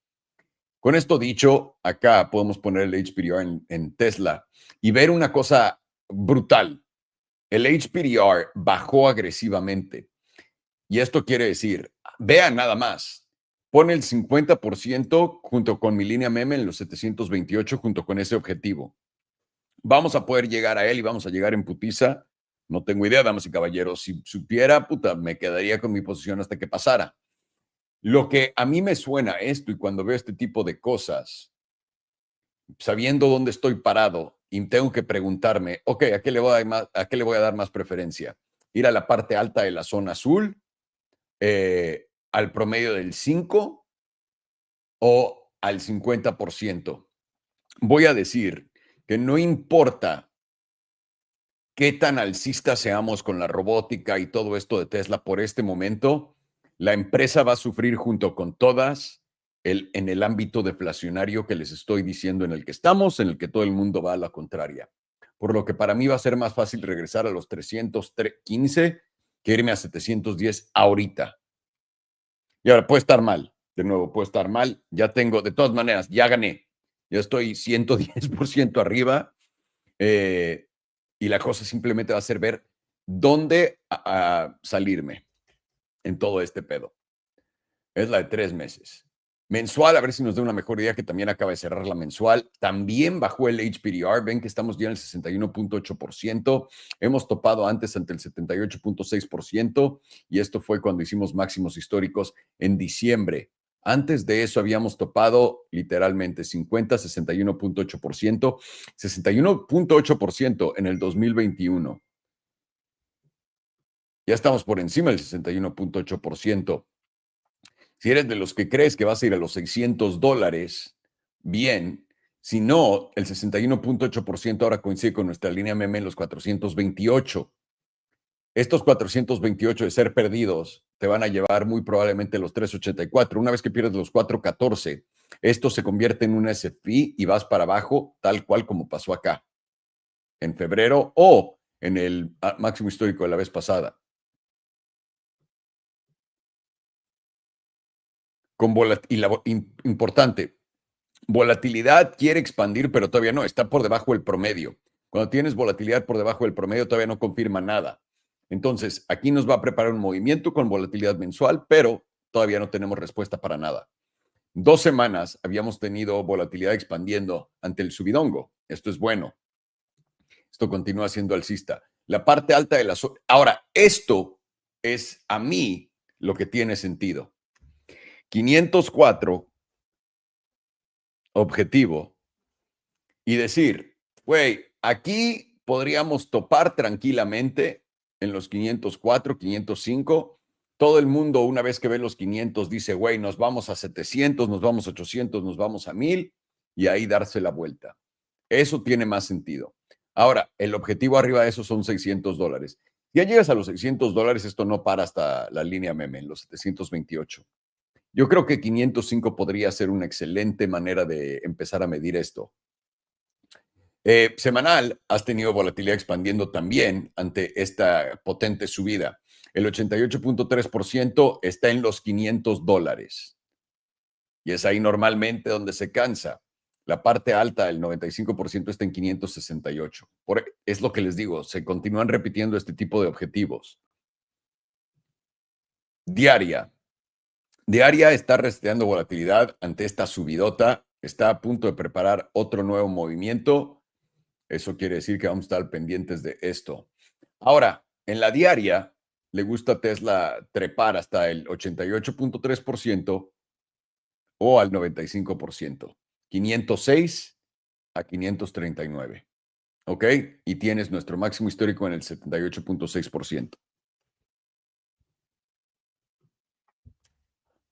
Con esto dicho, acá podemos poner el HPDR en Tesla y ver una cosa brutal. El HPDR bajó agresivamente. Y esto quiere decir, vean nada más, pone el 50% junto con mi línea meme en los 728 junto con ese objetivo. Vamos a poder llegar a él y vamos a llegar en putiza. No tengo idea, damas y caballeros. Si supiera, puta, me quedaría con mi posición hasta que pasara. Lo que a mí me suena esto y cuando veo este tipo de cosas, sabiendo dónde estoy parado y tengo que preguntarme, ok, ¿a qué le voy a dar más preferencia? ¿Ir a la parte alta de la zona azul? ¿Al promedio del 5 o al 50%? Voy a decir que no importa qué tan alcista seamos con la robótica y todo esto de Tesla por este momento, la empresa va a sufrir junto con todas en el ámbito deflacionario que les estoy diciendo en el que estamos, en el que todo el mundo va a la contraria. Por lo que para mí va a ser más fácil regresar a los 315 que irme a 710 ahorita. Y ahora puede estar mal, de nuevo, puede estar mal. Ya tengo, de todas maneras, ya gané. Ya estoy 110% arriba. Y la cosa simplemente va a ser ver dónde salirme en todo este pedo. Es la de 3 meses. Mensual, a ver si nos da una mejor idea, que también acaba de cerrar la mensual. También bajó el HPDR. Ven que estamos ya en el 61.8%. Hemos topado antes ante el 78.6%. Y esto fue cuando hicimos máximos históricos en diciembre. Antes de eso habíamos topado literalmente 61.8%, 61.8% en el 2021. Ya estamos por encima del 61.8%. Si eres de los que crees que vas a ir a los $600, bien. Si no, el 61.8% ahora coincide con nuestra línea meme en los 428. Estos 428 de ser perdidos te van a llevar muy probablemente los 384. Una vez que pierdes los 414, esto se convierte en un SFI y vas para abajo, tal cual como pasó acá, en febrero o en el máximo histórico de la vez pasada. Con importante, volatilidad quiere expandir, pero todavía no, está por debajo del promedio. Cuando tienes volatilidad por debajo del promedio, todavía no confirma nada. Entonces, aquí nos va a preparar un movimiento con volatilidad mensual, pero todavía no tenemos respuesta para nada. 2 semanas habíamos tenido volatilidad expandiendo ante el subidongo. Esto es bueno. Esto continúa siendo alcista. La parte alta de la... Ahora, esto es a mí lo que tiene sentido. 504 objetivo y decir, güey, aquí podríamos topar tranquilamente en los 504, 505. Todo el mundo, una vez que ve los 500, dice, güey, nos vamos a 700, nos vamos a 800, nos vamos a 1000 y ahí darse la vuelta. Eso tiene más sentido. Ahora, el objetivo arriba de eso son $600. Ya llegas a los $600, esto no para hasta la línea meme, en los 728. Yo creo que 505 podría ser una excelente manera de empezar a medir esto. Semanal, has tenido volatilidad expandiendo también ante esta potente subida. El 88.3% está en los $500. Y es ahí normalmente donde se cansa. La parte alta, el 95%, está en 568. Es lo que les digo, se continúan repitiendo este tipo de objetivos. Diaria. Diaria está rastreando volatilidad ante esta subidota. Está a punto de preparar otro nuevo movimiento. Eso quiere decir que vamos a estar pendientes de esto. Ahora, en la diaria, le gusta a Tesla trepar hasta el 88.3% o al 95%. 506 a 539. ¿Ok? Y tienes nuestro máximo histórico en el 78.6%.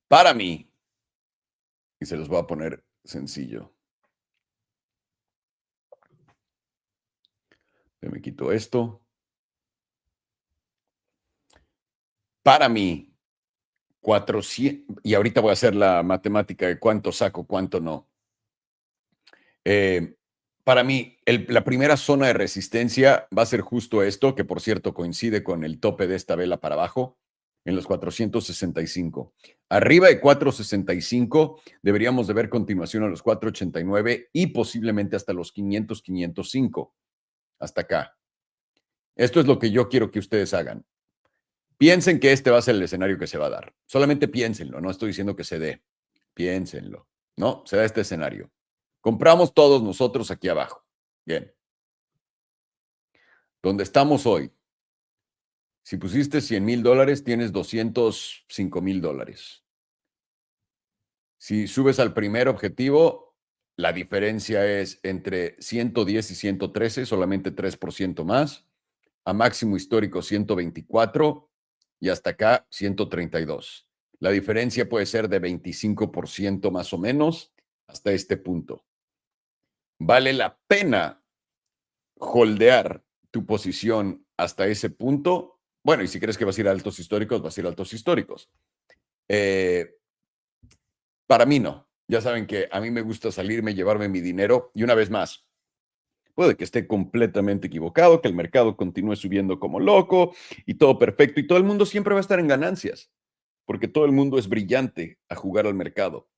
Para mí, y se los voy a poner sencillo. Me quito esto. Para mí, 400, y ahorita voy a hacer la matemática de cuánto saco, cuánto no. Para mí, la primera zona de resistencia va a ser justo esto, que por cierto coincide con el tope de esta vela para abajo, en los 465. Arriba de 465 deberíamos de ver continuación a los 489 y posiblemente hasta los 500, 505. Hasta acá. Esto es lo que yo quiero que ustedes hagan. Piensen que este va a ser el escenario que se va a dar. Solamente piénsenlo, no estoy diciendo que se dé. Piénsenlo, ¿no? Se da este escenario. Compramos todos nosotros aquí abajo. Bien. Donde estamos hoy. Si pusiste $100,000, tienes $205,000. Si subes al primer objetivo, la diferencia es entre 110 y 113, solamente 3% más. A máximo histórico 124 y hasta acá 132. La diferencia puede ser de 25% más o menos hasta este punto. Vale la pena holdear tu posición hasta ese punto. Bueno, y si crees que vas a ir a altos históricos, vas a ir a altos históricos. Para mí no. Ya saben que a mí me gusta salirme, llevarme mi dinero. Y una vez más, puede que esté completamente equivocado, que el mercado continúe subiendo como loco y todo perfecto. Y todo el mundo siempre va a estar en ganancias, porque todo el mundo es brillante a jugar al mercado.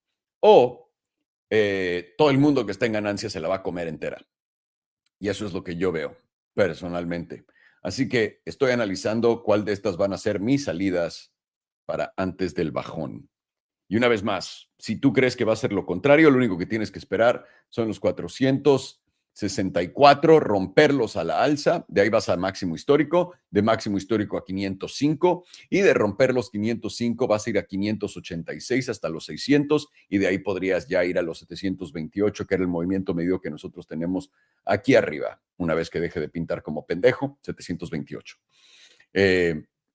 O todo el mundo que está en ganancia se la va a comer entera. Y eso es lo que yo veo personalmente. Así que estoy analizando cuál de estas van a ser mis salidas para antes del bajón. Y una vez más, si tú crees que va a ser lo contrario, lo único que tienes que esperar son los 464, romperlos a la alza, de ahí vas al máximo histórico, de máximo histórico a 505, y de romper los 505 vas a ir a 586 hasta los 600, y de ahí podrías ya ir a los 728, que era el movimiento medio que nosotros tenemos aquí arriba, una vez que deje de pintar como pendejo, 728.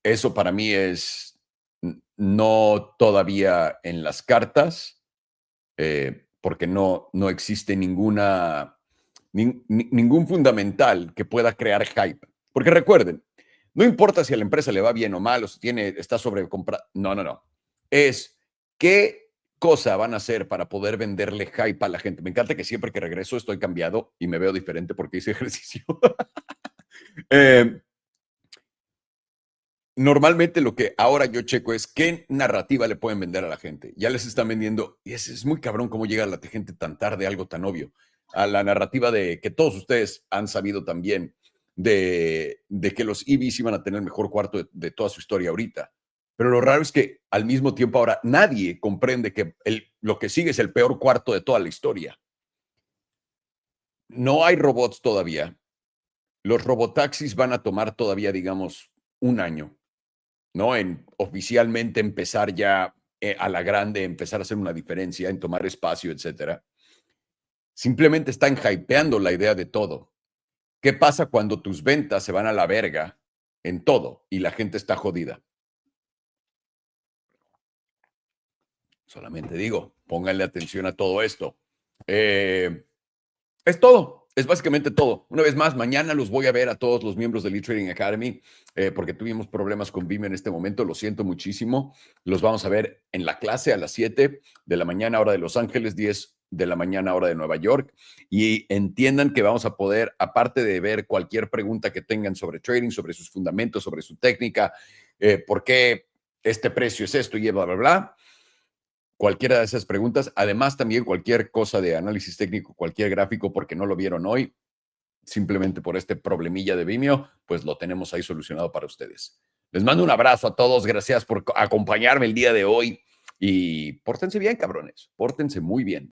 Eso para mí es no todavía en las cartas, porque no existe ningún fundamental que pueda crear hype. Porque recuerden, no importa si a la empresa le va bien o mal, o si está sobrecomprada. No. Es qué cosa van a hacer para poder venderle hype a la gente. Me encanta que siempre que regreso estoy cambiado y me veo diferente porque hice ejercicio. Normalmente lo que ahora yo checo es qué narrativa le pueden vender a la gente. Ya les están vendiendo, y es muy cabrón cómo llega la gente tan tarde a algo tan obvio, a la narrativa de que todos ustedes han sabido también de que los EVs iban a tener el mejor cuarto de toda su historia ahorita. Pero lo raro es que al mismo tiempo ahora nadie comprende que lo que sigue es el peor cuarto de toda la historia. No hay robots todavía. Los robotaxis van a tomar todavía, digamos, un año. ¿No? En oficialmente empezar ya a la grande, empezar a hacer una diferencia, en tomar espacio, etcétera. Simplemente están hypeando la idea de todo. ¿Qué pasa cuando tus ventas se van a la verga en todo y la gente está jodida? Solamente digo, pónganle atención a todo esto. Es todo, es básicamente todo. Una vez más, mañana los voy a ver a todos los miembros del E-Trading Academy, porque tuvimos problemas con Vimeo en este momento, lo siento muchísimo. Los vamos a ver en la clase a las 7 de la mañana, hora de Los Ángeles, 10 de la mañana, hora de Nueva York. Y entiendan que vamos a poder, aparte de ver cualquier pregunta que tengan sobre trading, sobre sus fundamentos, sobre su técnica, por qué este precio es esto y bla, bla, bla. Cualquiera de esas preguntas, además también cualquier cosa de análisis técnico, cualquier gráfico, porque no lo vieron hoy, simplemente por este problemilla de Vimeo, pues lo tenemos ahí solucionado para ustedes. Les mando un abrazo a todos, gracias por acompañarme el día de hoy y pórtense bien, cabrones, pórtense muy bien.